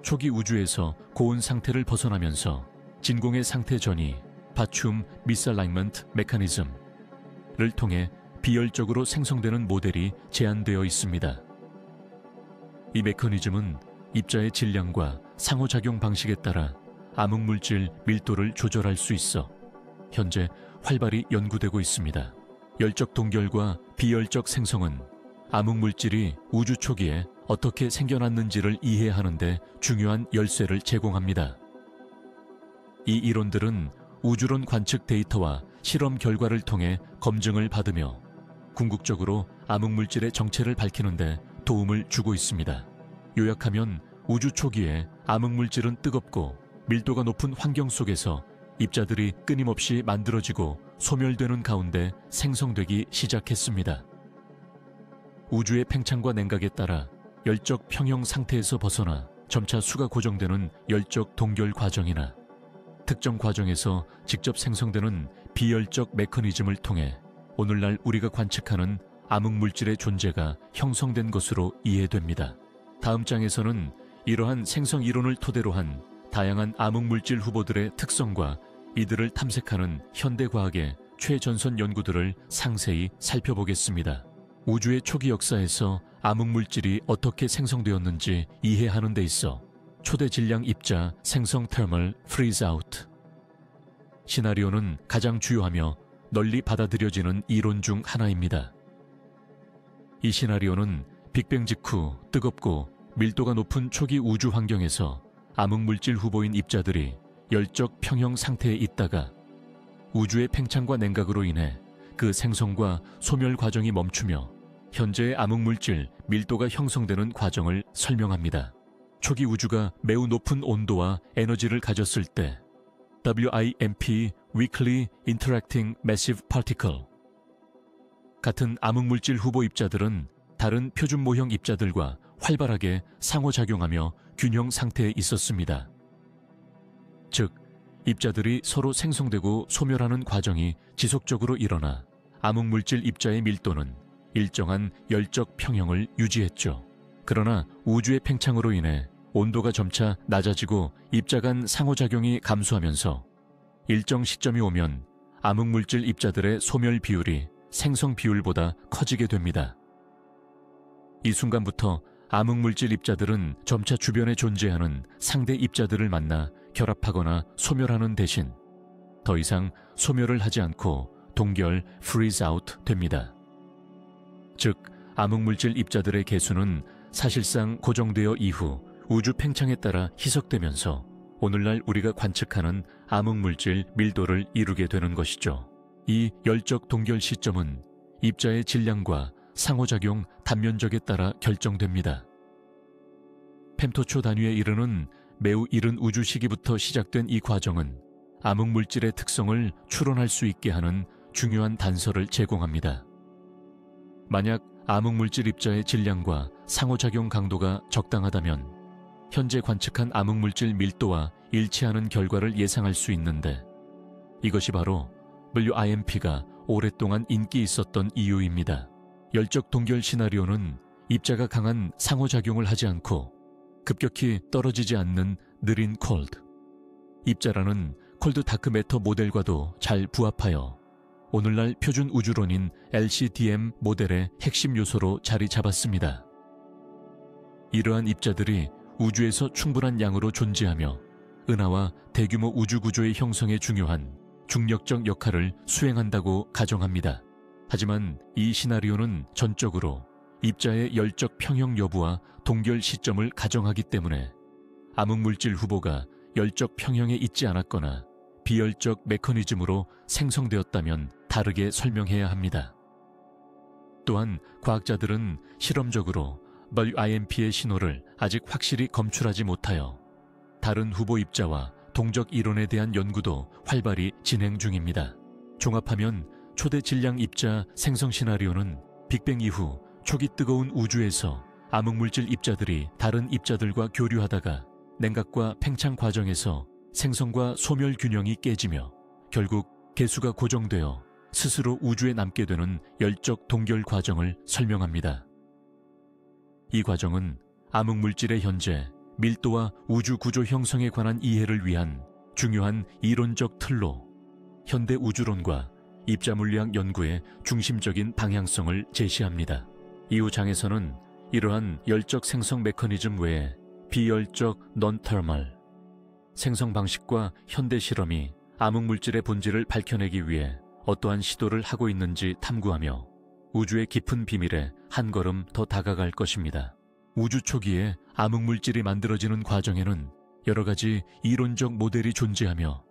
초기 우주에서 고온 상태를 벗어나면서 진공의 상태 전이 바춤 미스얼라이먼트 메커니즘을 통해 비열적으로 생성되는 모델이 제안되어 있습니다. 이 메커니즘은 입자의 질량과 상호작용 방식에 따라 암흑물질 밀도를 조절할 수 있어 현재 활발히 연구되고 있습니다. 열적 동결과 비열적 생성은 암흑물질이 우주 초기에 어떻게 생겨났는지를 이해하는 데 중요한 열쇠를 제공합니다. 이 이론들은 우주론 관측 데이터와 실험 결과를 통해 검증을 받으며 궁극적으로 암흑물질의 정체를 밝히는 데 도움을 주고 있습니다. 요약하면 우주 초기에 암흑물질은 뜨겁고 밀도가 높은 환경 속에서 입자들이 끊임없이 만들어지고 소멸되는 가운데 생성되기 시작했습니다. 우주의 팽창과 냉각에 따라 열적 평형 상태에서 벗어나 점차 수가 고정되는 열적 동결 과정이나 특정 과정에서 직접 생성되는 비열적 메커니즘을 통해 오늘날 우리가 관측하는 암흑물질의 존재가 형성된 것으로 이해됩니다. 다음 장에서는 이러한 생성 이론을 토대로 한 다양한 암흑물질 후보들의 특성과 이들을 탐색하는 현대과학의 최전선 연구들을 상세히 살펴보겠습니다. 우주의 초기 역사에서 암흑물질이 어떻게 생성되었는지 이해하는 데 있어 초대 질량 입자 생성 테르멀 프리즈 아웃 시나리오는 가장 주요하며 널리 받아들여지는 이론 중 하나입니다. 이 시나리오는 빅뱅 직후 뜨겁고 밀도가 높은 초기 우주 환경에서 암흑물질 후보인 입자들이 열적 평형 상태에 있다가 우주의 팽창과 냉각으로 인해 그 생성과 소멸 과정이 멈추며 현재의 암흑물질 밀도가 형성되는 과정을 설명합니다. 초기 우주가 매우 높은 온도와 에너지를 가졌을 때 WIMP Weakly Interacting Massive Particle 같은 암흑물질 후보 입자들은 다른 표준 모형 입자들과 활발하게 상호작용하며 균형 상태에 있었습니다. 즉, 입자들이 서로 생성되고 소멸하는 과정이 지속적으로 일어나 암흑물질 입자의 밀도는 일정한 열적 평형을 유지했죠. 그러나 우주의 팽창으로 인해 온도가 점차 낮아지고 입자 간 상호작용이 감소하면서 일정 시점이 오면 암흑물질 입자들의 소멸 비율이 생성 비율보다 커지게 됩니다. 이 순간부터 암흑물질 입자들은 점차 주변에 존재하는 상대 입자들을 만나 결합하거나 소멸하는 대신 더 이상 소멸을 하지 않고 동결 freeze out 됩니다. 즉, 암흑물질 입자들의 개수는 사실상 고정되어 이후 우주 팽창에 따라 희석되면서 오늘날 우리가 관측하는 암흑물질 밀도를 이루게 되는 것이죠. 이 열적 동결 시점은 입자의 질량과 상호작용 단면적에 따라 결정됩니다. 펜토초 단위에 이르는 매우 이른 우주 시기부터 시작된 이 과정은 암흑물질의 특성을 추론할 수 있게 하는 중요한 단서를 제공합니다. 만약 암흑물질 입자의 질량과 상호작용 강도가 적당하다면 현재 관측한 암흑물질 밀도와 일치하는 결과를 예상할 수 있는데 이것이 바로 WIMP가 오랫동안 인기 있었던 이유입니다. 열적 동결 시나리오는 입자가 강한 상호작용을 하지 않고 급격히 떨어지지 않는 느린 콜드, 입자라는 콜드 다크 매터 모델과도 잘 부합하여 오늘날 표준 우주론인 LCDM 모델의 핵심 요소로 자리 잡았습니다. 이러한 입자들이 우주에서 충분한 양으로 존재하며 은하와 대규모 우주 구조의 형성에 중요한 중력적 역할을 수행한다고 가정합니다. 하지만 이 시나리오는 전적으로 입자의 열적 평형 여부와 동결 시점을 가정하기 때문에 암흑물질 후보가 열적 평형에 있지 않았거나 비열적 메커니즘으로 생성되었다면 다르게 설명해야 합니다. 또한 과학자들은 실험적으로 WIMP의 신호를 아직 확실히 검출하지 못하여 다른 후보 입자와 동적 이론에 대한 연구도 활발히 진행 중입니다. 종합하면 초대 질량 입자 생성 시나리오는 빅뱅 이후 초기 뜨거운 우주에서 암흑물질 입자들이 다른 입자들과 교류하다가 냉각과 팽창 과정에서 생성과 소멸 균형이 깨지며 결국 개수가 고정되어 스스로 우주에 남게 되는 열적 동결 과정을 설명합니다. 이 과정은 암흑물질의 현재 밀도와 우주 구조 형성에 관한 이해를 위한 중요한 이론적 틀로 현대 우주론과 입자 물리학 연구의 중심적인 방향성을 제시합니다. 이후 장에서는 이러한 열적 생성 메커니즘 외에 비열적 non-thermal 생성 방식과 현대 실험이 암흑물질의 본질을 밝혀내기 위해 어떠한 시도를 하고 있는지 탐구하며 우주의 깊은 비밀에 한 걸음 더 다가갈 것입니다. 우주 초기에 암흑물질이 만들어지는 과정에는 여러 가지 이론적 모델이 존재하며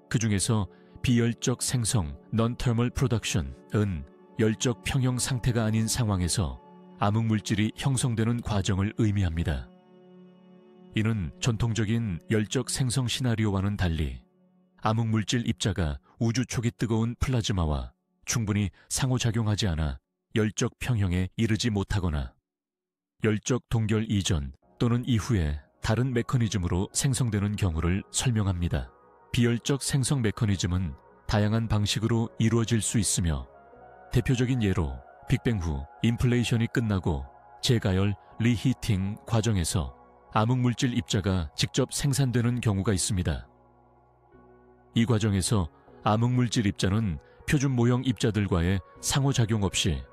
그 중에서 비열적 생성 non-thermal production은 열적 평형 상태가 아닌 상황에서 암흑물질이 형성되는 과정을 의미합니다. 이는 전통적인 열적 생성 시나리오와는 달리 암흑물질 입자가 우주 초기 뜨거운 플라즈마와 충분히 상호작용하지 않아 열적 평형에 이르지 못하거나 열적 동결 이전 또는 이후에 다른 메커니즘으로 생성되는 경우를 설명합니다. 비열적 생성 메커니즘은 다양한 방식으로 이루어질 수 있으며 대표적인 예로 빅뱅 후 인플레이션이 끝나고 재가열 리히팅 과정에서 암흑물질 입자가 직접 생산되는 경우가 있습니다. 이 과정에서 암흑물질 입자는 표준 모형 입자들과의 상호작용 없이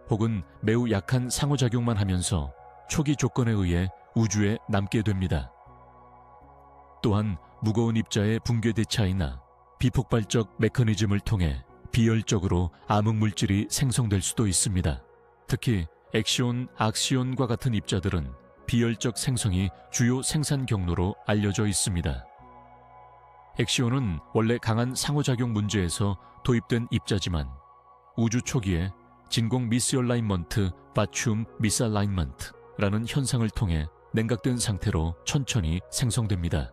혹은 매우 약한 상호작용만 하면서 초기 조건에 의해 우주에 남게 됩니다. 또한 무거운 입자의 붕괴 대차이나 비폭발적 메커니즘을 통해 비열적으로 암흑물질이 생성될 수도 있습니다. 특히 액시온, 악시온과 같은 입자들은 비열적 생성이 주요 생산 경로로 알려져 있습니다. 액시온은 원래 강한 상호작용 문제에서 도입된 입자지만 우주 초기에 진공 미스얼라인먼트, 바튬 미스알라인먼트라는 현상을 통해 냉각된 상태로 천천히 생성됩니다.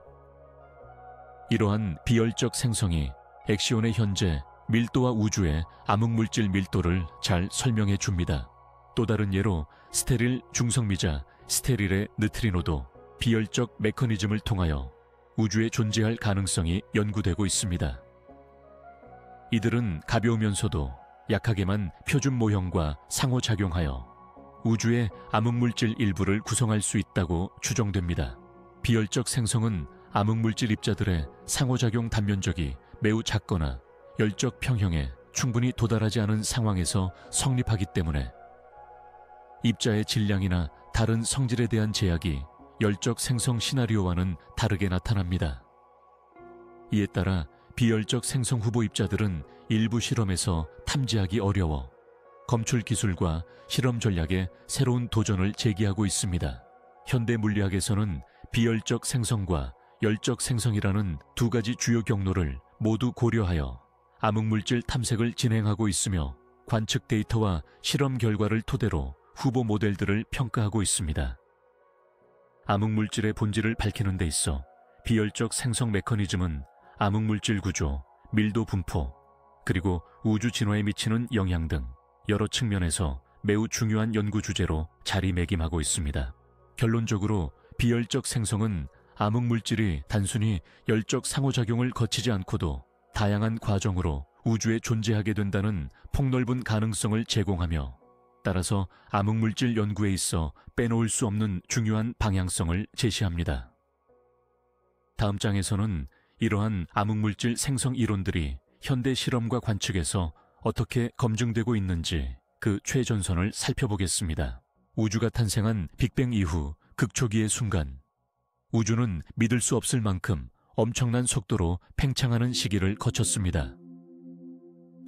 이러한 비열적 생성이 액시온의 현재 밀도와 우주의 암흑물질 밀도를 잘 설명해 줍니다. 또 다른 예로 스테릴 중성미자 스테릴의 느트리노도 비열적 메커니즘을 통하여 우주에 존재할 가능성이 연구되고 있습니다. 이들은 가벼우면서도 약하게만 표준 모형과 상호작용하여 우주의 암흑물질 일부를 구성할 수 있다고 추정됩니다. 비열적 생성은 암흑물질 입자들의 상호작용 단면적이 매우 작거나 열적 평형에 충분히 도달하지 않은 상황에서 성립하기 때문에 입자의 질량이나 다른 성질에 대한 제약이 열적 생성 시나리오와는 다르게 나타납니다. 이에 따라 비열적 생성 후보 입자들은 일부 실험에서 탐지하기 어려워 검출 기술과 실험 전략에 새로운 도전을 제기하고 있습니다. 현대 물리학에서는 비열적 생성과 열적 생성이라는 두 가지 주요 경로를 모두 고려하여 암흑물질 탐색을 진행하고 있으며 관측 데이터와 실험 결과를 토대로 후보 모델들을 평가하고 있습니다. 암흑물질의 본질을 밝히는 데 있어 비열적 생성 메커니즘은 암흑물질 구조, 밀도 분포, 그리고 우주 진화에 미치는 영향 등 여러 측면에서 매우 중요한 연구 주제로 자리매김하고 있습니다. 결론적으로 비열적 생성은 암흑물질이 단순히 열적 상호작용을 거치지 않고도 다양한 과정으로 우주에 존재하게 된다는 폭넓은 가능성을 제공하며 따라서 암흑물질 연구에 있어 빼놓을 수 없는 중요한 방향성을 제시합니다. 다음 장에서는 이러한 암흑물질 생성 이론들이 현대 실험과 관측에서 어떻게 검증되고 있는지 그 최전선을 살펴보겠습니다. 우주가 탄생한 빅뱅 이후 극초기의 순간, 우주는 믿을 수 없을 만큼 엄청난 속도로 팽창하는 시기를 거쳤습니다.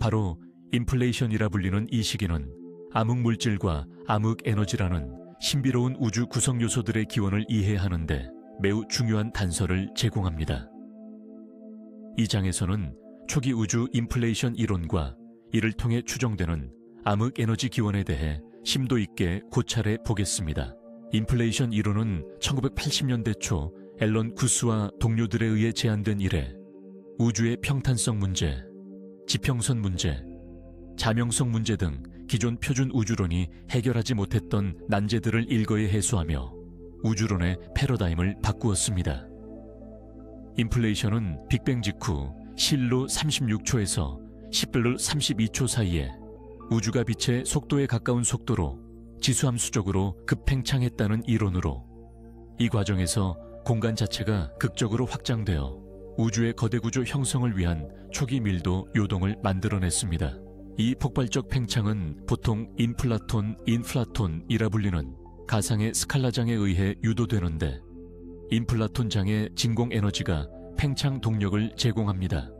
바로 인플레이션이라 불리는 이 시기는 암흑물질과 암흑에너지라는 신비로운 우주 구성 요소들의 기원을 이해하는 데 매우 중요한 단서를 제공합니다. 이 장에서는 초기 우주 인플레이션 이론과 이를 통해 추정되는 암흑에너지 기원에 대해 심도 있게 고찰해 보겠습니다. 인플레이션 이론은 1980년대 초 앨런 구스와 동료들에 의해 제안된 이래 우주의 평탄성 문제, 지평선 문제, 자명성 문제 등 기존 표준 우주론이 해결하지 못했던 난제들을 일거에 해소하며 우주론의 패러다임을 바꾸었습니다. 인플레이션은 빅뱅 직후 실로 36초에서 10별로 32초 사이에 우주가 빛의 속도에 가까운 속도로 지수함수적으로 급팽창했다는 이론으로 이 과정에서 공간 자체가 극적으로 확장되어 우주의 거대 구조 형성을 위한 초기 밀도 요동을 만들어냈습니다. 이 폭발적 팽창은 보통 인플라톤이라 불리는 가상의 스칼라장에 의해 유도되는데 인플라톤장의 진공 에너지가 팽창 동력을 제공합니다.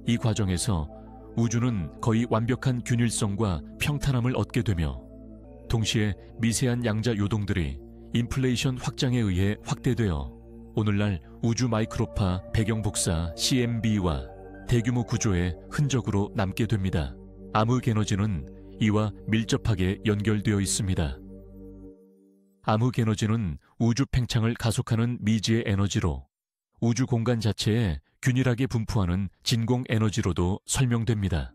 이 과정에서 우주는 거의 완벽한 균일성과 평탄함을 얻게 되며 동시에 미세한 양자 요동들이 인플레이션 확장에 의해 확대되어 오늘날 우주 마이크로파 배경 복사 CMB와 대규모 구조의 흔적으로 남게 됩니다. 암흑에너지는 이와 밀접하게 연결되어 있습니다. 암흑 에너지는 우주 팽창을 가속하는 미지의 에너지로 우주 공간 자체에 균일하게 분포하는 진공 에너지로도 설명됩니다.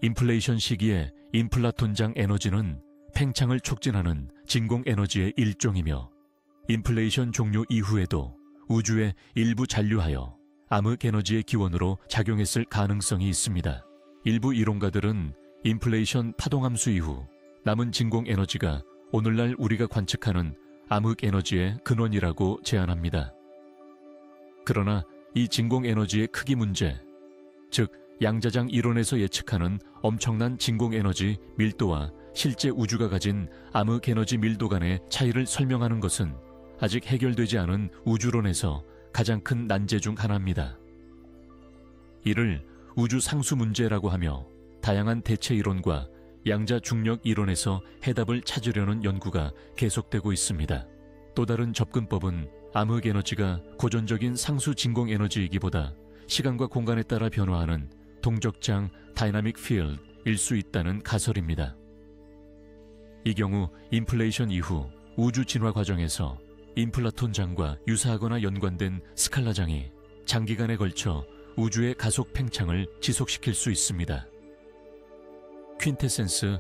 인플레이션 시기의 인플라톤장 에너지는 팽창을 촉진하는 진공 에너지의 일종이며 인플레이션 종료 이후에도 우주에 일부 잔류하여 암흑 에너지의 기원으로 작용했을 가능성이 있습니다. 일부 이론가들은 인플레이션 파동함수 이후 남은 진공 에너지가 오늘날 우리가 관측하는 암흑 에너지의 근원이라고 제안합니다. 그러나 이 진공 에너지의 크기 문제, 즉 양자장 이론에서 예측하는 엄청난 진공 에너지 밀도와 실제 우주가 가진 암흑 에너지 밀도 간의 차이를 설명하는 것은 아직 해결되지 않은 우주론에서 가장 큰 난제 중 하나입니다. 이를 우주 상수 문제라고 하며 다양한 대체 이론과 양자 중력 이론에서 해답을 찾으려는 연구가 계속되고 있습니다. 또 다른 접근법은 암흑 에너지가 고전적인 상수 진공 에너지이기보다 시간과 공간에 따라 변화하는 동적장 다이나믹 필드일 수 있다는 가설입니다. 이 경우 인플레이션 이후 우주 진화 과정에서 인플라톤장과 유사하거나 연관된 스칼라장이 장기간에 걸쳐 우주의 가속 팽창을 지속시킬 수 있습니다. 퀸테센스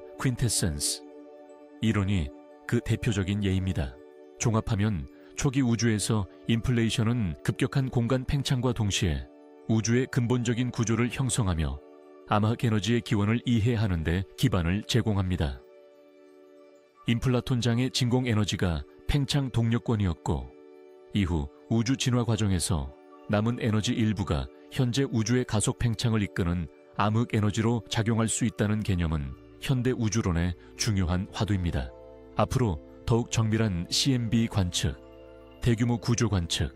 이론이 그 대표적인 예입니다. 종합하면 초기 우주에서 인플레이션은 급격한 공간 팽창과 동시에 우주의 근본적인 구조를 형성하며 암흑 에너지의 기원을 이해하는 데 기반을 제공합니다. 인플라톤장의 진공 에너지가 팽창 동력권이었고 이후 우주 진화 과정에서 남은 에너지 일부가 현재 우주의 가속 팽창을 이끄는 암흑 에너지로 작용할 수 있다는 개념은 현대 우주론의 중요한 화두입니다. 앞으로 더욱 정밀한 CMB 관측, 대규모 구조 관측,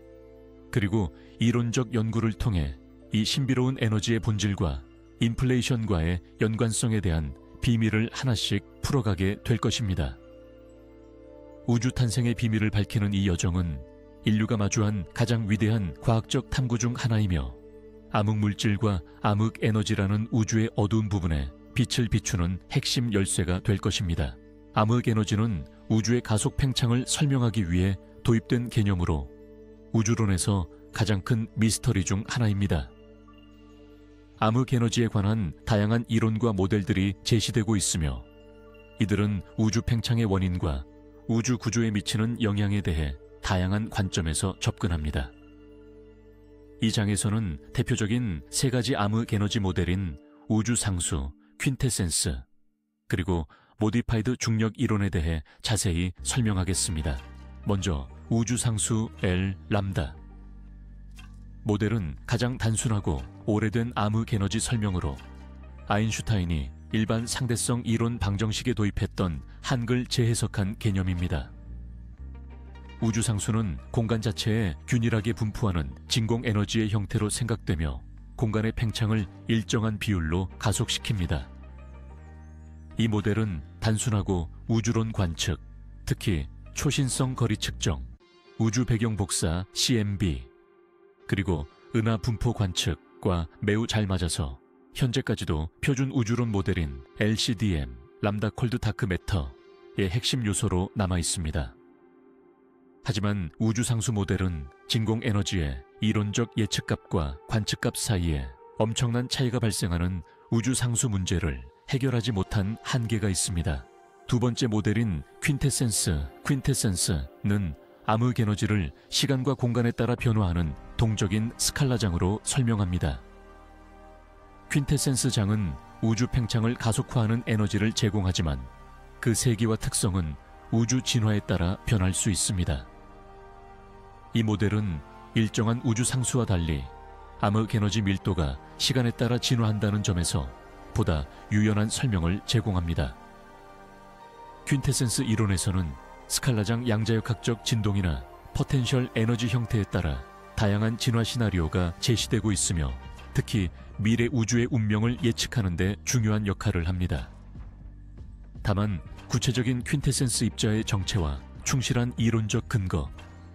그리고 이론적 연구를 통해 이 신비로운 에너지의 본질과 인플레이션과의 연관성에 대한 비밀을 하나씩 풀어가게 될 것입니다. 우주 탄생의 비밀을 밝히는 이 여정은 인류가 마주한 가장 위대한 과학적 탐구 중 하나이며 암흑 물질과 암흑 에너지라는 우주의 어두운 부분에 빛을 비추는 핵심 열쇠가 될 것입니다. 암흑 에너지는 우주의 가속 팽창을 설명하기 위해 도입된 개념으로 우주론에서 가장 큰 미스터리 중 하나입니다. 암흑 에너지에 관한 다양한 이론과 모델들이 제시되고 있으며 이들은 우주 팽창의 원인과 우주 구조에 미치는 영향에 대해 다양한 관점에서 접근합니다. 이 장에서는 대표적인 세 가지 암흑 에너지 모델인 우주 상수, 퀸테센스, 그리고 모디파이드 중력 이론에 대해 자세히 설명하겠습니다. 먼저 우주 상수 L 람다. 모델은 가장 단순하고 오래된 암흑 에너지 설명으로 아인슈타인이 일반 상대성 이론 방정식에 도입했던 한글 재해석한 개념입니다. 우주상수는 공간 자체에 균일하게 분포하는 진공 에너지의 형태로 생각되며 공간의 팽창을 일정한 비율로 가속시킵니다. 이 모델은 단순하고 우주론 관측, 특히 초신성 거리 측정, 우주 배경 복사 CMB, 그리고 은하 분포 관측과 매우 잘 맞아서 현재까지도 표준 우주론 모델인 LCDM, 람다 콜드 다크 매터의 핵심 요소로 남아 있습니다. 하지만 우주상수 모델은 진공 에너지의 이론적 예측값과 관측값 사이에 엄청난 차이가 발생하는 우주상수 문제를 해결하지 못한 한계가 있습니다. 두 번째 모델인 퀸테센스는 암흑 에너지를 시간과 공간에 따라 변화하는 동적인 스칼라장으로 설명합니다. 퀸테센스 장은 우주 팽창을 가속화하는 에너지를 제공하지만 그 세기와 특성은 우주 진화에 따라 변할 수 있습니다. 이 모델은 일정한 우주 상수와 달리 암흑 에너지 밀도가 시간에 따라 진화한다는 점에서 보다 유연한 설명을 제공합니다. 퀸테센스 이론에서는 스칼라장 양자역학적 진동이나 포텐셜 에너지 형태에 따라 다양한 진화 시나리오가 제시되고 있으며 특히 미래 우주의 운명을 예측하는 데 중요한 역할을 합니다. 다만 구체적인 퀸테센스 입자의 정체와 충실한 이론적 근거,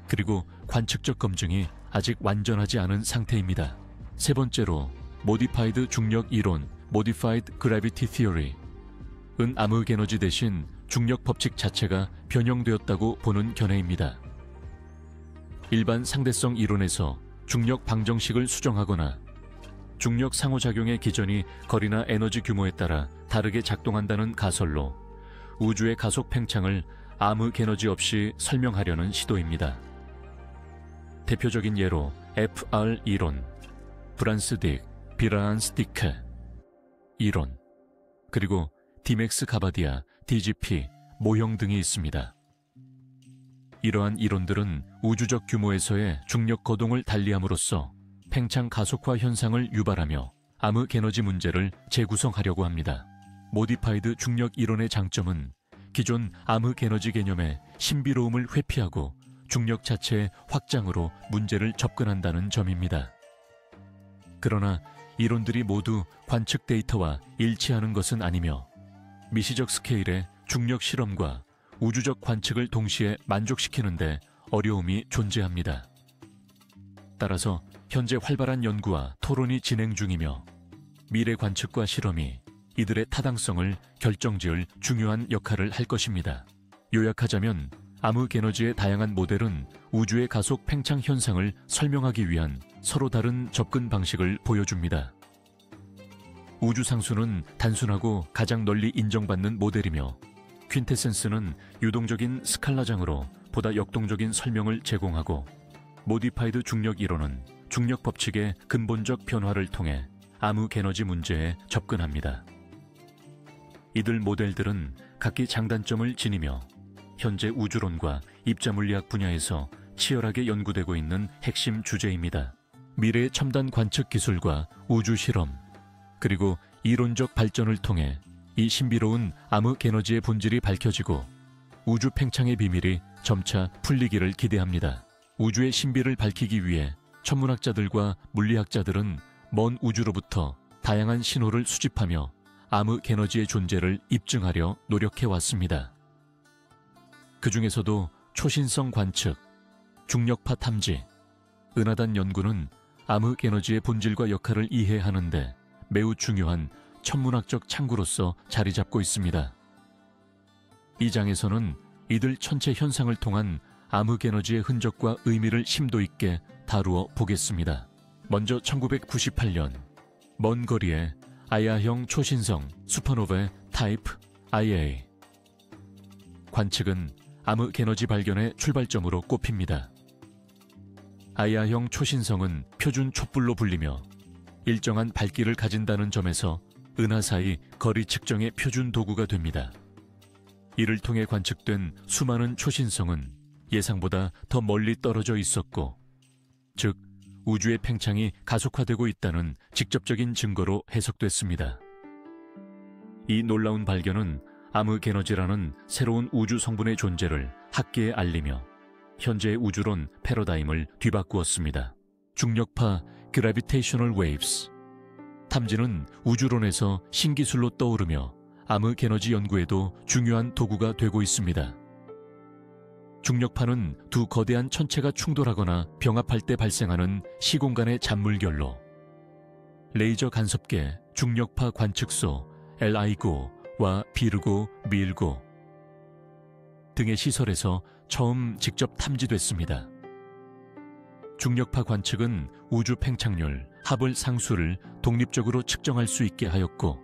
그리고 관측적 검증이 아직 완전하지 않은 상태입니다. 세 번째로 모디파이드 중력 이론 (Modified Gravity Theory)은 암흑 에너지 대신 중력 법칙 자체가 변형되었다고 보는 견해입니다. 일반 상대성 이론에서 중력 방정식을 수정하거나 중력 상호작용의 기전이 거리나 에너지 규모에 따라 다르게 작동한다는 가설로 우주의 가속 팽창을 암흑 에너지 없이 설명하려는 시도입니다. 대표적인 예로 FR 이론, 브란스딕, 비라안스티케 이론, 그리고 디맥스 가바디아, DGP, 모형 등이 있습니다. 이러한 이론들은 우주적 규모에서의 중력 거동을 달리함으로써 팽창 가속화 현상을 유발하며 암흑 에너지 문제를 재구성하려고 합니다. 모디파이드 중력 이론의 장점은 기존 암흑 에너지 개념의 신비로움을 회피하고 중력 자체의 확장으로 문제를 접근한다는 점입니다. 그러나 이론들이 모두 관측 데이터와 일치하는 것은 아니며 미시적 스케일의 중력 실험과 우주적 관측을 동시에 만족시키는데 어려움이 존재합니다. 따라서 현재 활발한 연구와 토론이 진행 중이며 미래 관측과 실험이 이들의 타당성을 결정지을 중요한 역할을 할 것입니다. 요약하자면 암흑 에너지의 다양한 모델은 우주의 가속 팽창 현상을 설명하기 위한 서로 다른 접근 방식을 보여줍니다. 우주 상수는 단순하고 가장 널리 인정받는 모델이며 퀸테센스는 유동적인 스칼라장으로 보다 역동적인 설명을 제공하고 모디파이드 중력 이론은 중력 법칙의 근본적 변화를 통해 암흑 에너지 문제에 접근합니다. 이들 모델들은 각기 장단점을 지니며 현재 우주론과 입자물리학 분야에서 치열하게 연구되고 있는 핵심 주제입니다. 미래의 첨단 관측 기술과 우주 실험, 그리고 이론적 발전을 통해 이 신비로운 암흑 에너지의 본질이 밝혀지고 우주 팽창의 비밀이 점차 풀리기를 기대합니다. 우주의 신비를 밝히기 위해 천문학자들과 물리학자들은 먼 우주로부터 다양한 신호를 수집하며 암흑 에너지의 존재를 입증하려 노력해왔습니다. 그 중에서도 초신성 관측, 중력파 탐지, 은하단 연구는 암흑 에너지의 본질과 역할을 이해하는 데 매우 중요한 천문학적 창구로서 자리 잡고 있습니다. 이 장에서는 이들 천체 현상을 통한 암흑 에너지의 흔적과 의미를 심도 있게 다루어 보겠습니다. 먼저 1998년 먼 거리의 아야형 초신성 슈퍼노바의 타입 IA 관측은 암흑 에너지 발견의 출발점으로 꼽힙니다. 아야형 초신성은 표준 촛불로 불리며 일정한 밝기를 가진다는 점에서 은하 사이 거리 측정의 표준 도구가 됩니다. 이를 통해 관측된 수많은 초신성은 예상보다 더 멀리 떨어져 있었고, 즉 우주의 팽창이 가속화되고 있다는 직접적인 증거로 해석됐습니다. 이 놀라운 발견은 암흑 에너지라는 새로운 우주 성분의 존재를 학계에 알리며 현재의 우주론 패러다임을 뒤바꾸었습니다. 중력파 Gravitational Waves 탐지는 우주론에서 신기술로 떠오르며 암흑 에너지 연구에도 중요한 도구가 되고 있습니다. 중력파는 두 거대한 천체가 충돌하거나 병합할 때 발생하는 시공간의 잔물결로 레이저 간섭계 중력파 관측소 LIGO와 비르고, 밀고 등의 시설에서 처음 직접 탐지됐습니다. 중력파 관측은 우주 팽창률, 하블 상수를 독립적으로 측정할 수 있게 하였고,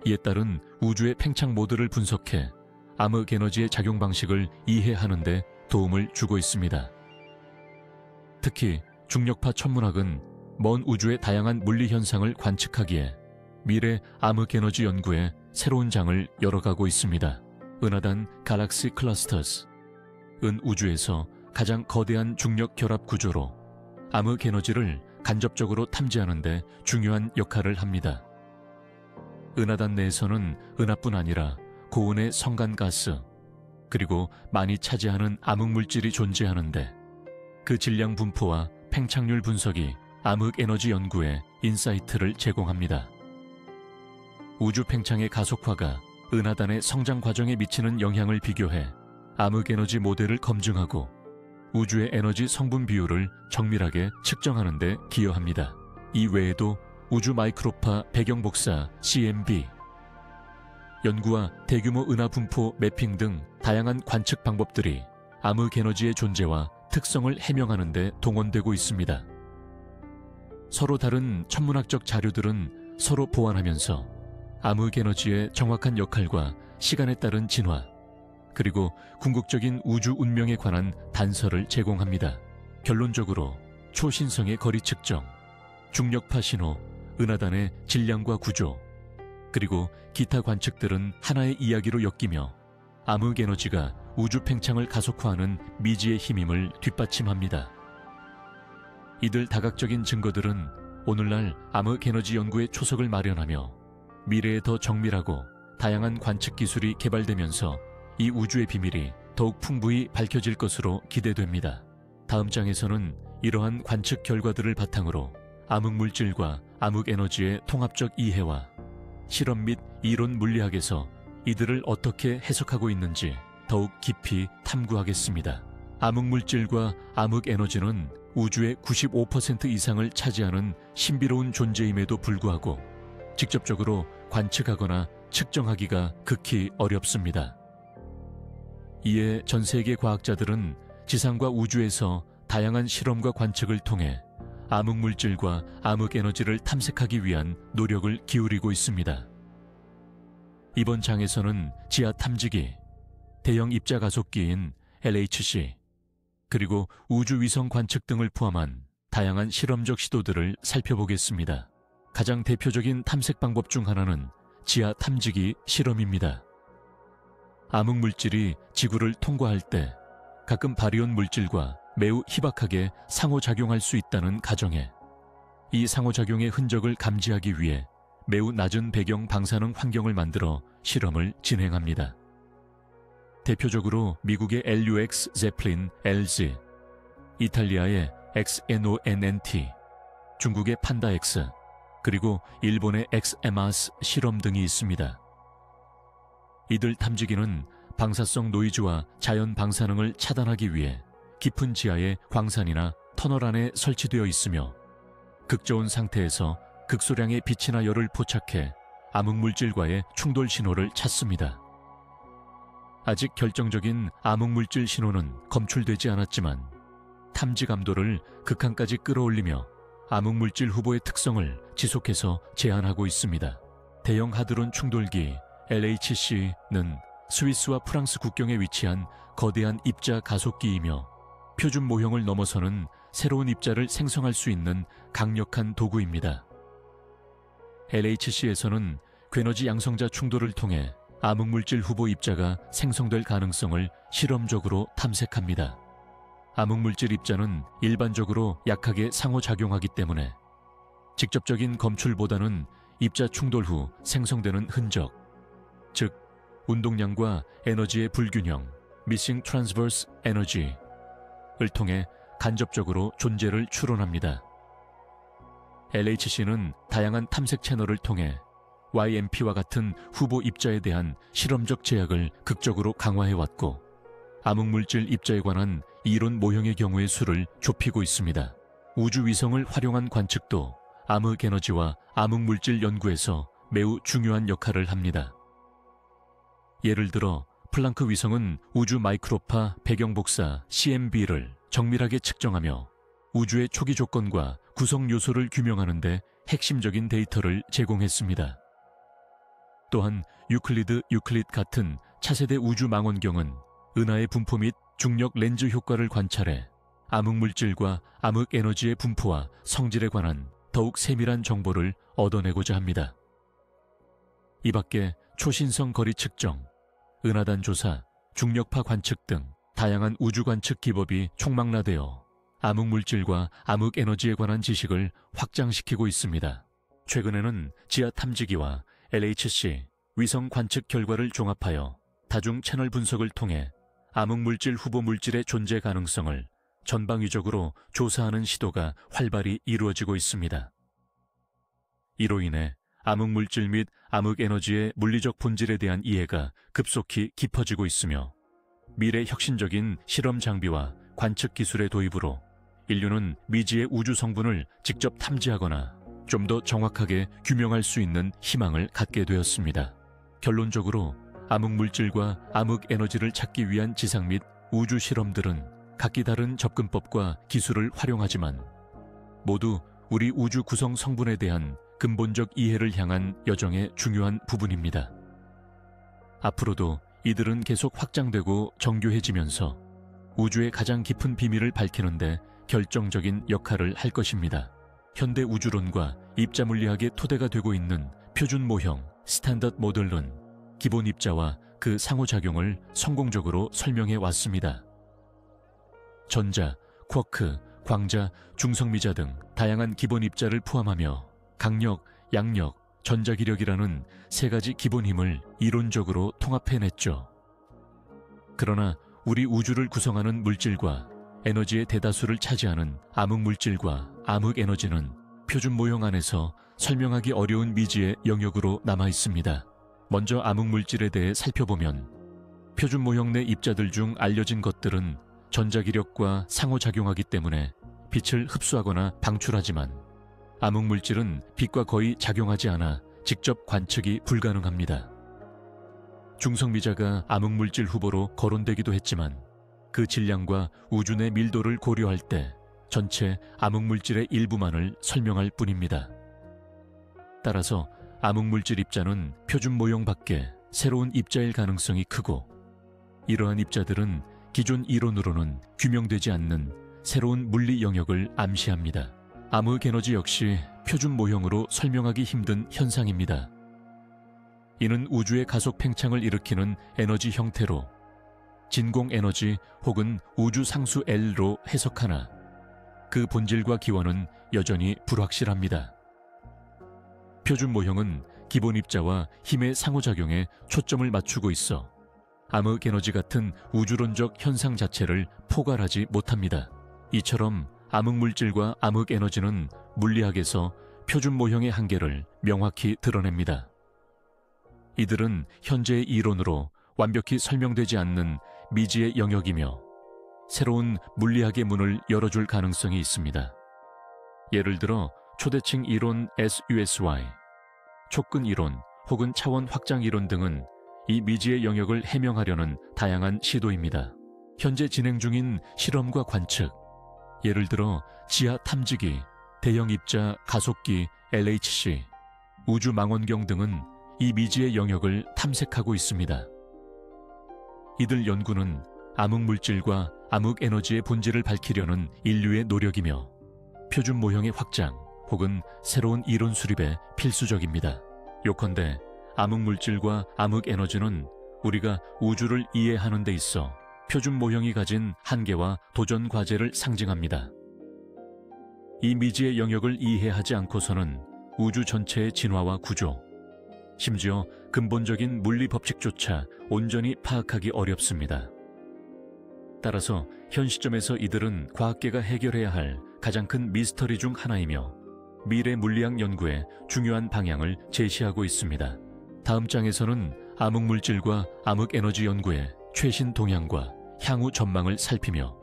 이에 따른 우주의 팽창 모드를 분석해 암흑 에너지의 작용 방식을 이해하는 데 도움을 주고 있습니다. 특히 중력파 천문학은 먼 우주의 다양한 물리 현상을 관측하기에 미래 암흑 에너지 연구에 새로운 장을 열어가고 있습니다. 은하단 갈락시 클러스터스, 은 우주에서 가장 거대한 중력 결합 구조로 암흑 에너지를 간접적으로 탐지하는 데 중요한 역할을 합니다. 은하단 내에서는 은하뿐 아니라 고온의 성간가스, 그리고 많이 차지하는 암흑물질이 존재하는데 그 질량 분포와 팽창률 분석이 암흑 에너지 연구에 인사이트를 제공합니다. 우주 팽창의 가속화가 은하단의 성장 과정에 미치는 영향을 비교해 암흑 에너지 모델을 검증하고 우주의 에너지 성분 비율을 정밀하게 측정하는 데 기여합니다. 이 외에도 우주 마이크로파 배경 복사 CMB, 연구와 대규모 은하 분포 매핑 등 다양한 관측 방법들이 암흑 에너지의 존재와 특성을 해명하는 데 동원되고 있습니다. 서로 다른 천문학적 자료들은 서로 보완하면서 암흑 에너지의 정확한 역할과 시간에 따른 진화, 그리고 궁극적인 우주 운명에 관한 단서를 제공합니다. 결론적으로 초신성의 거리 측정, 중력파 신호, 은하단의 질량과 구조, 그리고 기타 관측들은 하나의 이야기로 엮이며 암흑 에너지가 우주 팽창을 가속화하는 미지의 힘임을 뒷받침합니다. 이들 다각적인 증거들은 오늘날 암흑 에너지 연구의 초석을 마련하며 미래에 더 정밀하고 다양한 관측 기술이 개발되면서 이 우주의 비밀이 더욱 풍부히 밝혀질 것으로 기대됩니다. 다음 장에서는 이러한 관측 결과들을 바탕으로 암흑 물질과 암흑 에너지의 통합적 이해와 실험 및 이론 물리학에서 이들을 어떻게 해석하고 있는지 더욱 깊이 탐구하겠습니다. 암흑 물질과 암흑 에너지는 우주의 95% 이상을 차지하는 신비로운 존재임에도 불구하고 직접적으로 관측하거나 측정하기가 극히 어렵습니다. 이에 전 세계 과학자들은 지상과 우주에서 다양한 실험과 관측을 통해 암흑 물질과 암흑 에너지를 탐색하기 위한 노력을 기울이고 있습니다. 이번 장에서는 지하 탐지기, 대형 입자 가속기인 LHC, 그리고 우주 위성 관측 등을 포함한 다양한 실험적 시도들을 살펴보겠습니다. 가장 대표적인 탐색 방법 중 하나는 지하 탐지기 실험입니다. 암흑 물질이 지구를 통과할 때 가끔 바리온 물질과 매우 희박하게 상호작용할 수 있다는 가정에 이 상호작용의 흔적을 감지하기 위해 매우 낮은 배경 방사능 환경을 만들어 실험을 진행합니다. 대표적으로 미국의 LUX 제플린 LZ, 이탈리아의 XNONNT, 중국의 판다X, 그리고 일본의 XMAS 실험 등이 있습니다. 이들 탐지기는 방사성 노이즈와 자연 방사능을 차단하기 위해 깊은 지하의 광산이나 터널 안에 설치되어 있으며 극저온 상태에서 극소량의 빛이나 열을 포착해 암흑 물질과의 충돌 신호를 찾습니다. 아직 결정적인 암흑 물질 신호는 검출되지 않았지만 탐지 감도를 극한까지 끌어올리며 암흑 물질 후보의 특성을 지속해서 제한하고 있습니다. 대형 하드론 충돌기 LHC는 스위스와 프랑스 국경에 위치한 거대한 입자 가속기이며 표준 모형을 넘어서는 새로운 입자를 생성할 수 있는 강력한 도구입니다. LHC에서는 괴너지 양성자 충돌을 통해 암흑물질 후보 입자가 생성될 가능성을 실험적으로 탐색합니다. 암흑물질 입자는 일반적으로 약하게 상호작용하기 때문에 직접적인 검출보다는 입자 충돌 후 생성되는 흔적, 즉 운동량과 에너지의 불균형, Missing Transverse Energy를 통해 간접적으로 존재를 추론합니다. LHC는 다양한 탐색 채널을 통해 YMP와 같은 후보 입자에 대한 실험적 제약을 극적으로 강화해왔고 암흑물질 입자에 관한 이론 모형의 경우의 수를 좁히고 있습니다. 우주 위성을 활용한 관측도 암흑 에너지와 암흑물질 연구에서 매우 중요한 역할을 합니다. 예를 들어 플랑크 위성은 우주 마이크로파 배경복사 CMB를 정밀하게 측정하며 우주의 초기 조건과 구성 요소를 규명하는 데 핵심적인 데이터를 제공했습니다. 또한 유클리드 같은 차세대 우주 망원경은 은하의 분포 및 중력 렌즈 효과를 관찰해 암흑물질과 암흑에너지의 분포와 성질에 관한 더욱 세밀한 정보를 얻어내고자 합니다. 이 밖에 초신성 거리 측정, 은하단 조사, 중력파 관측 등 다양한 우주 관측 기법이 총망라되어 암흑물질과 암흑에너지에 관한 지식을 확장시키고 있습니다. 최근에는 지하 탐지기와 LHC, 위성 관측 결과를 종합하여 다중 채널 분석을 통해 암흑물질 후보 물질의 존재 가능성을 전방위적으로 조사하는 시도가 활발히 이루어지고 있습니다. 이로 인해 암흑물질 및 암흑에너지의 물리적 본질에 대한 이해가 급속히 깊어지고 있으며 미래 혁신적인 실험 장비와 관측 기술의 도입으로 인류는 미지의 우주 성분을 직접 탐지하거나 좀 더 정확하게 규명할 수 있는 희망을 갖게 되었습니다. 결론적으로 암흑물질과 암흑에너지를 찾기 위한 지상 및 우주 실험들은 각기 다른 접근법과 기술을 활용하지만 모두 우리 우주 구성 성분에 대한 근본적 이해를 향한 여정의 중요한 부분입니다. 앞으로도 이들은 계속 확장되고 정교해지면서 우주의 가장 깊은 비밀을 밝히는데 결정적인 역할을 할 것입니다. 현대 우주론과 입자물리학의 토대가 되고 있는 표준 모형, 스탠더드 모델은 기본 입자와 그 상호작용을 성공적으로 설명해 왔습니다. 전자, 쿼크, 광자, 중성미자 등 다양한 기본 입자를 포함하며 강력, 양력, 전자기력이라는 세 가지 기본 힘을 이론적으로 통합해냈죠. 그러나 우리 우주를 구성하는 물질과 에너지의 대다수를 차지하는 암흑물질과 암흑에너지는 표준 모형 안에서 설명하기 어려운 미지의 영역으로 남아 있습니다. 먼저 암흑물질에 대해 살펴보면 표준 모형 내 입자들 중 알려진 것들은 전자기력과 상호작용하기 때문에 빛을 흡수하거나 방출하지만 암흑물질은 빛과 거의 작용하지 않아 직접 관측이 불가능합니다. 중성미자가 암흑물질 후보로 거론되기도 했지만 그 질량과 우주 내 밀도를 고려할 때 전체 암흑물질의 일부만을 설명할 뿐입니다. 따라서 암흑물질 입자는 표준 모형 밖에 새로운 입자일 가능성이 크고 이러한 입자들은 기존 이론으로는 규명되지 않는 새로운 물리 영역을 암시합니다. 암흑에너지 역시 표준 모형으로 설명하기 힘든 현상입니다. 이는 우주의 가속 팽창을 일으키는 에너지 형태로 진공에너지 혹은 우주 상수 L로 해석하나 그 본질과 기원은 여전히 불확실합니다. 표준 모형은 기본 입자와 힘의 상호작용에 초점을 맞추고 있어 암흑에너지 같은 우주론적 현상 자체를 포괄하지 못합니다. 이처럼 암흑물질과 암흑에너지는 물리학에서 표준 모형의 한계를 명확히 드러냅니다. 이들은 현재의 이론으로 완벽히 설명되지 않는 미지의 영역이며 새로운 물리학의 문을 열어줄 가능성이 있습니다. 예를 들어 초대칭 이론 SUSY, 촉근 이론 혹은 차원 확장 이론 등은 이 미지의 영역을 해명하려는 다양한 시도입니다. 현재 진행 중인 실험과 관측, 예를 들어 지하 탐지기, 대형 입자 가속기 LHC, 우주 망원경 등은 이 미지의 영역을 탐색하고 있습니다. 이들 연구는 암흑물질과 암흑에너지의 본질을 밝히려는 인류의 노력이며 표준 모형의 확장 혹은 새로운 이론 수립에 필수적입니다. 요컨대 암흑물질과 암흑에너지는 우리가 우주를 이해하는 데 있어 표준 모형이 가진 한계와 도전 과제를 상징합니다. 이 미지의 영역을 이해하지 않고서는 우주 전체의 진화와 구조, 심지어 근본적인 물리 법칙조차 온전히 파악하기 어렵습니다. 따라서 현 시점에서 이들은 과학계가 해결해야 할 가장 큰 미스터리 중 하나이며 미래 물리학 연구의 중요한 방향을 제시하고 있습니다. 다음 장에서는 암흑물질과 암흑에너지 연구의 최신 동향과 향후 전망을 살피며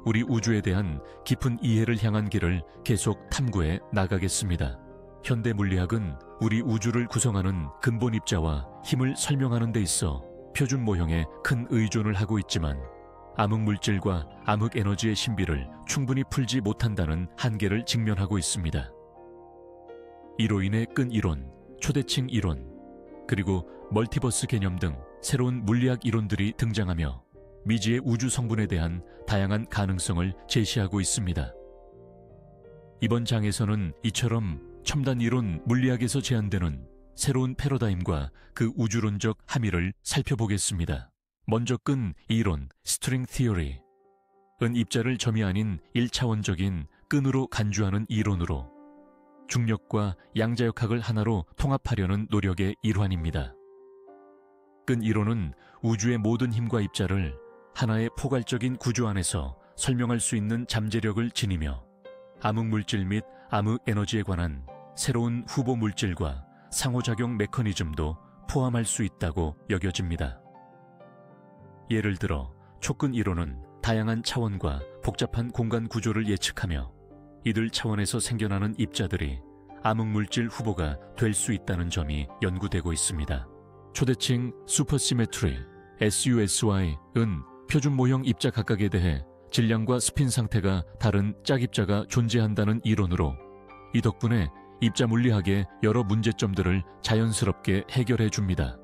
우리 우주에 대한 깊은 이해를 향한 길을 계속 탐구해 나가겠습니다. 현대 물리학은 우리 우주를 구성하는 근본 입자와 힘을 설명하는 데 있어 표준 모형에 큰 의존을 하고 있지만 암흑물질과 암흑에너지의 신비를 충분히 풀지 못한다는 한계를 직면하고 있습니다. 이로 인해 끈 이론, 초대칭 이론, 그리고 멀티버스 개념 등 새로운 물리학 이론들이 등장하며 미지의 우주 성분에 대한 다양한 가능성을 제시하고 있습니다. 이번 장에서는 이처럼 첨단 이론 물리학에서 제안되는 새로운 패러다임과 그 우주론적 함의를 살펴보겠습니다. 먼저 끈 이론, 스트링 티어리. 은 입자를 점이 아닌 1차원적인 끈으로 간주하는 이론으로 중력과 양자역학을 하나로 통합하려는 노력의 일환입니다. 끈 이론은 우주의 모든 힘과 입자를 하나의 포괄적인 구조 안에서 설명할 수 있는 잠재력을 지니며 암흑물질 및 암흑에너지에 관한 새로운 후보 물질과 상호작용 메커니즘도 포함할 수 있다고 여겨집니다. 예를 들어 촉근 이론은 다양한 차원과 복잡한 공간 구조를 예측하며 이들 차원에서 생겨나는 입자들이 암흑물질 후보가 될 수 있다는 점이 연구되고 있습니다. 초대칭 슈퍼시메트리 SUSY은 표준 모형 입자 각각에 대해 질량과 스핀 상태가 다른 짝입자가 존재한다는 이론으로 이 덕분에 입자 물리학의 여러 문제점들을 자연스럽게 해결해 줍니다.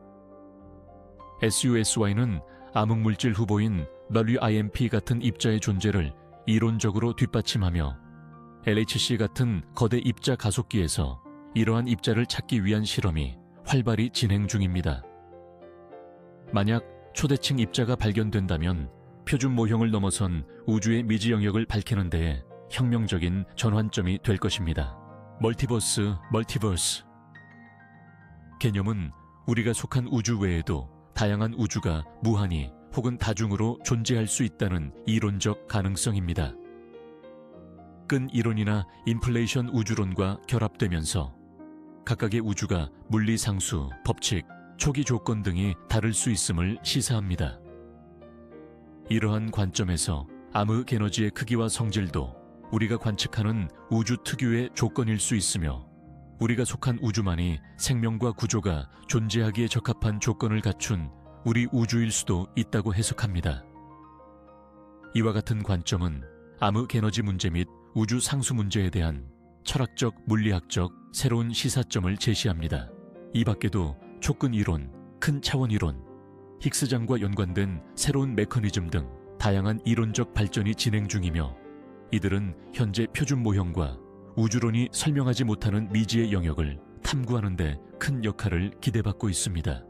SUSY는 암흑물질 후보인 WIMP 같은 입자의 존재를 이론적으로 뒷받침하며 LHC 같은 거대 입자 가속기에서 이러한 입자를 찾기 위한 실험이 활발히 진행 중입니다. 만약 초대칭 입자가 발견된다면 표준 모형을 넘어선 우주의 미지 영역을 밝히는 데에 혁명적인 전환점이 될 것입니다. 멀티버스. 개념은 우리가 속한 우주 외에도 다양한 우주가 무한히 혹은 다중으로 존재할 수 있다는 이론적 가능성입니다. 끈 이론이나 인플레이션 우주론과 결합되면서 각각의 우주가 물리상수, 법칙, 초기 조건 등이 다를 수 있음을 시사합니다. 이러한 관점에서 암흑 에너지의 크기와 성질도 우리가 관측하는 우주 특유의 조건일 수 있으며 우리가 속한 우주만이 생명과 구조가 존재하기에 적합한 조건을 갖춘 우리 우주일 수도 있다고 해석합니다. 이와 같은 관점은 암흑 에너지 문제 및 우주 상수 문제에 대한 철학적, 물리학적 새로운 시사점을 제시합니다. 이 밖에도 촉근 이론, 큰 차원 이론, 힉스장과 연관된 새로운 메커니즘 등 다양한 이론적 발전이 진행 중이며 이들은 현재 표준 모형과 우주론이 설명하지 못하는 미지의 영역을 탐구하는 데 큰 역할을 기대받고 있습니다.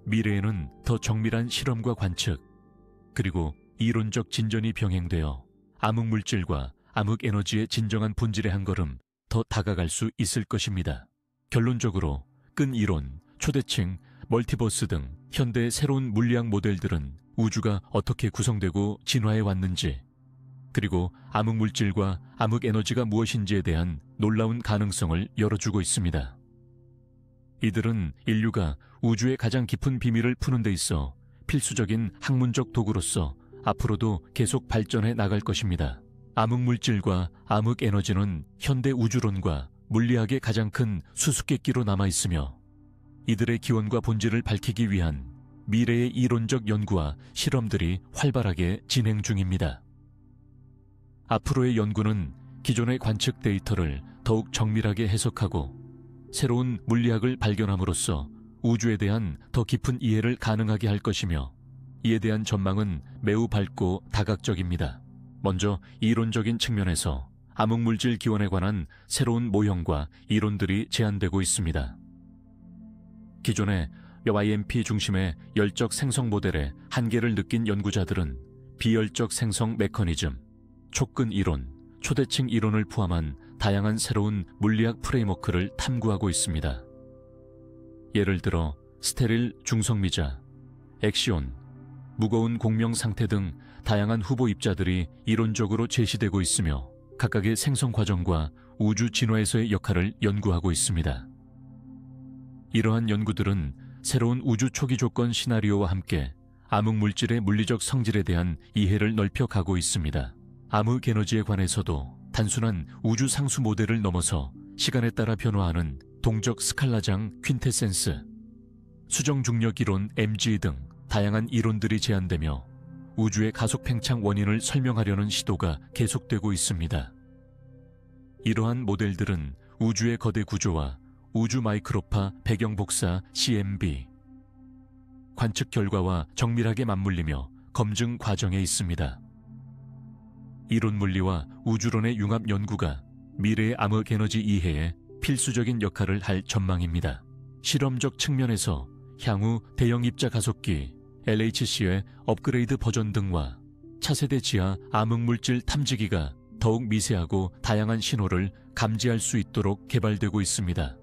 미래에는 더 정밀한 실험과 관측, 그리고 이론적 진전이 병행되어 암흑물질과 암흑에너지의 진정한 본질에 한 걸음 더 다가갈 수 있을 것입니다. 결론적으로 끈 이론, 초대칭, 멀티버스 등 현대의 새로운 물리학 모델들은 우주가 어떻게 구성되고 진화해 왔는지, 그리고 암흑물질과 암흑에너지가 무엇인지에 대한 놀라운 가능성을 열어주고 있습니다. 이들은 인류가 우주의 가장 깊은 비밀을 푸는 데 있어 필수적인 학문적 도구로서 앞으로도 계속 발전해 나갈 것입니다. 암흑물질과 암흑에너지는 현대 우주론과 물리학의 가장 큰 수수께끼로 남아있으며 이들의 기원과 본질을 밝히기 위한 미래의 이론적 연구와 실험들이 활발하게 진행 중입니다. 앞으로의 연구는 기존의 관측 데이터를 더욱 정밀하게 해석하고 새로운 물리학을 발견함으로써 우주에 대한 더 깊은 이해를 가능하게 할 것이며 이에 대한 전망은 매우 밝고 다각적입니다. 먼저 이론적인 측면에서 암흑물질 기원에 관한 새로운 모형과 이론들이 제안되고 있습니다. 기존의 YMP 중심의 열적 생성 모델의 한계를 느낀 연구자들은 비열적 생성 메커니즘, 촉근 이론, 초대칭 이론을 포함한 다양한 새로운 물리학 프레임워크를 탐구하고 있습니다. 예를 들어 스테릴 중성미자, 엑시온, 무거운 공명 상태 등 다양한 후보 입자들이 이론적으로 제시되고 있으며 각각의 생성 과정과 우주 진화에서의 역할을 연구하고 있습니다. 이러한 연구들은 새로운 우주 초기 조건 시나리오와 함께 암흑물질의 물리적 성질에 대한 이해를 넓혀가고 있습니다. 암흑에너지에 관해서도 단순한 우주 상수 모델을 넘어서 시간에 따라 변화하는 동적 스칼라장 퀸테센스, 수정 중력 이론 MG 등 다양한 이론들이 제안되며 우주의 가속 팽창 원인을 설명하려는 시도가 계속되고 있습니다. 이러한 모델들은 우주의 거대 구조와 우주 마이크로파 배경 복사 CMB, 관측 결과와 정밀하게 맞물리며 검증 과정에 있습니다. 이론 물리와 우주론의 융합 연구가 미래의 암흑 에너지 이해에 필수적인 역할을 할 전망입니다. 실험적 측면에서 향후 대형 입자 가속기, LHC의 업그레이드 버전 등과 차세대 지하 암흑물질 탐지기가 더욱 미세하고 다양한 신호를 감지할 수 있도록 개발되고 있습니다.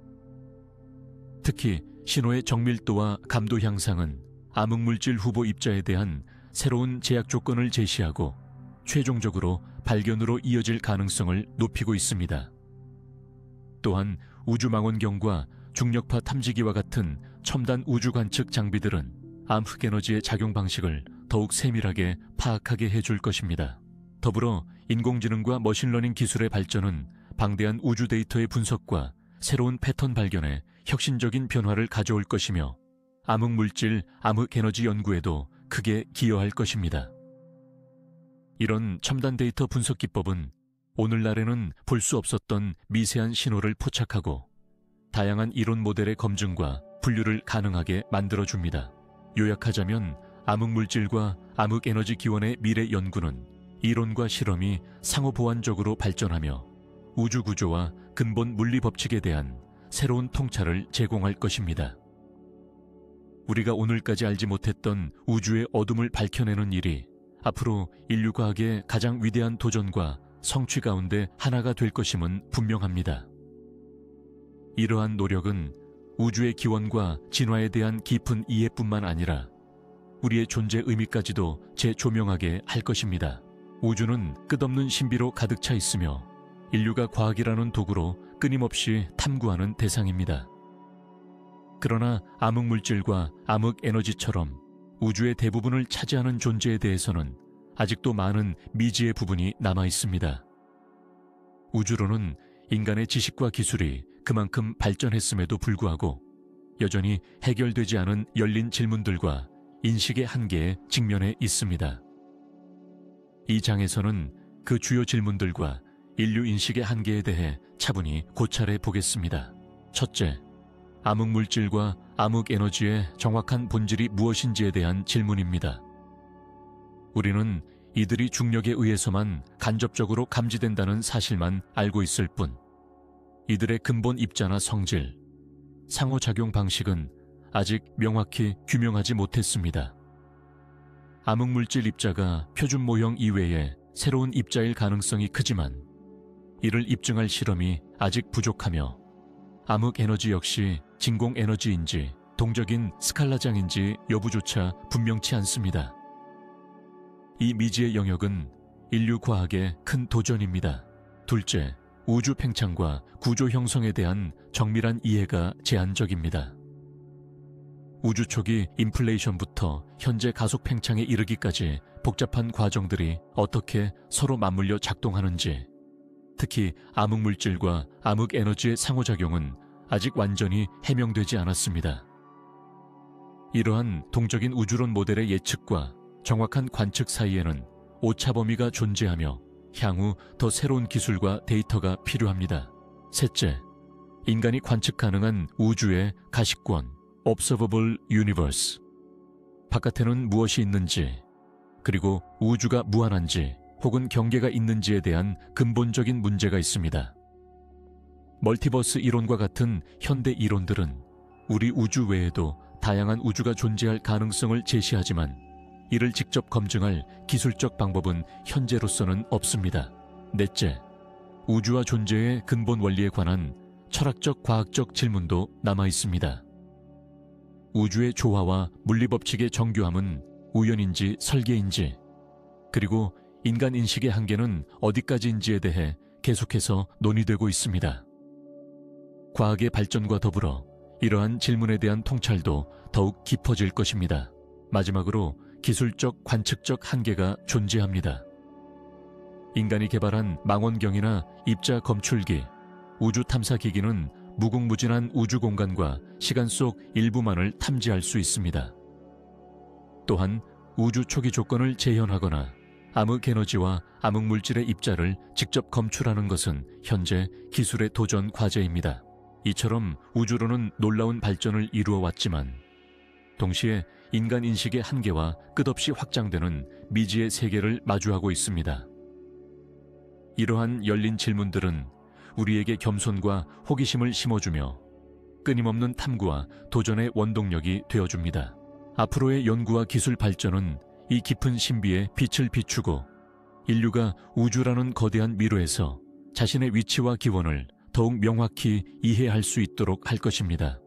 특히 신호의 정밀도와 감도 향상은 암흑물질 후보 입자에 대한 새로운 제약 조건을 제시하고 최종적으로 발견으로 이어질 가능성을 높이고 있습니다. 또한 우주망원경과 중력파 탐지기와 같은 첨단 우주 관측 장비들은 암흑에너지의 작용 방식을 더욱 세밀하게 파악하게 해줄 것입니다. 더불어 인공지능과 머신러닝 기술의 발전은 방대한 우주 데이터의 분석과 새로운 패턴 발견에 혁신적인 변화를 가져올 것이며 암흑물질, 암흑에너지 연구에도 크게 기여할 것입니다. 이런 첨단 데이터 분석 기법은 오늘날에는 볼 수 없었던 미세한 신호를 포착하고 다양한 이론 모델의 검증과 분류를 가능하게 만들어줍니다. 요약하자면 암흑물질과 암흑에너지 기원의 미래 연구는 이론과 실험이 상호 보완적으로 발전하며 우주 구조와 근본 물리 법칙에 대한 새로운 통찰을 제공할 것입니다. 우리가 오늘까지 알지 못했던 우주의 어둠을 밝혀내는 일이 앞으로 인류 과학의 가장 위대한 도전과 성취 가운데 하나가 될 것임은 분명합니다. 이러한 노력은 우주의 기원과 진화에 대한 깊은 이해뿐만 아니라 우리의 존재 의미까지도 재조명하게 할 것입니다. 우주는 끝없는 신비로 가득 차 있으며 인류가 과학이라는 도구로 끊임없이 탐구하는 대상입니다. 그러나 암흑물질과 암흑에너지처럼 우주의 대부분을 차지하는 존재에 대해서는 아직도 많은 미지의 부분이 남아 있습니다. 우주로는 인간의 지식과 기술이 그만큼 발전했음에도 불구하고 여전히 해결되지 않은 열린 질문들과 인식의 한계에 직면해 있습니다. 이 장에서는 그 주요 질문들과 인류 인식의 한계에 대해 차분히 고찰해 보겠습니다. 첫째, 암흑물질과 암흑에너지의 정확한 본질이 무엇인지에 대한 질문입니다. 우리는 이들이 중력에 의해서만 간접적으로 감지된다는 사실만 알고 있을 뿐, 이들의 근본 입자나 성질, 상호작용 방식은 아직 명확히 규명하지 못했습니다. 암흑물질 입자가 표준 모형 이외에 새로운 입자일 가능성이 크지만 이를 입증할 실험이 아직 부족하며 암흑에너지 역시 진공에너지인지 동적인 스칼라장인지 여부조차 분명치 않습니다. 이 미지의 영역은 인류 과학의 큰 도전입니다. 둘째, 우주 팽창과 구조 형성에 대한 정밀한 이해가 제한적입니다. 우주 초기 인플레이션부터 현재 가속 팽창에 이르기까지 복잡한 과정들이 어떻게 서로 맞물려 작동하는지, 특히 암흑물질과 암흑에너지의 상호작용은 아직 완전히 해명되지 않았습니다. 이러한 동적인 우주론 모델의 예측과 정확한 관측 사이에는 오차 범위가 존재하며 향후 더 새로운 기술과 데이터가 필요합니다. 셋째, 인간이 관측 가능한 우주의 가시권, Observable Universe. 바깥에는 무엇이 있는지, 그리고 우주가 무한한지 혹은 경계가 있는지에 대한 근본적인 문제가 있습니다. 멀티버스 이론과 같은 현대 이론들은 우리 우주 외에도 다양한 우주가 존재할 가능성을 제시하지만 이를 직접 검증할 기술적 방법은 현재로서는 없습니다. 넷째, 우주와 존재의 근본 원리에 관한 철학적 과학적 질문도 남아 있습니다. 우주의 조화와 물리법칙의 정교함은 우연인지 설계인지, 그리고 인간 인식의 한계는 어디까지인지에 대해 계속해서 논의되고 있습니다. 과학의 발전과 더불어 이러한 질문에 대한 통찰도 더욱 깊어질 것입니다. 마지막으로 기술적 관측적 한계가 존재합니다. 인간이 개발한 망원경이나 입자 검출기, 우주 탐사기기는 무궁무진한 우주 공간과 시간 속 일부만을 탐지할 수 있습니다. 또한 우주 초기 조건을 재현하거나 암흑에너지와 암흑물질의 입자를 직접 검출하는 것은 현재 기술의 도전 과제입니다. 이처럼 우주로는 놀라운 발전을 이루어 왔지만 동시에 인간 인식의 한계와 끝없이 확장되는 미지의 세계를 마주하고 있습니다. 이러한 열린 질문들은 우리에게 겸손과 호기심을 심어주며 끊임없는 탐구와 도전의 원동력이 되어줍니다. 앞으로의 연구와 기술 발전은 이 깊은 신비에 빛을 비추고 인류가 우주라는 거대한 미로에서 자신의 위치와 기원을 더욱 명확히 이해할 수 있도록 할 것입니다.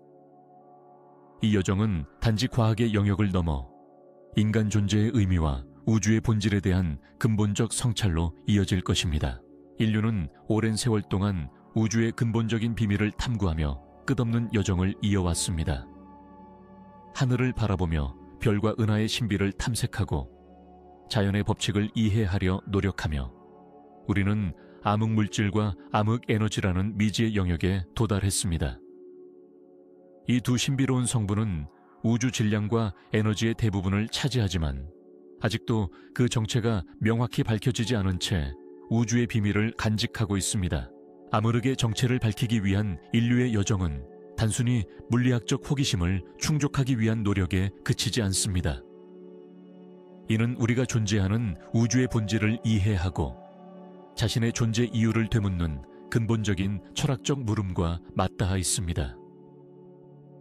이 여정은 단지 과학의 영역을 넘어 인간 존재의 의미와 우주의 본질에 대한 근본적 성찰로 이어질 것입니다. 인류는 오랜 세월 동안 우주의 근본적인 비밀을 탐구하며 끝없는 여정을 이어왔습니다. 하늘을 바라보며 별과 은하의 신비를 탐색하고 자연의 법칙을 이해하려 노력하며 우리는 암흑물질과 암흑에너지라는 미지의 영역에 도달했습니다. 이 두 신비로운 성분은 우주 질량과 에너지의 대부분을 차지하지만 아직도 그 정체가 명확히 밝혀지지 않은 채 우주의 비밀을 간직하고 있습니다. 암흑의 정체를 밝히기 위한 인류의 여정은 단순히 물리학적 호기심을 충족하기 위한 노력에 그치지 않습니다. 이는 우리가 존재하는 우주의 본질을 이해하고 자신의 존재 이유를 되묻는 근본적인 철학적 물음과 맞닿아 있습니다.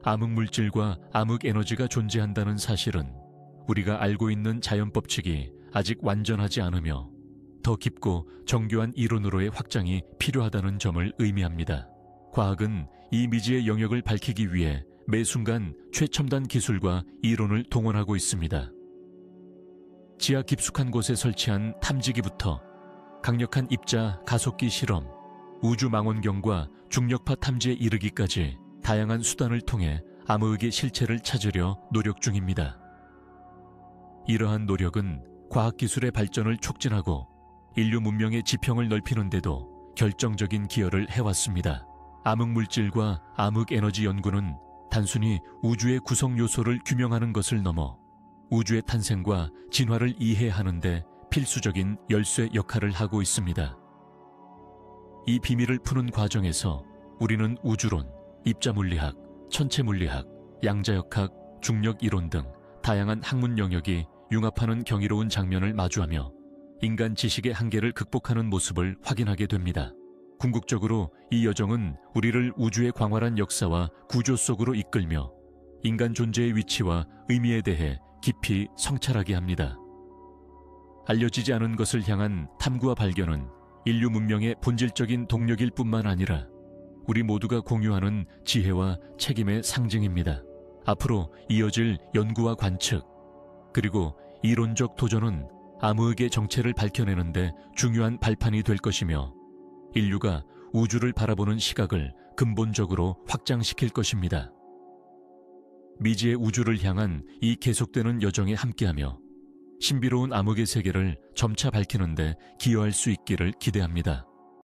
암흑물질과 암흑에너지가 존재한다는 사실은 우리가 알고 있는 자연법칙이 아직 완전하지 않으며 더 깊고 정교한 이론으로의 확장이 필요하다는 점을 의미합니다. 과학은 이 미지의 영역을 밝히기 위해 매 순간 최첨단 기술과 이론을 동원하고 있습니다. 지하 깊숙한 곳에 설치한 탐지기부터 강력한 입자 가속기 실험, 우주 망원경과 중력파 탐지에 이르기까지 다양한 수단을 통해 암흑의 실체를 찾으려 노력 중입니다. 이러한 노력은 과학기술의 발전을 촉진하고 인류 문명의 지평을 넓히는 데도 결정적인 기여를 해왔습니다. 암흑물질과 암흑에너지 연구는 단순히 우주의 구성 요소를 규명하는 것을 넘어 우주의 탄생과 진화를 이해하는 데 필수적인 열쇠 역할을 하고 있습니다. 이 비밀을 푸는 과정에서 우리는 우주론, 입자물리학, 천체물리학, 양자역학, 중력이론 등 다양한 학문 영역이 융합하는 경이로운 장면을 마주하며 인간 지식의 한계를 극복하는 모습을 확인하게 됩니다. 궁극적으로 이 여정은 우리를 우주의 광활한 역사와 구조 속으로 이끌며 인간 존재의 위치와 의미에 대해 깊이 성찰하게 합니다. 알려지지 않은 것을 향한 탐구와 발견은 인류 문명의 본질적인 동력일 뿐만 아니라 우리 모두가 공유하는 지혜와 책임의 상징입니다. 앞으로 이어질 연구와 관측, 그리고 이론적 도전은 암흑의 정체를 밝혀내는 데 중요한 발판이 될 것이며 인류가 우주를 바라보는 시각을 근본적으로 확장시킬 것입니다. 미지의 우주를 향한 이 계속되는 여정에 함께하며 신비로운 암흑의 세계를 점차 밝히는 데 기여할 수 있기를 기대합니다.